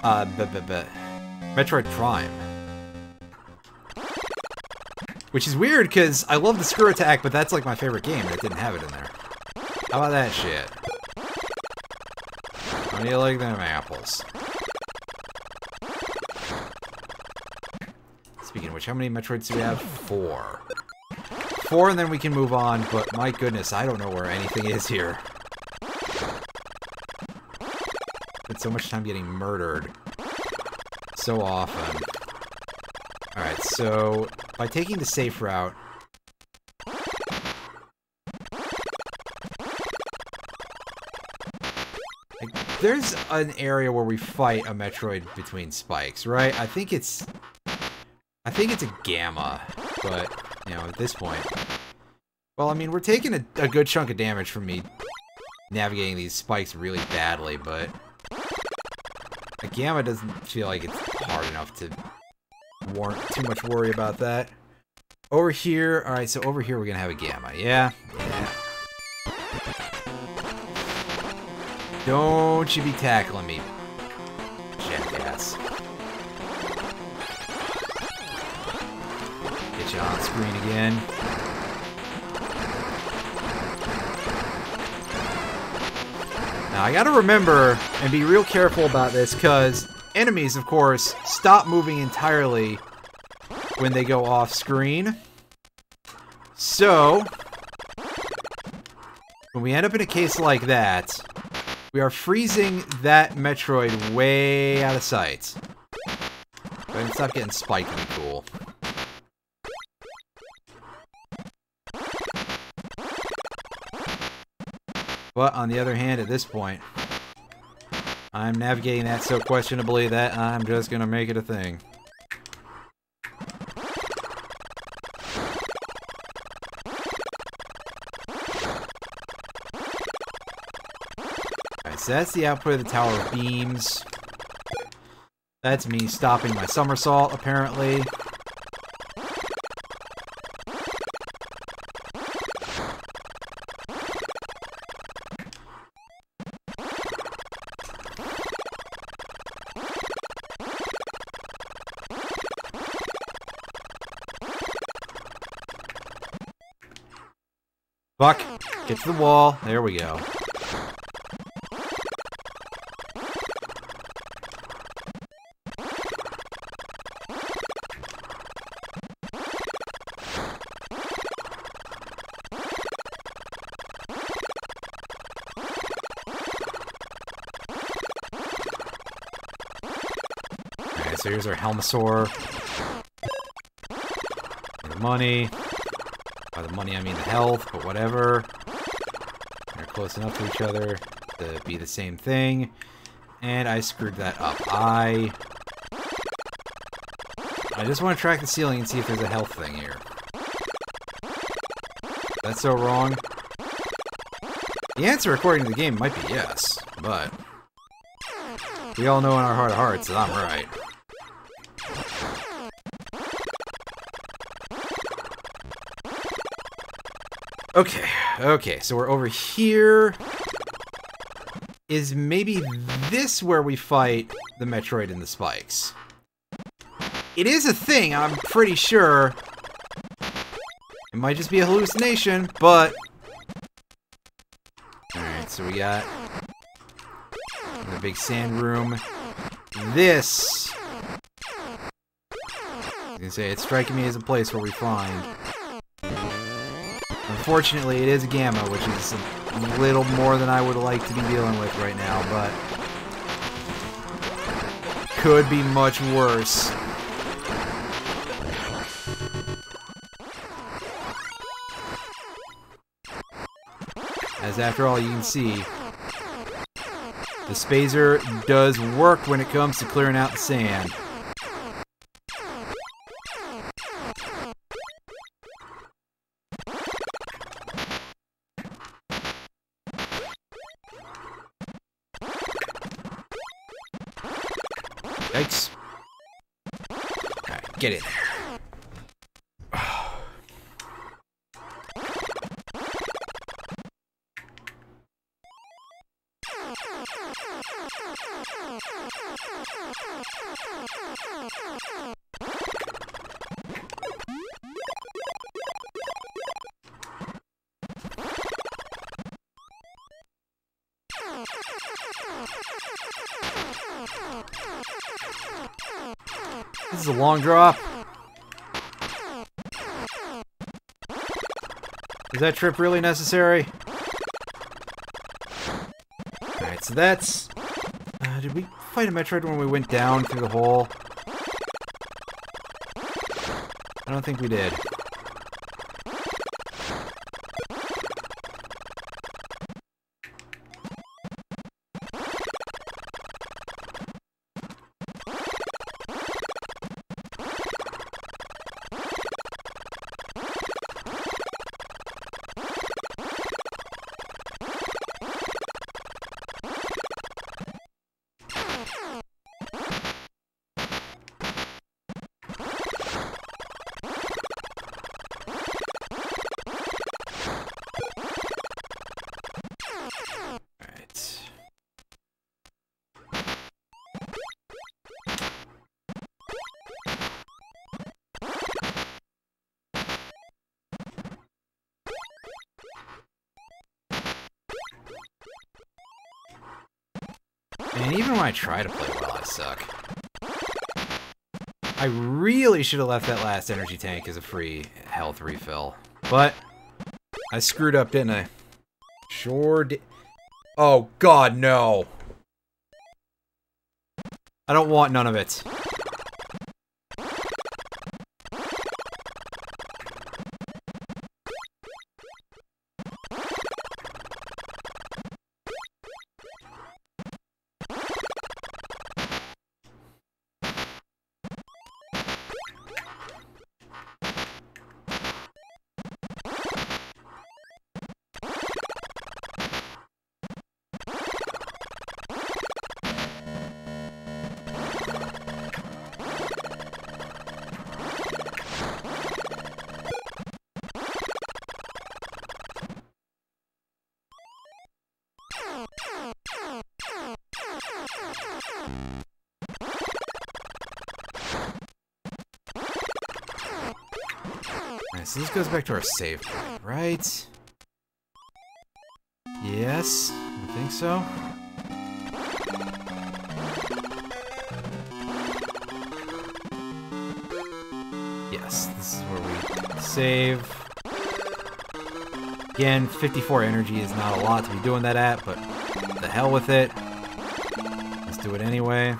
Metroid Prime. Which is weird, because I love the Screw Attack, but that's like my favorite game, and it didn't have it in there. How about that shit? How do you like them apples? Speaking of which, how many Metroids do we have? 4. 4, and then we can move on, but my goodness, I don't know where anything is here. Spent so much time getting murdered. So often. Alright, so by taking the safe route... Like, there's an area where we fight a Metroid between spikes, right? I think it's a Gamma, but, you know, at this point... Well, I mean, we're taking a good chunk of damage from me navigating these spikes really badly, but... A Gamma doesn't feel like it's hard enough to warrant too much worry about that. Over here, alright, so over here we're gonna have a Gamma, yeah? Yeah. Don't you be tackling me, jackass. Get you on screen again. Now, I gotta remember and be real careful about this, because enemies, of course, stop moving entirely when they go off screen. So, when we end up in a case like that, we are freezing that Metroid way out of sight. But I can stop getting spiked and be cool. But on the other hand, at this point, I'm navigating that so questionably that I'm just gonna make it a thing. Alright, so that's the output of the Tower of Beams. That's me stopping my somersault, apparently. Fuck. Get to the wall. There we go. Okay, so here's our Helmosaur. The money. By the money, I mean the health, but whatever. They're close enough to each other to be the same thing. And I screwed that up. I just want to track the ceiling and see if there's a health thing here. That's so wrong. The answer, according to the game, might be yes, but we all know in our heart of hearts that I'm right. Okay, so we're over here. Is maybe this where we fight the Metroid and the spikes? It is a thing, I'm pretty sure. It might just be a hallucination, but... Alright, so we got the big sand room. This... I was gonna say, it's striking me as a place where we find... Unfortunately, it is a Gamma, which is a little more than I would like to be dealing with right now, but... could be much worse. As after all, you can see, the Spazer does work when it comes to clearing out the sand. Yikes. Alright, get in there. This is a long drop. Is that trip really necessary? Alright, so that's... did we fight a Metroid when we went down through the hole? I don't think we did. And even when I try to play well, I suck. I really should have left that last energy tank as a free health refill. But I screwed up, didn't I? Sure did. Oh, God, no. I don't want none of it. Nice, so this goes back to our save point, right? Yes, I think so. Yes, this is where we save. Again, 54 energy is not a lot to be doing that at, but the hell with it. Let's do it anyway.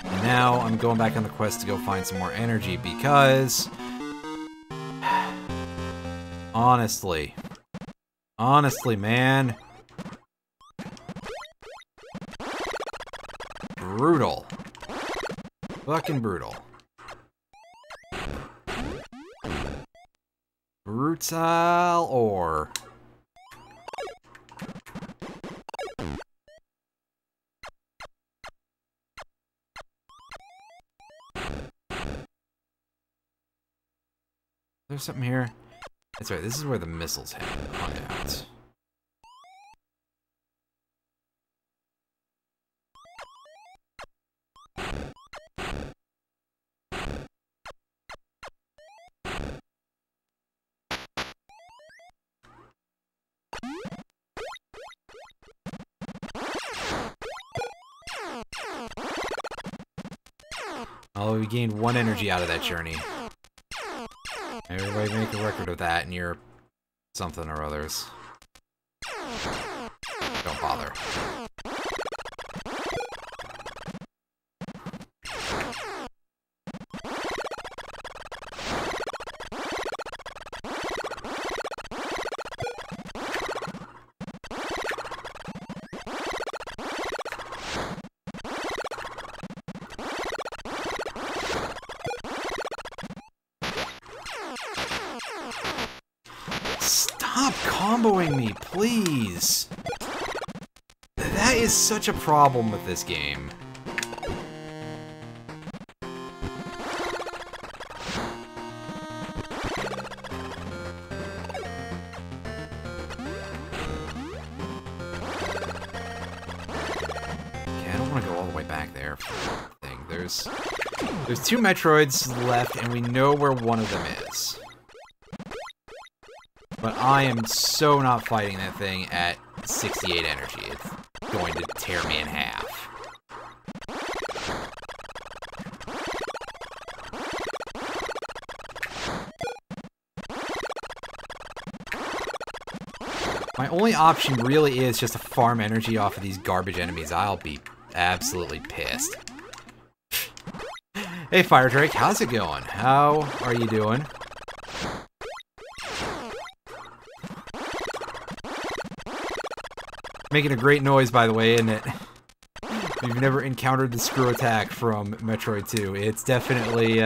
And now I'm going back on the quest to go find some more energy because... Honestly, man. Brutal. Fucking brutal. Brutal or... There's something here. That's right, this is where the missiles hung out. Oh, we gained 1 energy out of that journey. Everybody make a record of that in your something or others. Don't bother. Stop comboing me, please! That is such a problem with this game. Okay, I don't want to go all the way back there for the thing. There's 2 Metroids left, and we know where one of them is. But I am so not fighting that thing at 68 energy. It's going to tear me in half. My only option really is just to farm energy off of these garbage enemies. I'll be absolutely pissed. Hey, Fire Drake, how's it going? How are you doing? Making a great noise, by the way, isn't it? If you've never encountered the screw attack from Metroid 2, it's definitely,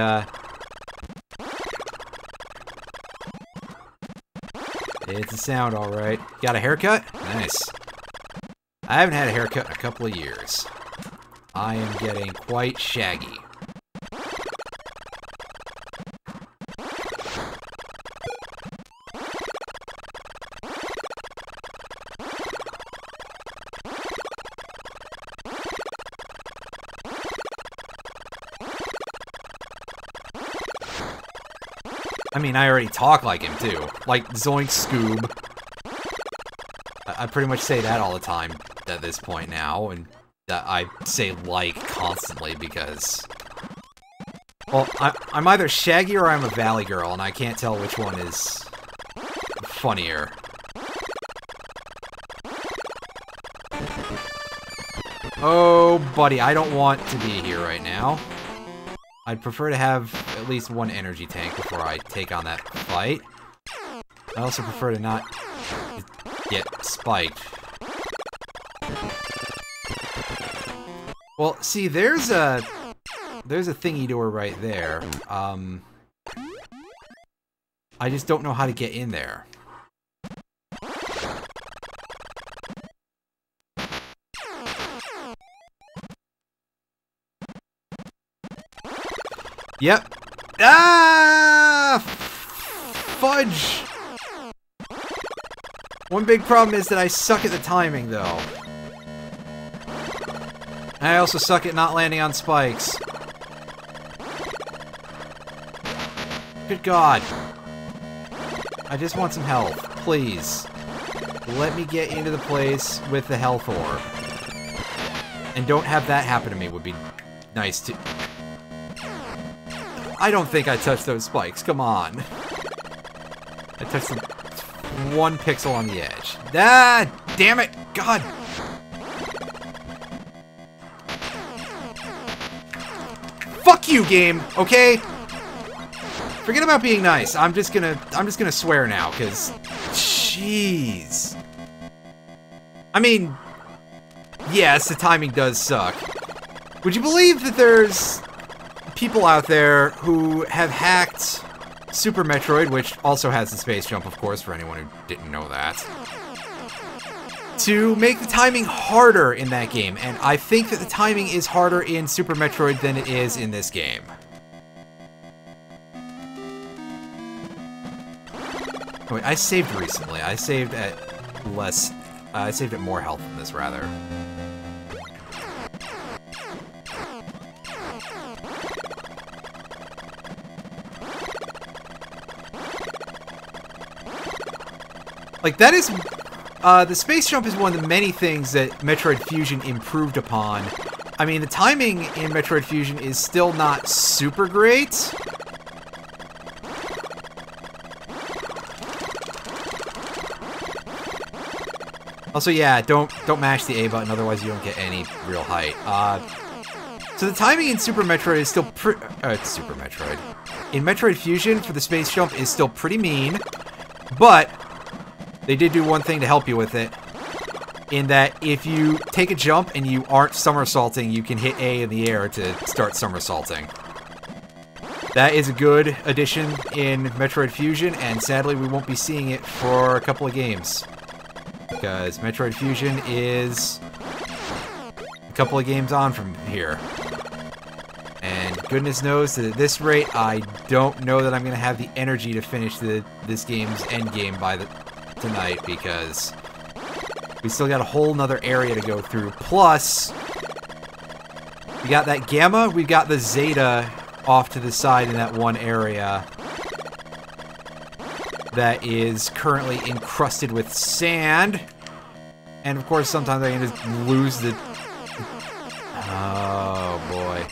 it's a sound, alright. Got a haircut? Nice. I haven't had a haircut in a couple of years. I am getting quite shaggy. I mean, I already talk like him, too. Like, Zoink Scoob. I pretty much say that all the time at this point now, and I say like constantly because... Well, I'm either Shaggy or I'm a Valley Girl, and I can't tell which one is funnier. Oh, buddy, I don't want to be here right now. I'd prefer to have at least one energy tank before I take on that fight. I also prefer to not get spiked. Well, see, there's a thingy door right there. I just don't know how to get in there. Yep. Ah! Fudge! One big problem is that I suck at the timing, though. I also suck at not landing on spikes. Good God. I just want some health. Please. Let me get into the place with the health orb. And don't have that happen to me would be nice too. I don't think I touched those spikes. Come on. I touched them 1 pixel on the edge. Ah, damn it. God. Fuck you, game. Okay? Forget about being nice. I'm just gonna swear now, cause jeez. I mean, yes, the timing does suck. Would you believe that there's people out there who have hacked Super Metroid, which also has the space jump, of course, for anyone who didn't know that, to make the timing harder in that game, and I think that the timing is harder in Super Metroid than it is in this game. Oh, wait, I saved recently. I saved at less... I saved at more health than this, rather. Like, that is... the space jump is one of the many things that Metroid Fusion improved upon. I mean, the timing in Metroid Fusion is still not super great. Also, yeah, don't mash the A button, otherwise you don't get any real height. So the timing in Super Metroid is still Super Metroid. In Metroid Fusion, for the space jump, is still pretty mean, but they did do one thing to help you with it, in that if you take a jump and you aren't somersaulting, you can hit A in the air to start somersaulting. That is a good addition in Metroid Fusion, and sadly we won't be seeing it for a couple of games. Because Metroid Fusion is a couple of games on from here. And goodness knows that at this rate, I don't know that I'm going to have the energy to finish this game's endgame by tonight, because we still got a whole nother area to go through. Plus, we got that Gamma, we got the Zeta off to the side in that one area that is currently encrusted with sand. And of course, sometimes I can just lose the... Oh, boy.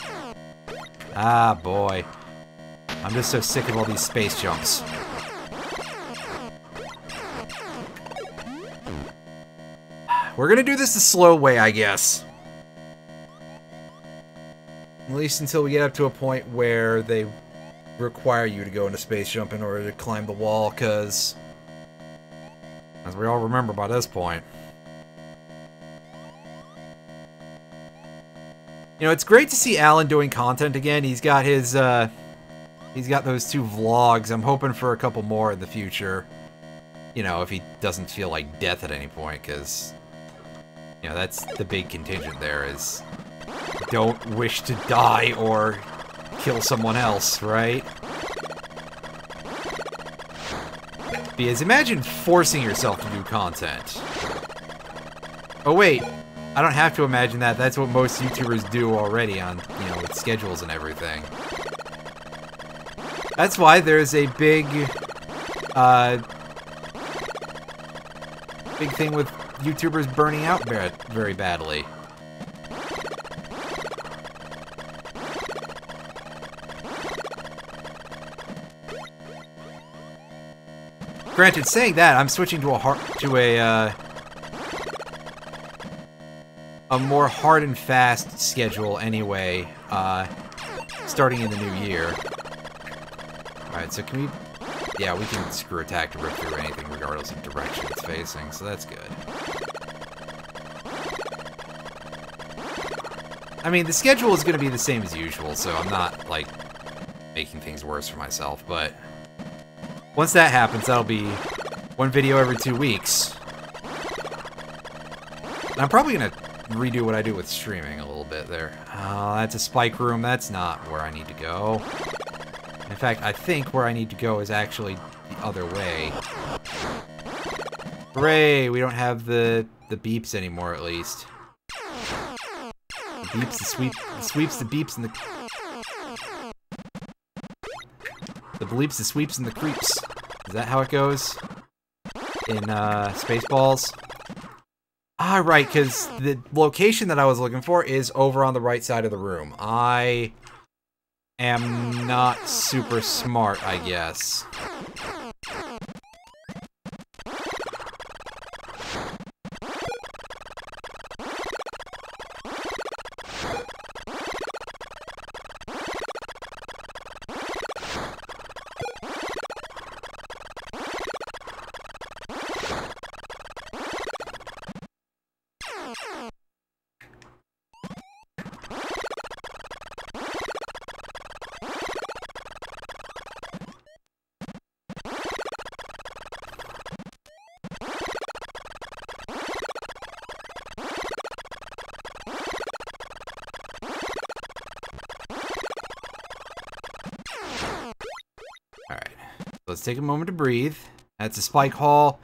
Ah, boy. I'm just so sick of all these space jumps. We're gonna do this the slow way, I guess. At least until we get up to a point where they require you to go into space jump in order to climb the wall, because as we all remember by this point, you know, it's great to see Alan doing content again. He's got his he's got those 2 vlogs. I'm hoping for a couple more in the future, you know, if he doesn't feel like death at any point, because you know, that's the big contingent there, is don't wish to die or kill someone else, right? Because imagine forcing yourself to do content. Oh wait, I don't have to imagine that. That's what most YouTubers do already on, you know, with schedules and everything. That's why there's a big thing with YouTubers burning out very badly. Granted, saying that, I'm switching to a more hard and fast schedule anyway, starting in the new year. Alright, so can we... Yeah, we can screw attack to rip through anything regardless of direction it's facing, so that's good. I mean, the schedule is going to be the same as usual, so I'm not, like, making things worse for myself, but... Once that happens, that'll be one video every 2 weeks. And I'm probably going to redo what I do with streaming a little bit there. Oh, that's a spike room. That's not where I need to go. In fact, I think where I need to go is actually the other way. Hooray! We don't have the beeps anymore, at least. The beeps, the sweeps, the beeps, and the... The bleeps, the sweeps, and the creeps. Is that how it goes? In, Spaceballs? Ah, right, because the location that I was looking for is over on the right side of the room. I am not super smart, I guess. Let's take a moment to breathe. That's a spike hall,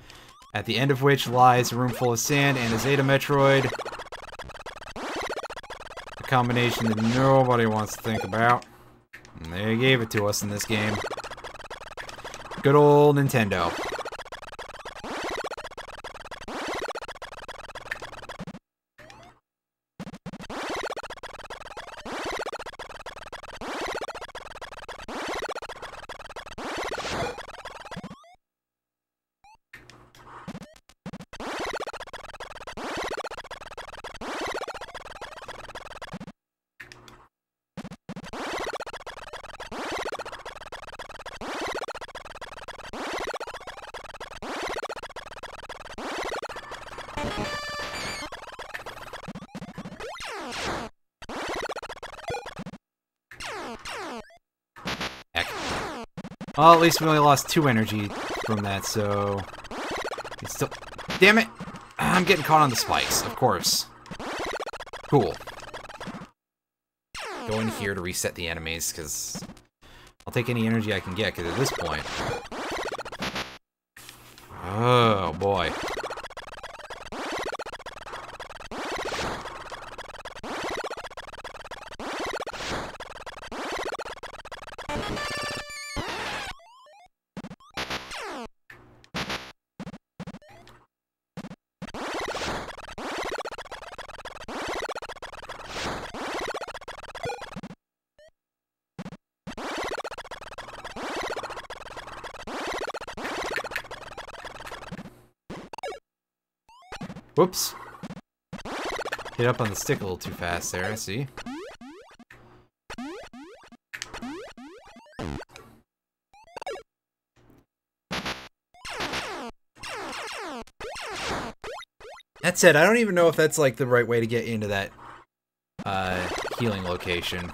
at the end of which lies a room full of sand and a Zeta Metroid. A combination that nobody wants to think about. And they gave it to us in this game. Good old Nintendo. Well, at least we only lost 2 energy from that, so... It's still... Damn it! I'm getting caught on the spikes, of course. Cool. Go in here to reset the enemies, because... I'll take any energy I can get, because at this point... Oh, boy. Whoops. Hit up on the stick a little too fast there, I see. That said, I don't even know if that's like the right way to get into that healing location.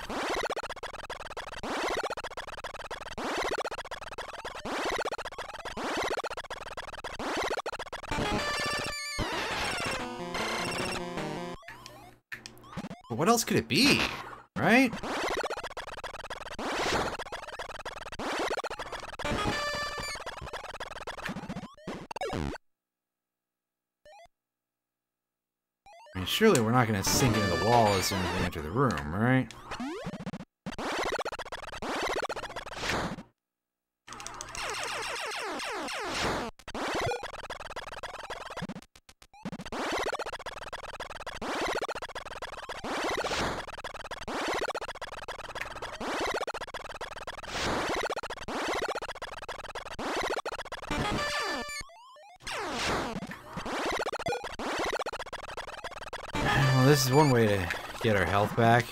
But what else could it be, right? I mean, surely we're not going to sink into the wall as soon as we enter the room, right? Well, this is one way to get our health back.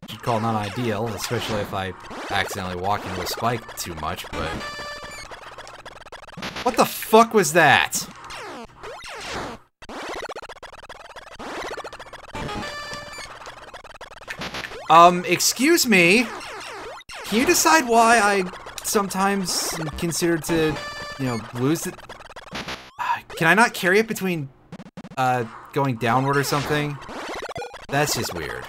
Should call not ideal, especially if I accidentally walk into a spike too much, but... What the fuck was that? Excuse me? Can you decide why I sometimes consider to, you know, lose it? Can I not carry it between, going downward or something? That's just weird.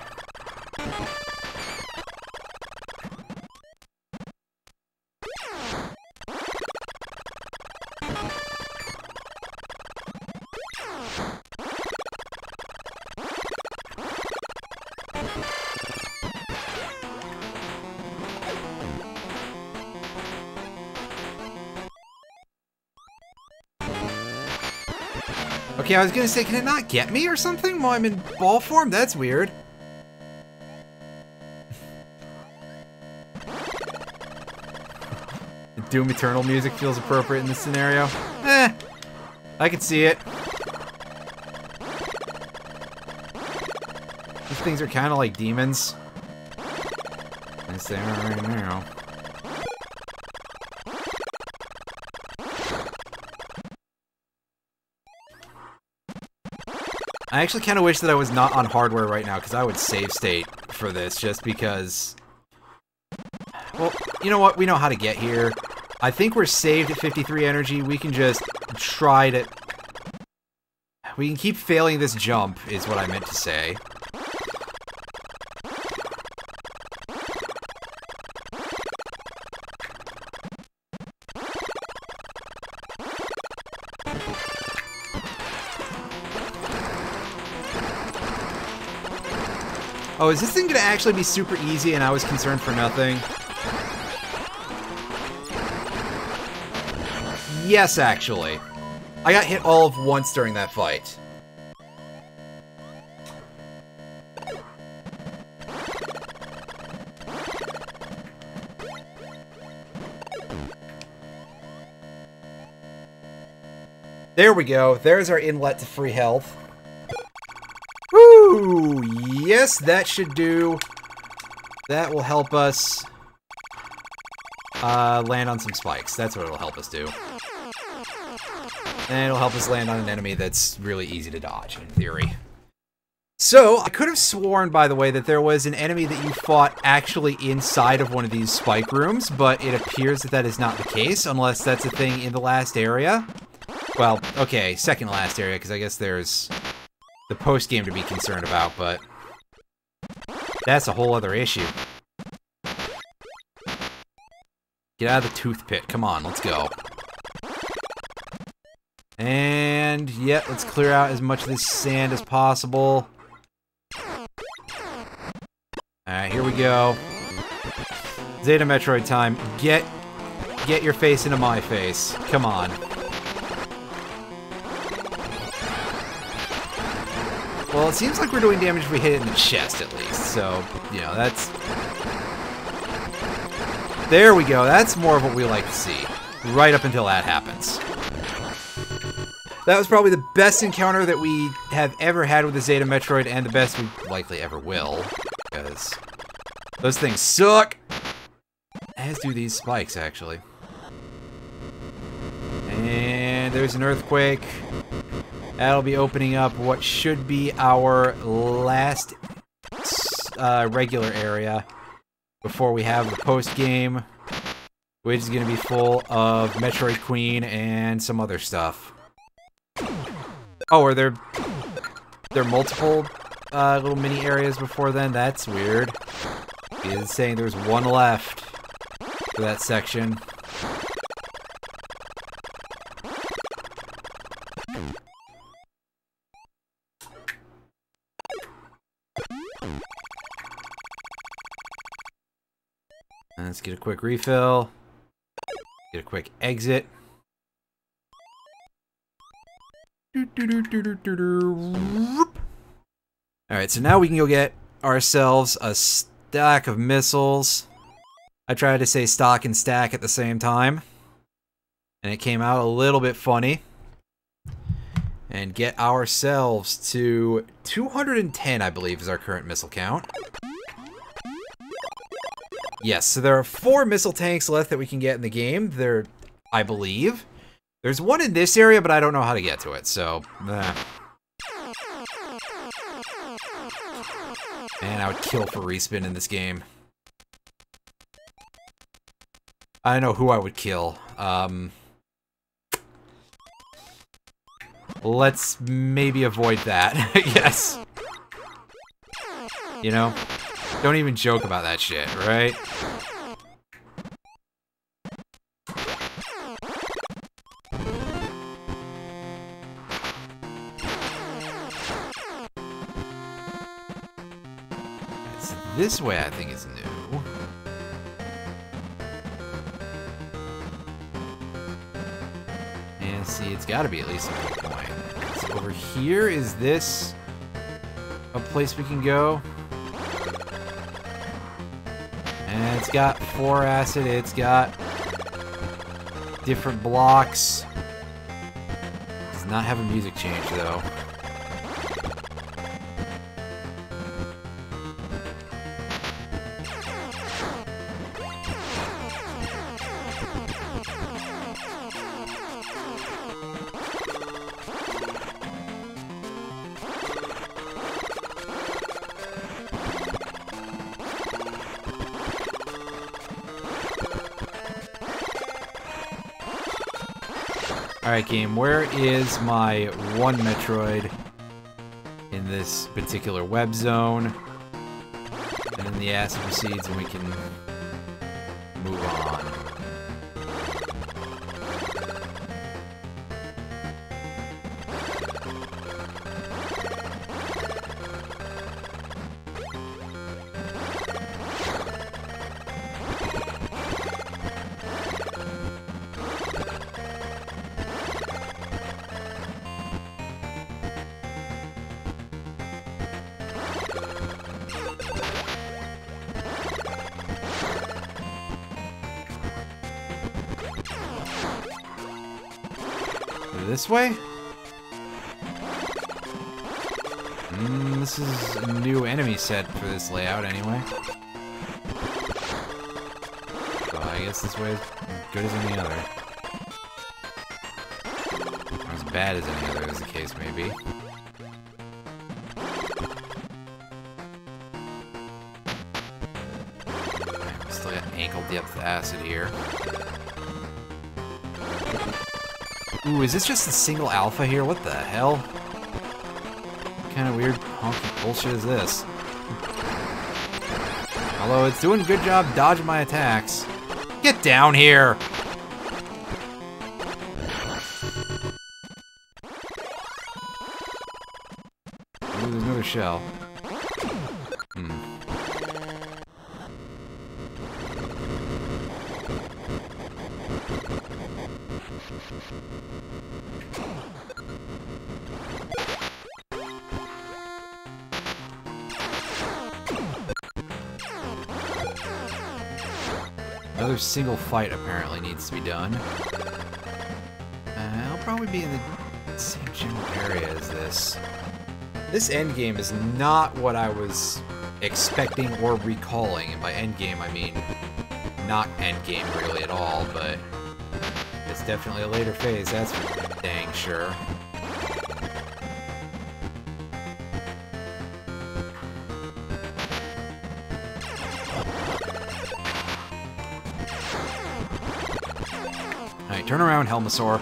Okay, I was gonna say, can it not get me or something while I'm in ball form? That's weird. The Doom Eternal music feels appropriate in this scenario. Eh, I can see it. These things are kind of like demons. Yes, they are right now. I actually kind of wish that I was not on hardware right now, because I would save state for this, just because... Well, you know what? We know how to get here. I think we're saved at 53 energy. We can just try to... We can keep failing this jump, is what I meant to say. Oh, is this thing gonna actually be super easy and I was concerned for nothing? Yes, actually. I got hit all of once during that fight. There we go. There's our inlet to free health. Woo! Yes, that should do. That will help us land on some spikes. That's what it'll help us do. And it'll help us land on an enemy that's really easy to dodge, in theory. So, I could have sworn, by the way, that there was an enemy that you fought actually inside of one of these spike rooms, but it appears that that is not the case, unless that's a thing in the last area. Well, okay, second last area, because I guess there's the post-game to be concerned about, but that's a whole other issue. Get out of the tooth pit. Come on, let's go. And, yeah, let's clear out as much of this sand as possible. Alright, here we go. Zeta Metroid time. Get your face into my face. Come on. Well, it seems like we're doing damage if we hit it in the chest, at least. So, you know, that's... There we go. That's more of what we like to see. Right up until that happens. That was probably the best encounter that we have ever had with the Zeta Metroid, and the best we likely ever will. Because those things suck! As do these spikes, actually. And there's an earthquake. That'll be opening up what should be our last regular area before we have the post-game, which is going to be full of Metroid Queen and some other stuff. Oh, are there multiple little mini areas before then? That's weird. He is saying there's one left for that section. Let's get a quick refill. Get a quick exit. Alright, so now we can go get ourselves a stack of missiles. I tried to say stock and stack at the same time, and it came out a little bit funny. And get ourselves to 210, I believe, is our current missile count. Yes, so there are 4 missile tanks left that we can get in the game. There, I believe. There's one in this area, but I don't know how to get to it, so... Man, I would kill for respin in this game. I know who I would kill. Let's maybe avoid that. Yes. You know? Don't even joke about that shit, right? It's this way I think is new. And see, it's gotta be at least a good point. So over here, is this a place we can go? And it's got 4 acid, it's got different blocks. Does not have a music change though. Alright game, where is my one Metroid in this particular web zone? And then the acid recedes and we can move on. This way? This is a new enemy set for this layout anyway. So I guess this way is as good as any other. Or as bad as any other, as the case may be. We still got ankle depth acid here. Ooh, is this just a single alpha here? What the hell? What kind of weird honky bullshit is this? Although it's doing a good job dodging my attacks. Get down here! Ooh, there's another shell. Another single fight apparently needs to be done. I'll probably be in the same general area as this. This endgame is not what I was expecting or recalling, and by endgame I mean not endgame really at all, but it's definitely a later phase, that's for dang sure. Alright, turn around, Helmosaur.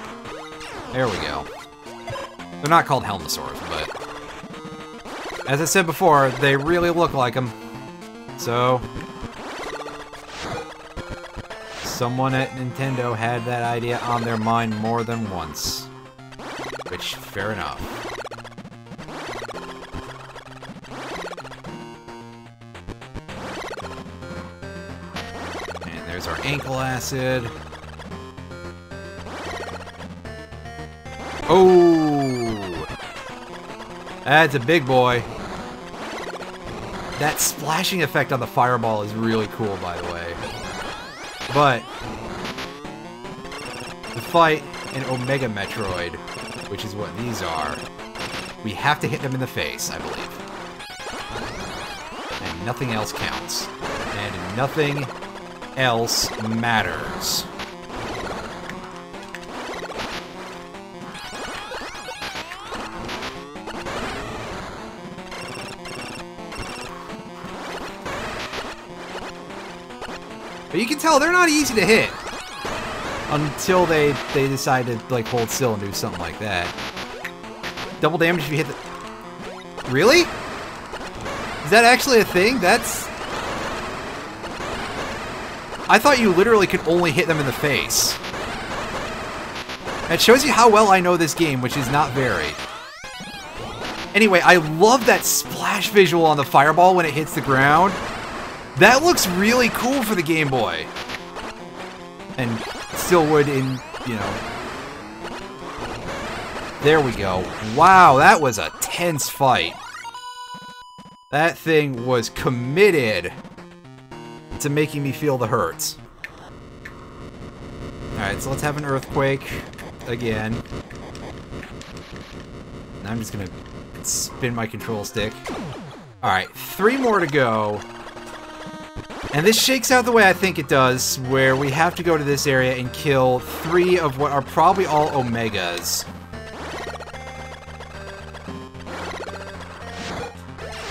There we go. They're not called Helmosaurs, but as I said before, they really look like them. So someone at Nintendo had that idea on their mind more than once. Which, fair enough. And there's our ankle acid. Oh! That's a big boy. That splashing effect on the fireball is really cool, by the way. But to fight an Omega Metroid, which is what these are, we have to hit them in the face, I believe. And nothing else counts. And nothing else matters. But you can tell they're not easy to hit until they decide to like hold still and do something like that. Double damage if you hit the... Really? Is that actually a thing? That's... I thought you literally could only hit them in the face. That shows you how well I know this game, which is not very. Anyway, I love that splash visual on the fireball when it hits the ground. That looks really cool for the Game Boy. And still would in, you know... There we go. Wow, that was a tense fight. That thing was committed to making me feel the hurts. Alright, so let's have an earthquake again. And I'm just gonna spin my control stick. Alright, 3 more to go. And this shakes out the way I think it does, where we have to go to this area and kill 3 of what are probably all Omegas.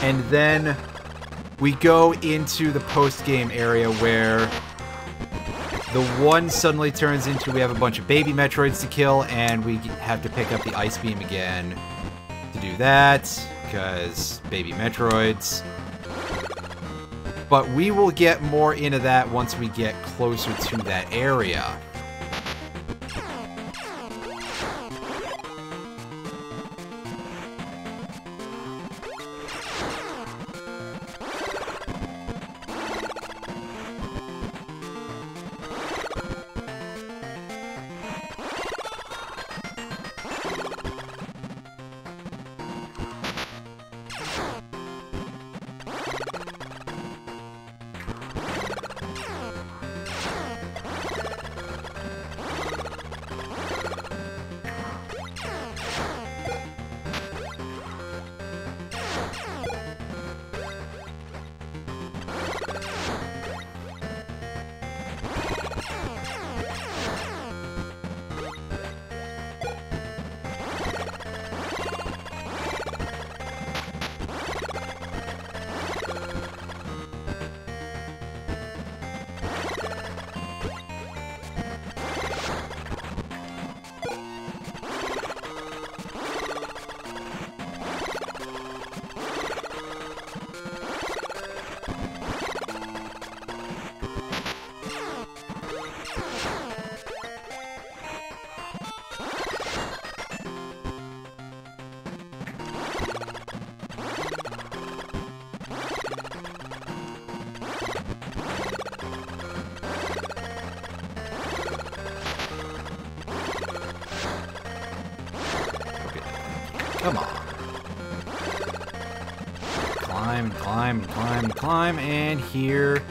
And then we go into the post-game area where the one suddenly turns into we have a bunch of baby Metroids to kill, and we have to pick up the Ice Beam again to do that, because baby Metroids. But we will get more into that once we get closer to that area. Come on. Climb, climb, climb, climb, and here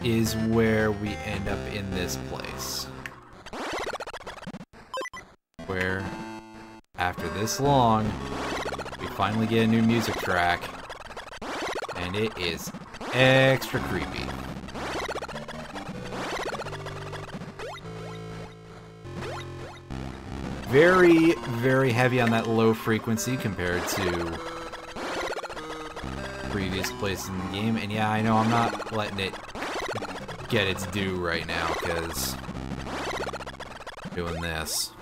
is where we end up in this place. Where, after this long, we finally get a new music track, and it is extra creepy. Very, very heavy on that low frequency compared to previous places in the game. And yeah, I know I'm not letting it get its due right now, because I'm doing this.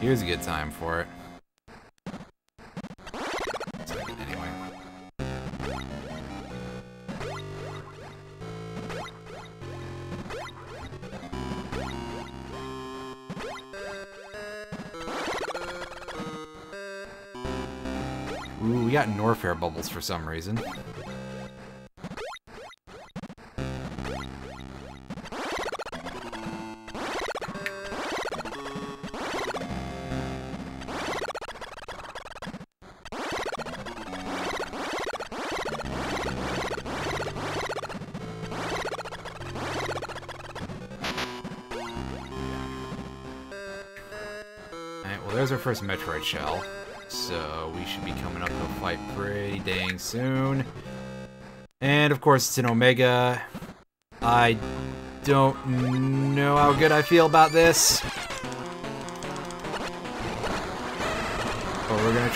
Here's a good time for it. Second, anyway. Ooh, we got Norfair bubbles for some reason. there's our first Metroid shell. So we should be coming up to a fight pretty dang soon. And of course, it's an Omega. I don't know how good I feel about this. But we're gonna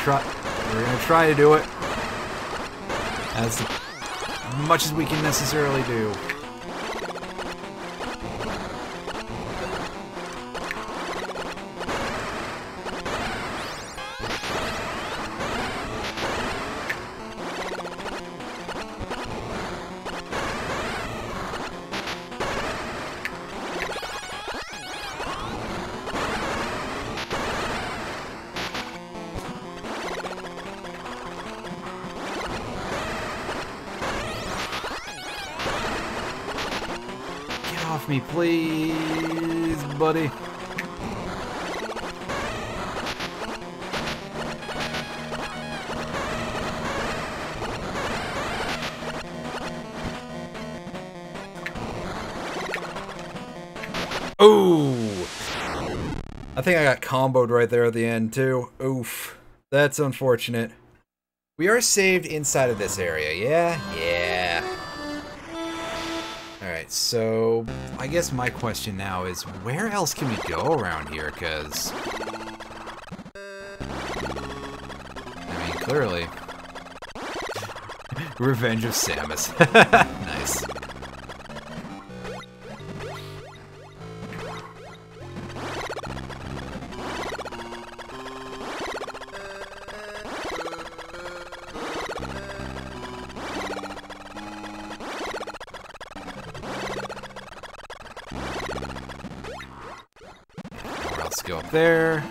try to do it. As much as we can necessarily do. Off me, please, buddy. Ooh! I think I got comboed right there at the end, too. Oof. That's unfortunate. We are saved inside of this area, yeah? Yeah. Alright, so I guess my question now is, where else can we go around here? Because, I mean, clearly, Revenge of Samus. Nice. Go up there.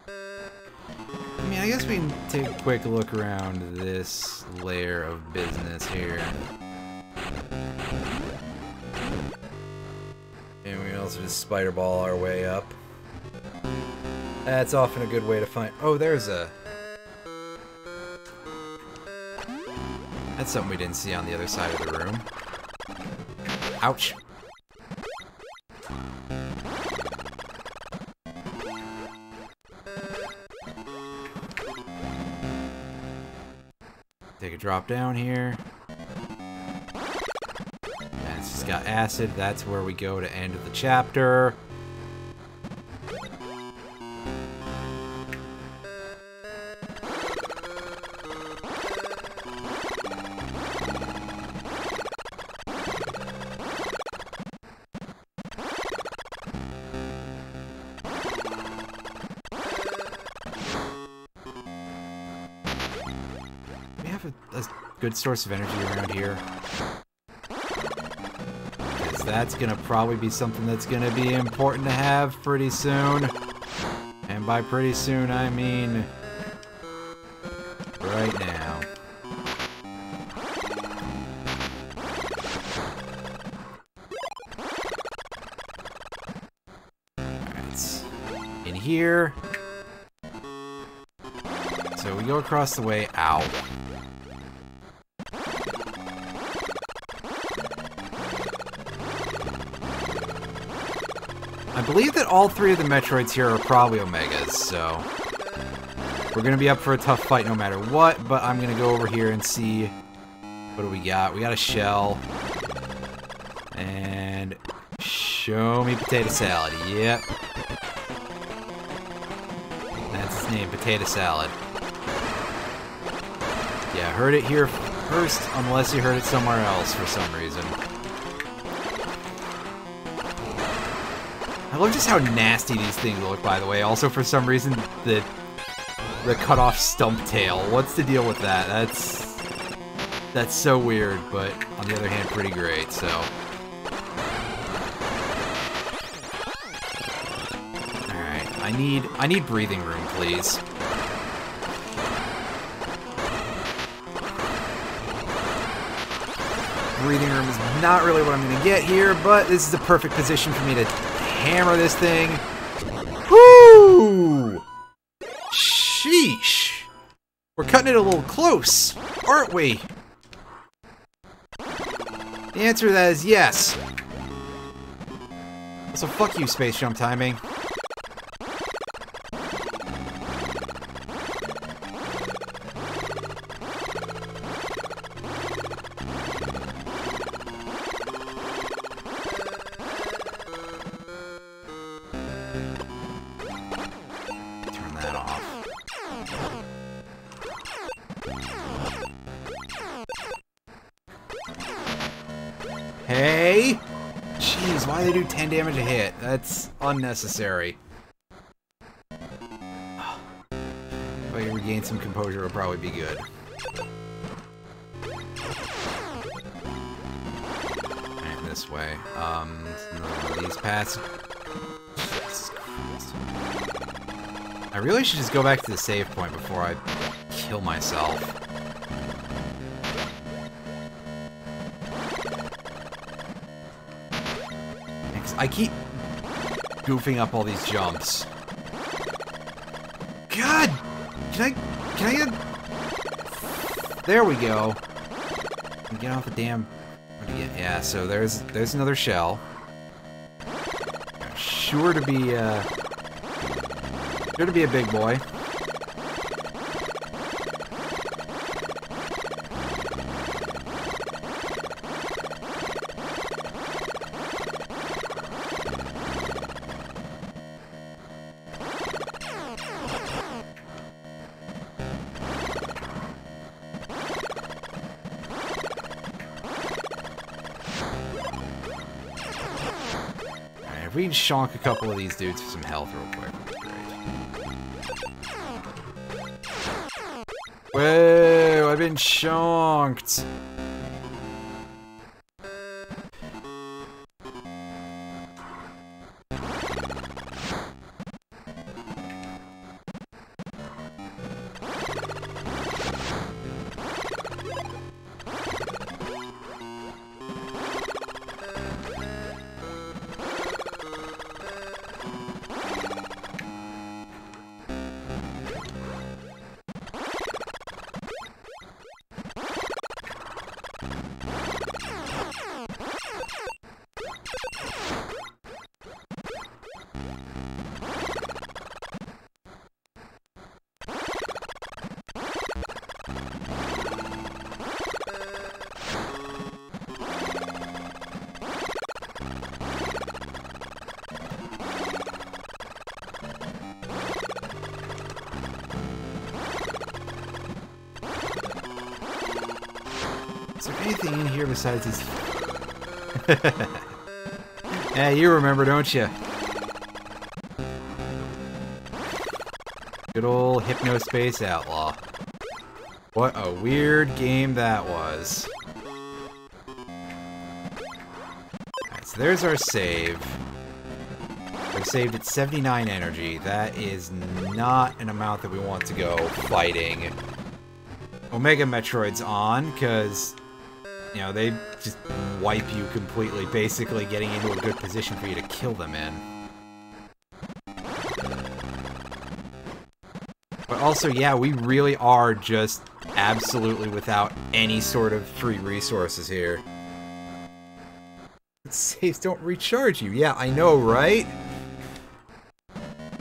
I mean, I guess we can take a quick look around this layer of business here. And we can also just spider ball our way up. That's often a good way to find... Oh, there's a... That's something we didn't see on the other side of the room. Ouch. Take a drop down here. And it's just got acid. That's where we go to end of the chapter. A good source of energy around here. Because that's gonna probably be something that's gonna be important to have pretty soon. And by pretty soon, I mean right now. Alright. In here. So we go across the way. Ow. I believe that all three of the Metroids here are probably Omegas, so we're going to be up for a tough fight no matter what, but I'm going to go over here and see what do we got. We got a shell, and show me potato salad. Yep. That's his name, potato salad. Yeah, heard it here first, unless you heard it somewhere else for some reason. I love just how nasty these things look, by the way. Also, for some reason, the cut off stump tail. What's the deal with that? That's so weird, but on the other hand, pretty great. So, all right, I need breathing room, please. Breathing room is not really what I'm going to get here, but this is the perfect position for me to hammer this thing. Woo! Sheesh. We're cutting it a little close, aren't we? The answer to that is yes. So fuck you, space jump timing. Hey! Jeez, why do they do 10 damage a hit? That's unnecessary. If I can regain some composure, it'll probably be good. And this way. These paths. Jesus Christ. I really should just go back to the save point before I kill myself. I keep goofing up all these jumps. God! Can I get... There we go. Get off the damn... What do you get? Yeah, so there's another shell. Sure to be a big boy. If we can shonk a couple of these dudes for some health real quick, great. Whoa, I've been shonked. Is there anything in here besides these? Yeah, you remember, don't you? Good old Hypnospace Outlaw. What a weird game that was. Alright, so there's our save. We're saved at 79 energy. That is not an amount that we want to go fighting Omega Metroids on, because, you know, they just wipe you completely, basically getting into a good position for you to kill them in. But also, yeah, we really are just absolutely without any sort of free resources here. Saves don't recharge you. Yeah, I know, right?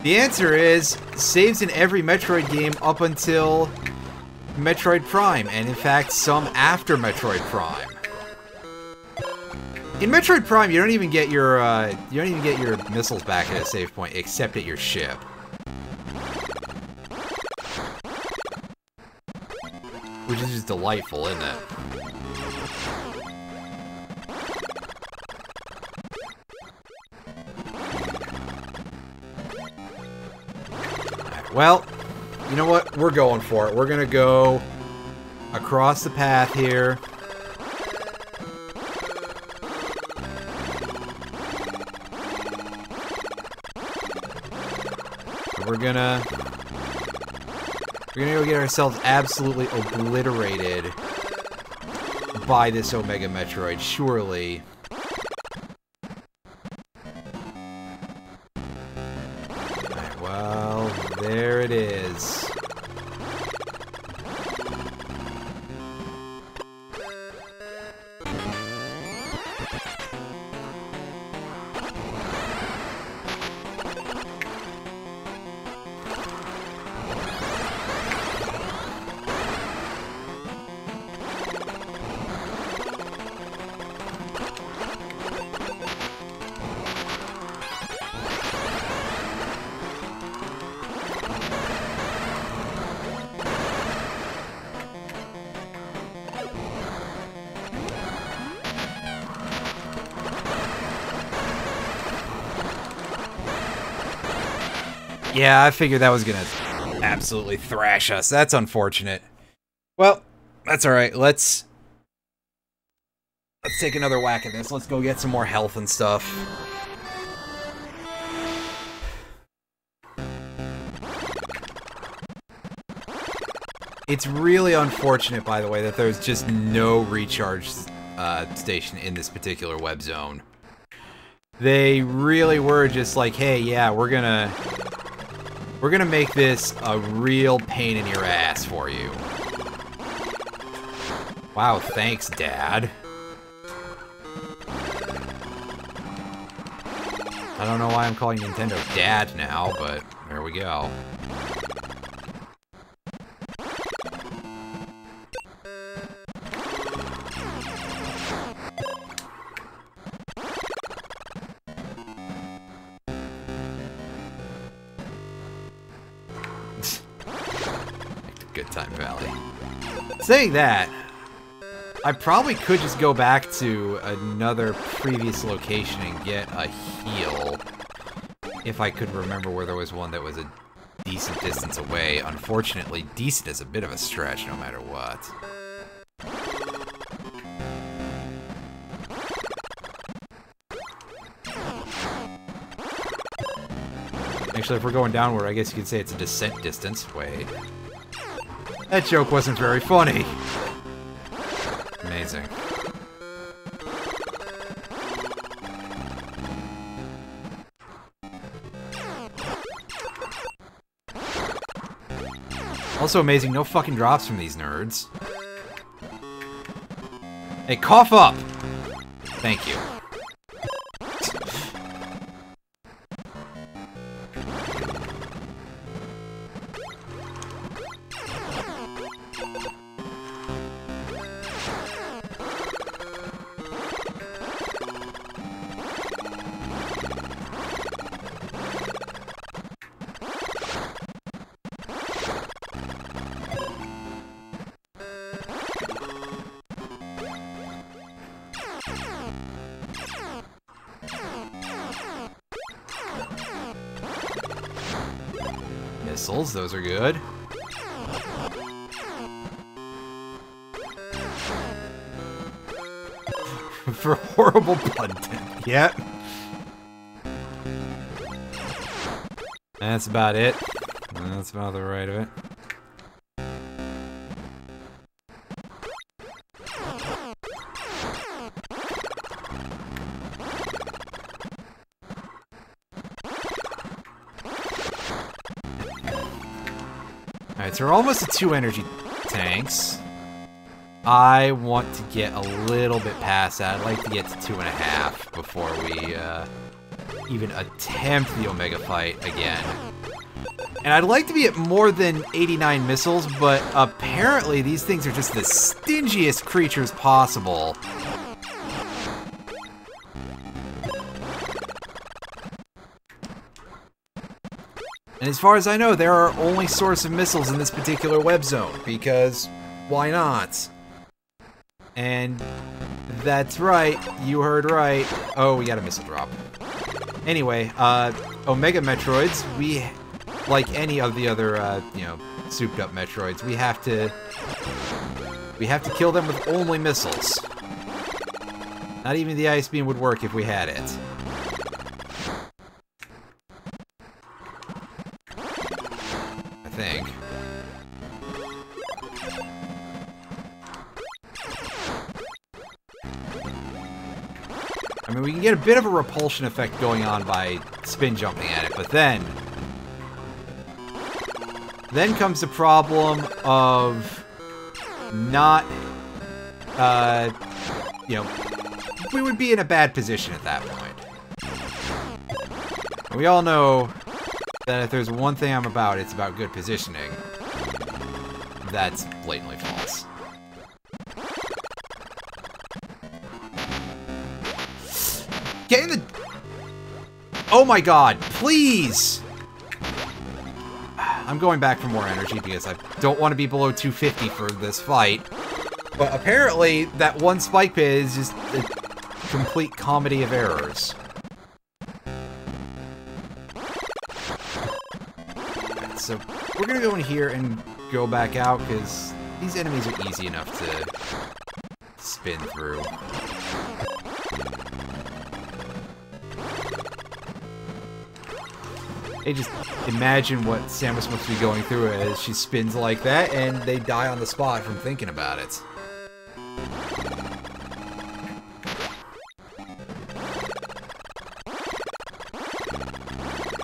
The answer is saves in every Metroid game up until Metroid Prime, and in fact, some after Metroid Prime. In Metroid Prime, you don't even get your missiles back at a save point, except at your ship. Which is just delightful, isn't it? Alright, well, you know what? We're going for it. We're gonna go across the path here. We're gonna go get ourselves absolutely obliterated by this Omega Metroid, surely. Alright, well, there it is. Yeah, I figured that was gonna absolutely thrash us. That's unfortunate. Well, that's alright. Let's take another whack at this. Let's go get some more health and stuff. It's really unfortunate, by the way, that there's just no recharge station in this particular web zone. They really were just like, hey, yeah, we're gonna make this a real pain in your ass for you. Wow, thanks, Dad. I don't know why I'm calling Nintendo Dad now, but there we go. Good Time Valley. Saying that, I probably could just go back to another previous location and get a heal if I could remember where there was one that was a decent distance away. Unfortunately, decent is a bit of a stretch no matter what. Actually, if we're going downward, I guess you could say it's a descent distance. Wait. That joke wasn't very funny. Amazing. Also amazing, no fucking drops from these nerds. Hey, cough up! Thank you. Missiles, those are good. For horrible content. Yep. That's about it. That's about the right of it. Alright, so we're almost at 2 energy tanks. I want to get a little bit past that. I'd like to get to 2.5 before we even attempt the Omega fight again. And I'd like to be at more than 89 missiles, but apparently these things are just the stingiest creatures possible. And as far as I know, they're our only source of missiles in this particular web zone, because why not? And that's right, you heard right. Oh, we got a missile drop. Anyway, Omega Metroids, we, like any of the other, you know, souped up Metroids, we have to kill them with only missiles. Not even the Ice Beam would work if we had it. I think. I mean, we can get a bit of a repulsion effect going on by spin jumping at it, but then comes the problem of not, you know, we would be in a bad position at that point. And we all know that if there's one thing I'm about, it's about good positioning. That's blatantly false. Get in the... Oh my god, please! I'm going back for more energy because I don't want to be below 250 for this fight. But apparently, that one spike pit is just a complete comedy of errors. so we're gonna go in here and go back out, because these enemies are easy enough to spin through. Hey, just imagine what Samus must be going through as she spins like that, and they die on the spot from thinking about it.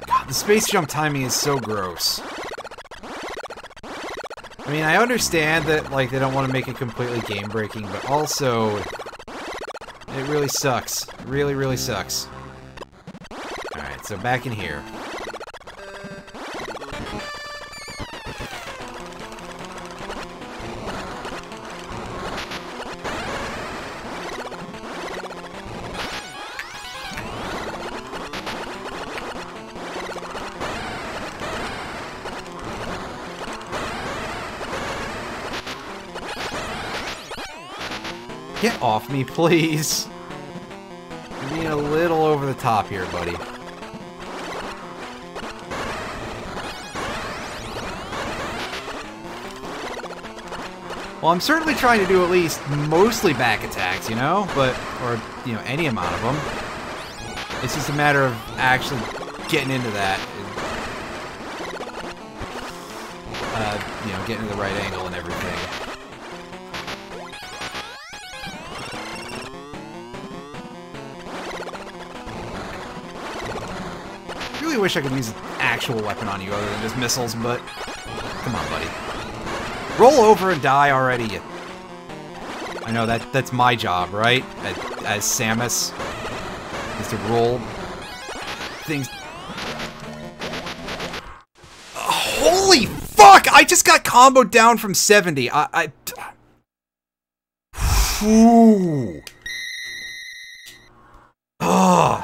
God, the space jump timing is so gross. I mean, I understand that, like, they don't want to make it completely game-breaking, but also, it really sucks. It really, really sucks. Alright, so back in here. Get off me, please. You're being a little over the top here, buddy. Well, I'm certainly trying to do at least mostly back attacks, you know? But, or, you know, any amount of them. It's just a matter of actually getting into that. You know, getting to the right angle and everything. I really wish I could use an actual weapon on you other than just missiles, but come on, buddy. Roll over and die already. I know that's my job, right? As Samus, is to roll things. Holy fuck! I just got comboed down from 70. Ooh. Ugh.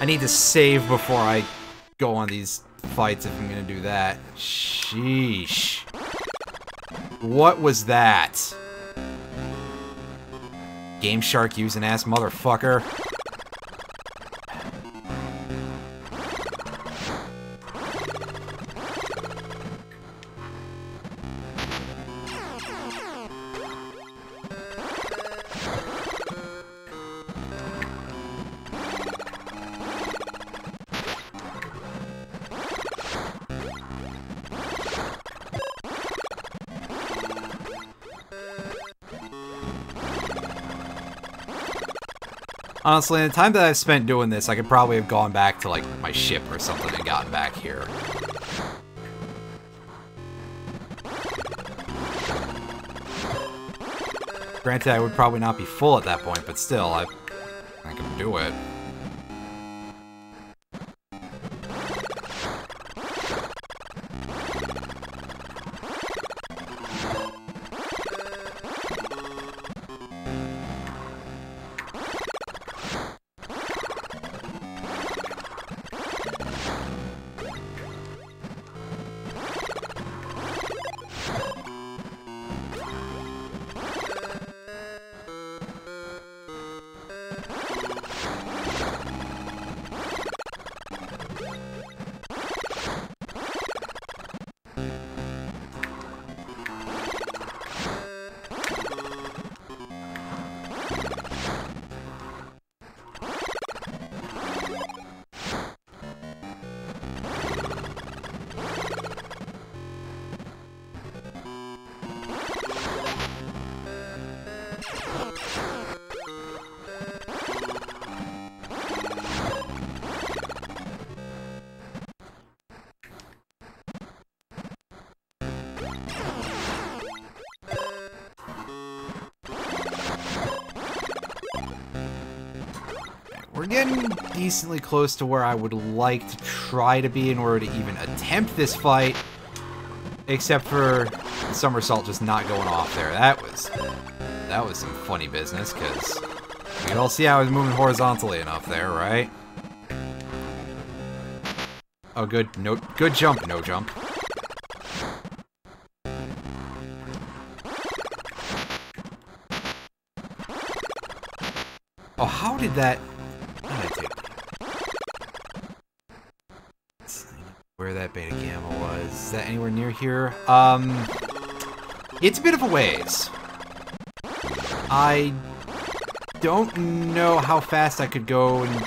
I need to save before I go on these fights if I'm gonna do that. Sheesh. What was that? Game Shark using ass motherfucker. Honestly, in the time that I've spent doing this, I could probably have gone back to, like, my ship or something and gotten back here. Granted, I would probably not be full at that point, but still, I can do it. We're getting decently close to where I would like to try to be in order to even attempt this fight. Except for the somersault just not going off there. That was some funny business, because you can all see how I was moving horizontally enough there, right? Oh, good. No, good jump, no jump. Oh, how did that... How did I take... Where that that anywhere near here? It's a bit of a ways. I don't know how fast I could go and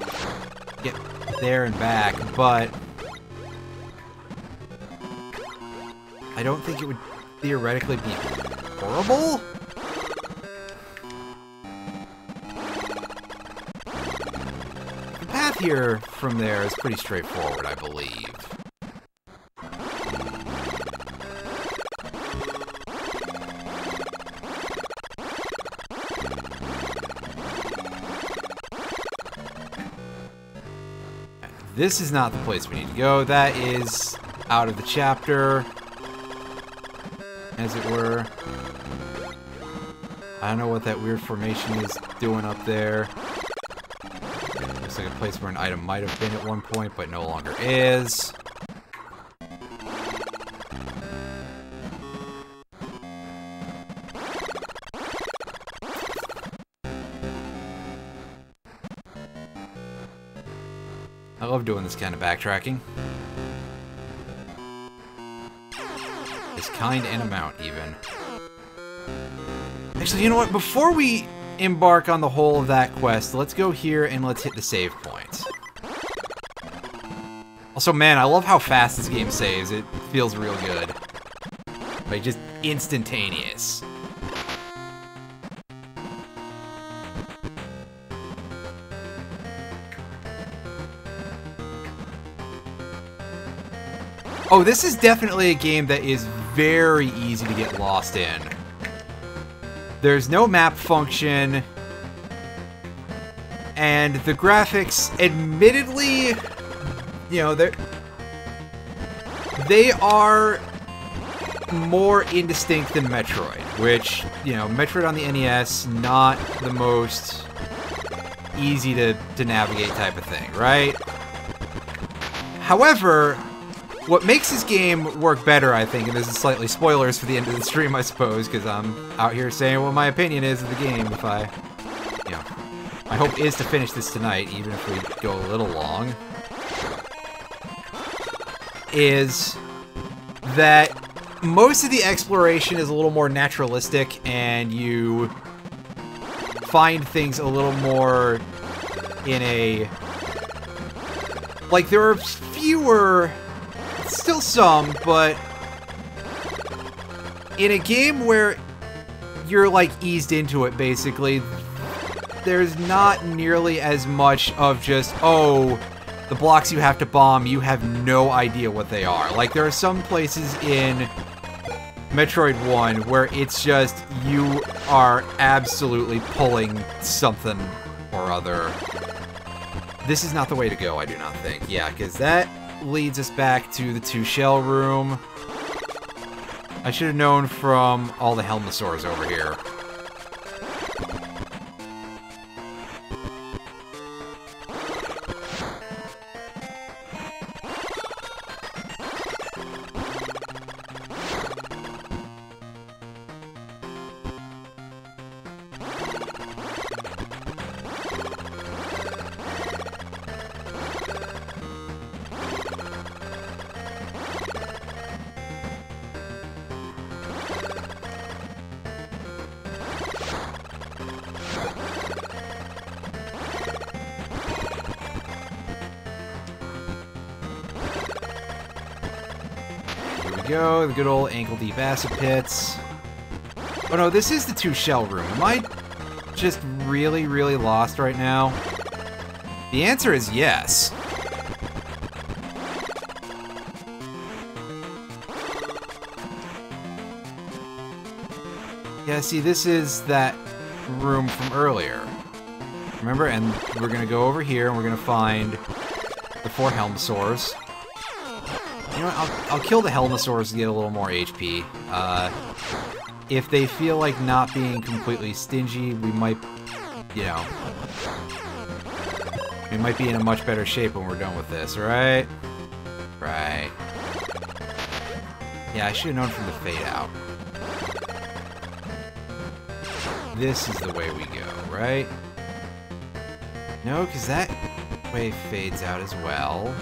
get there and back, but I don't think it would theoretically be horrible. The path here from there is pretty straightforward, I believe. This is not the place we need to go. That is out of the chapter, as it were. I don't know what that weird formation is doing up there. Looks like a place where an item might have been at one point, but no longer is. I love doing this kind of backtracking. This kind and amount, even. Actually, you know what? Before we embark on the whole of that quest, let's go here and let's hit the save point. Also, man, I love how fast this game saves. It feels real good. Like, just instantaneous. Oh, this is definitely a game that is very easy to get lost in. There's no map function, and the graphics, admittedly, you know, they are more indistinct than Metroid, which, you know, Metroid on the NES, not the most easy to navigate type of thing, right? However, what makes this game work better, I think, and this is slightly spoilers for the end of the stream, I suppose, because I'm out here saying what my opinion is of the game. If I, you know, my hope is to finish this tonight, even if we go a little long, is that most of the exploration is a little more naturalistic, and you find things a little more in a, like, there are fewer, still some, but in a game where you're, like, eased into it, basically, there's not nearly as much of just, oh, the blocks you have to bomb, you have no idea what they are. Like, there are some places in Metroid 1 where it's just, you are absolutely pulling something or other. This is not the way to go, I do not think. Yeah, because that leads us back to the 2-shell room. I should have known from all the Helmosaurs over here. Go, the good old ankle-deep acid pits. Oh no, this is the 2-shell room. Am I just really, really lost right now? The answer is yes. Yeah, see, this is that room from earlier. Remember? And we're gonna go over here and we're gonna find the 4 Helmosaurs. You know what, I'll kill the Helmosaurs to get a little more HP. If they feel like not being completely stingy, we might, you know, we might be in a much better shape when we're done with this, right? Right. Yeah, I should have known from the fade out. This is the way we go, right? No, because that way fades out as well.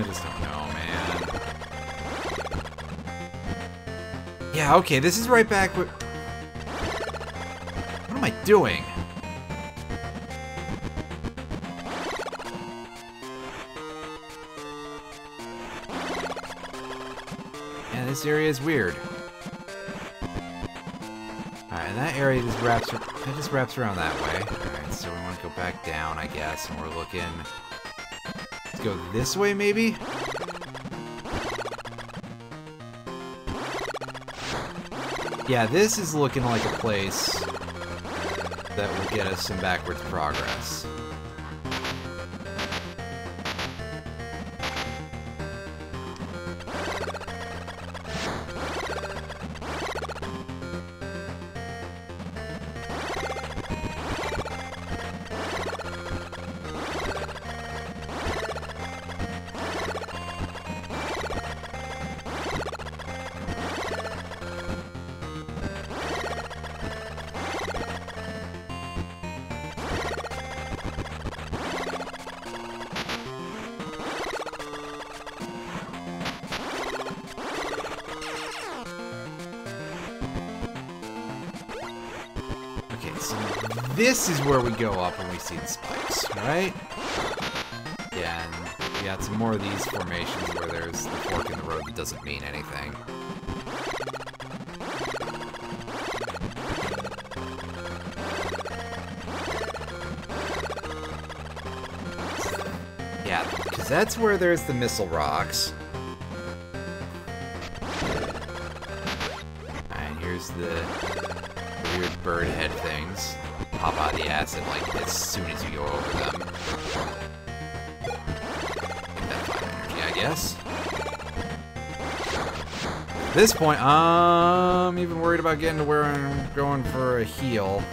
just don't know, man. Yeah, okay, this is right back with... What am I doing? Yeah, this area is weird. Alright, and that area just wraps around that way. Alright, so we want to go back down, I guess, and we're looking... Let's go this way, maybe? Yeah, this is looking like a place that will get us some backwards progress. This is where we go up when we see the spikes, right? Yeah, and we got some more of these formations where there's the fork in the road that doesn't mean anything. Yeah, because that's where there's the missile rocks. And here's the weird bird head things. Pop out of the acid like as soon as you go over them. Get that 5 energy, I guess. At this point, I'm even worried about getting to where I'm going for a heal.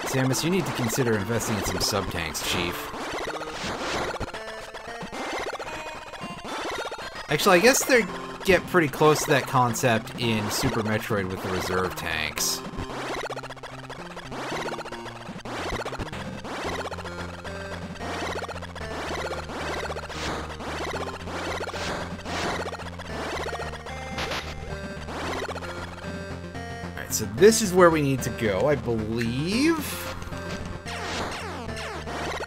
Samus, you need to consider investing in some sub-tanks, Chief. Actually, I guess they get pretty close to that concept in Super Metroid with the reserve tanks. Alright, so this is where we need to go, I believe.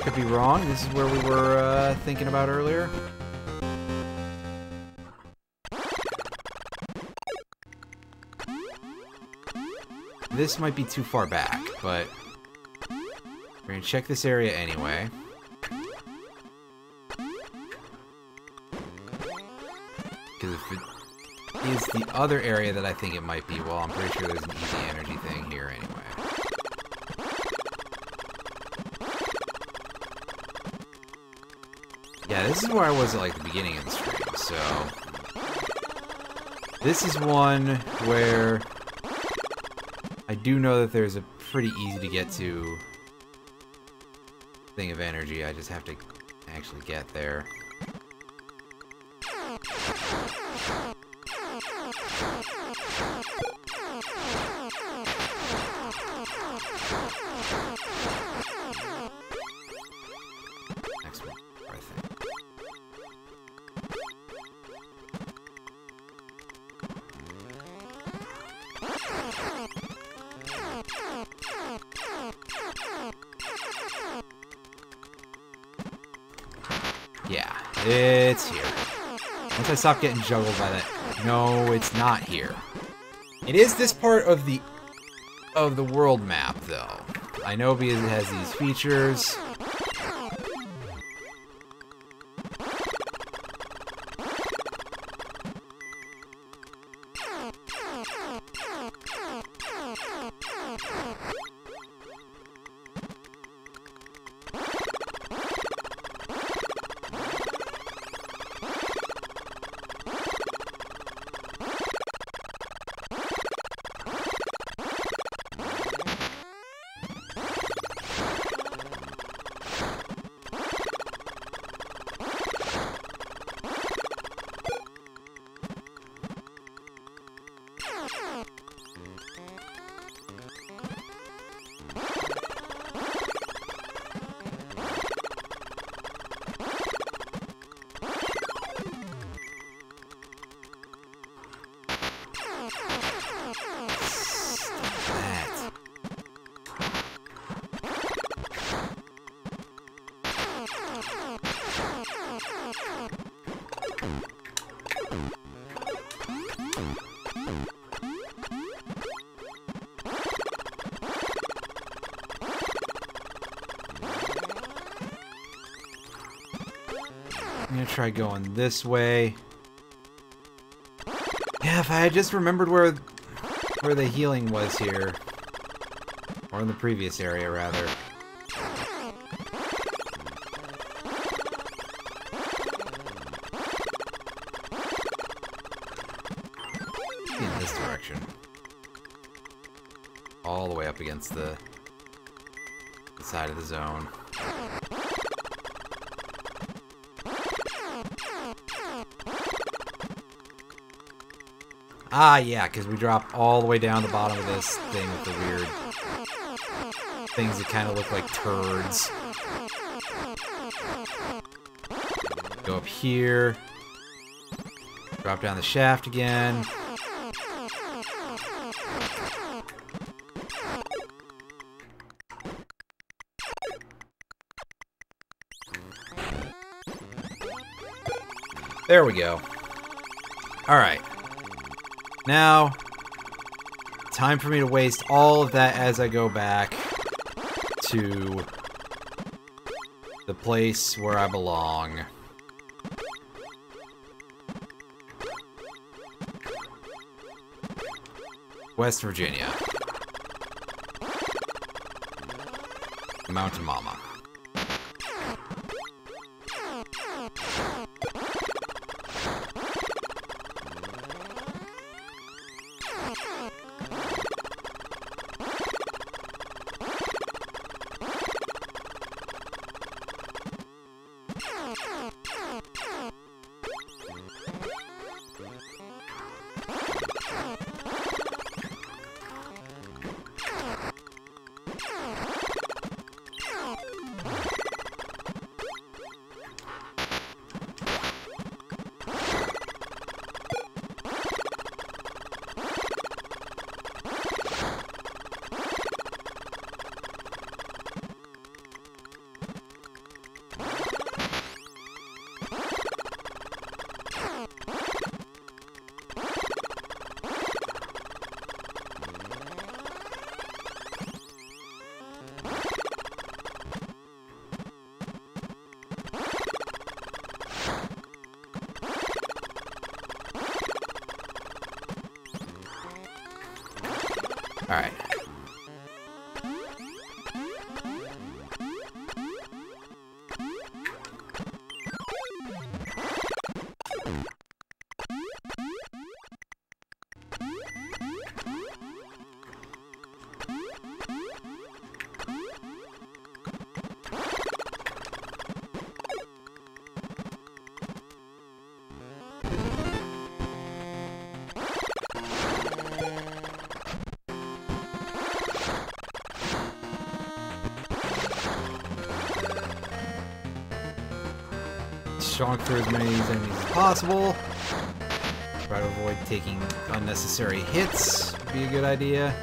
Could be wrong. This is where we were thinking about earlier. This might be too far back, but we're gonna check this area anyway. Because if it is the other area that I think it might be, well, I'm pretty sure there's an easy energy thing here anyway. Yeah, this is where I was at, like, the beginning of the stream, so... This is one where... I do know that there's a pretty easy to get to thing of energy. I just have to actually get there. Next one, I think. Yeah, it's here. Once I stop getting juggled by that... No, it's not here. It is this part of the world map, though. I know because it has these features. I'm gonna try going this way. Yeah, if I had just remembered where the healing was here. Or in the previous area, rather. In this direction. All the way up against the side of the zone. Ah, yeah, because we dropped all the way down the bottom of this thing with the weird things that kind of look like turds. Go up here. Drop down the shaft again. There we go. Alright. Now, time for me to waste all of that as I go back to the place where I belong. West Virginia. Mountain Mama. Alright. Strong through as many of these enemies as possible. Try to avoid taking unnecessary hits would be a good idea.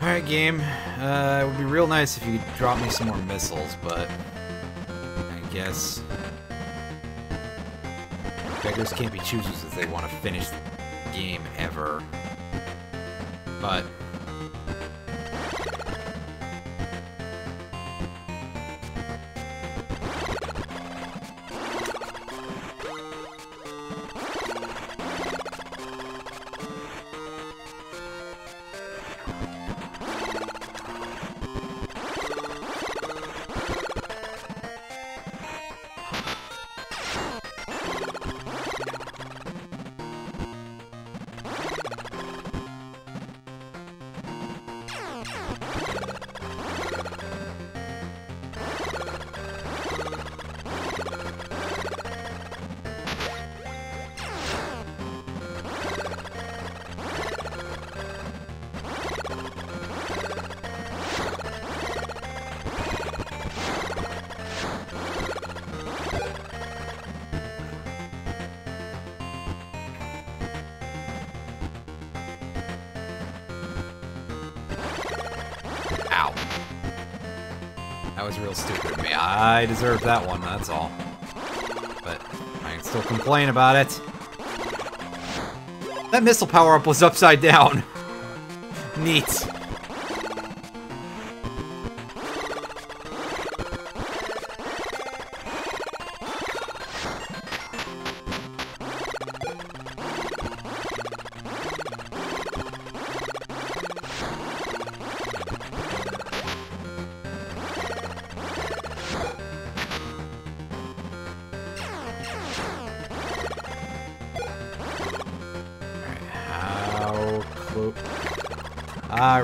Alright, game. It would be real nice if you could drop me some more missiles, but I guess beggars can't be choosers if they want to finish the game ever. But That was real stupid of me. I deserved that one, that's all. But I can still complain about it. That missile power-up was upside down. Neat.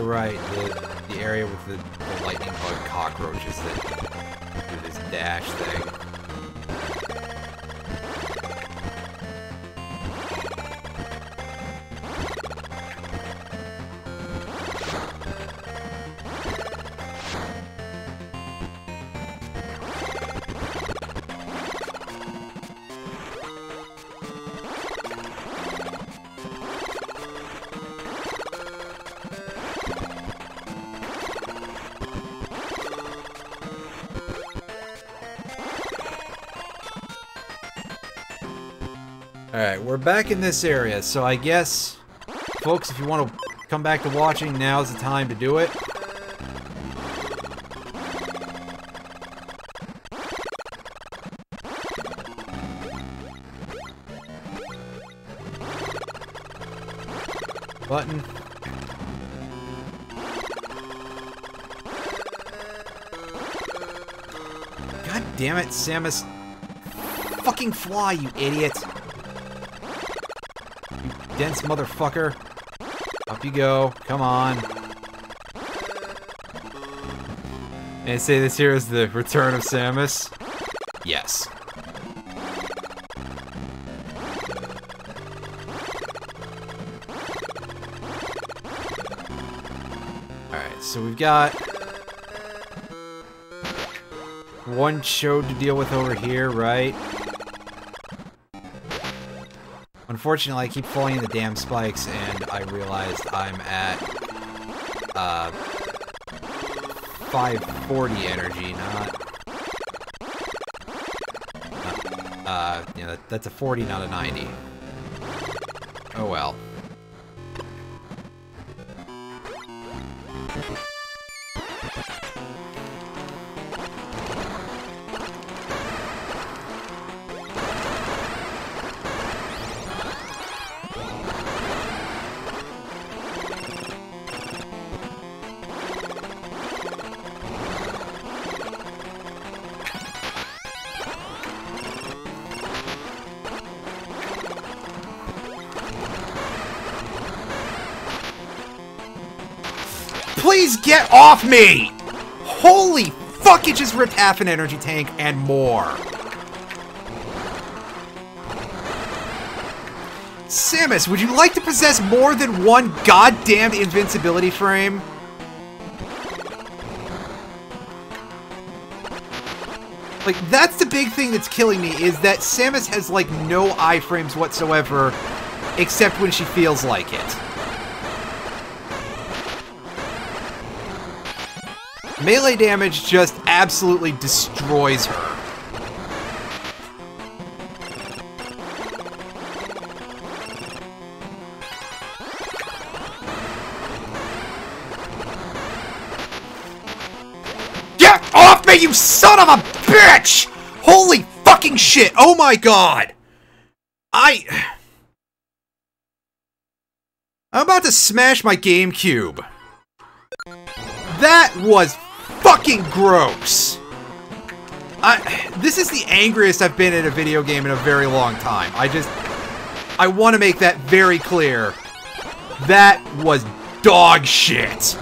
Right, the area with the lightning bug cockroaches that do this dash thing. Alright, we're back in this area, so I guess, folks, if you want to come back to watching, now's the time to do it. Button. God damn it, Samus. Fucking fly, you idiot. Dense motherfucker. Up you go. Come on. And I say this here is the return of Samus? Yes. Alright, so we've got one chode to deal with over here, right? Unfortunately, I keep falling in the damn spikes, and I realized I'm at 540 energy, yeah, that's a 40, not a 90. Oh well. Please get off me! Holy fuck, it just ripped half an energy tank and more. Samus, would you like to possess more than one goddamn invincibility frame? Like, that's the big thing that's killing me, is that Samus has, like, no iframes whatsoever, except when she feels like it. Melee damage just absolutely destroys her. Get off me, you son of a bitch! Holy fucking shit! Oh my god! I'm about to smash my GameCube. That was fucking gross. This is the angriest I've been at a video game in a very long time. I want to make that very clear. That was dog shit.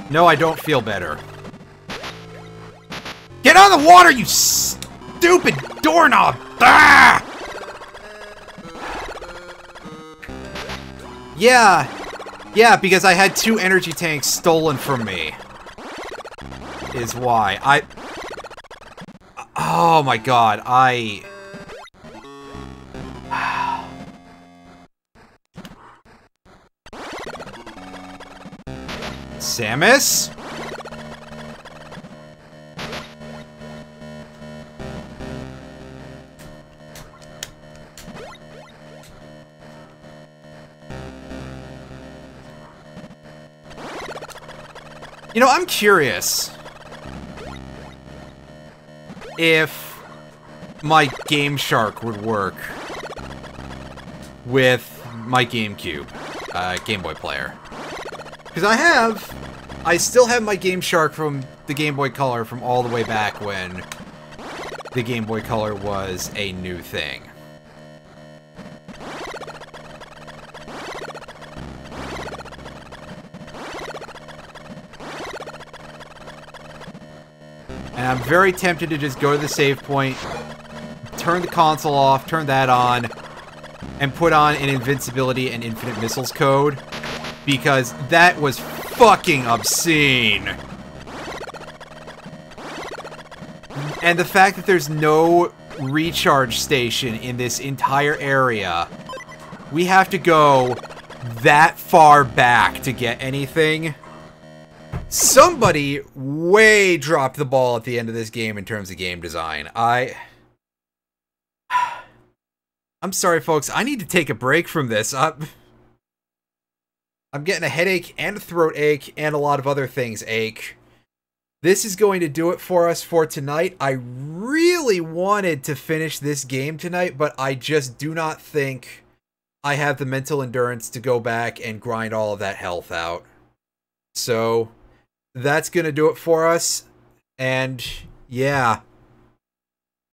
No, I don't feel better. Get out of the water, you stupid doorknob! Ah! Yeah, because I had 2 energy tanks stolen from me. Is why. Oh my god, Samus? You know, I'm curious if my Game Shark would work with my GameCube, Game Boy player. Because I still have my Game Shark from the Game Boy Color from all the way back when the Game Boy Color was a new thing. And I'm very tempted to just go to the save point, turn the console off, turn that on, and put on an invincibility and infinite missiles code, because that was fucking obscene. And the fact that there's no recharge station in this entire area, we have to go that far back to get anything. Somebody way dropped the ball at the end of this game in terms of game design. I'm sorry, folks. I need to take a break from this. I'm getting a headache and a throat ache and a lot of other things ache. This is going to do it for us for tonight. I really wanted to finish this game tonight, but I just do not think I have the mental endurance to go back and grind all of that health out. So that's going to do it for us. And yeah.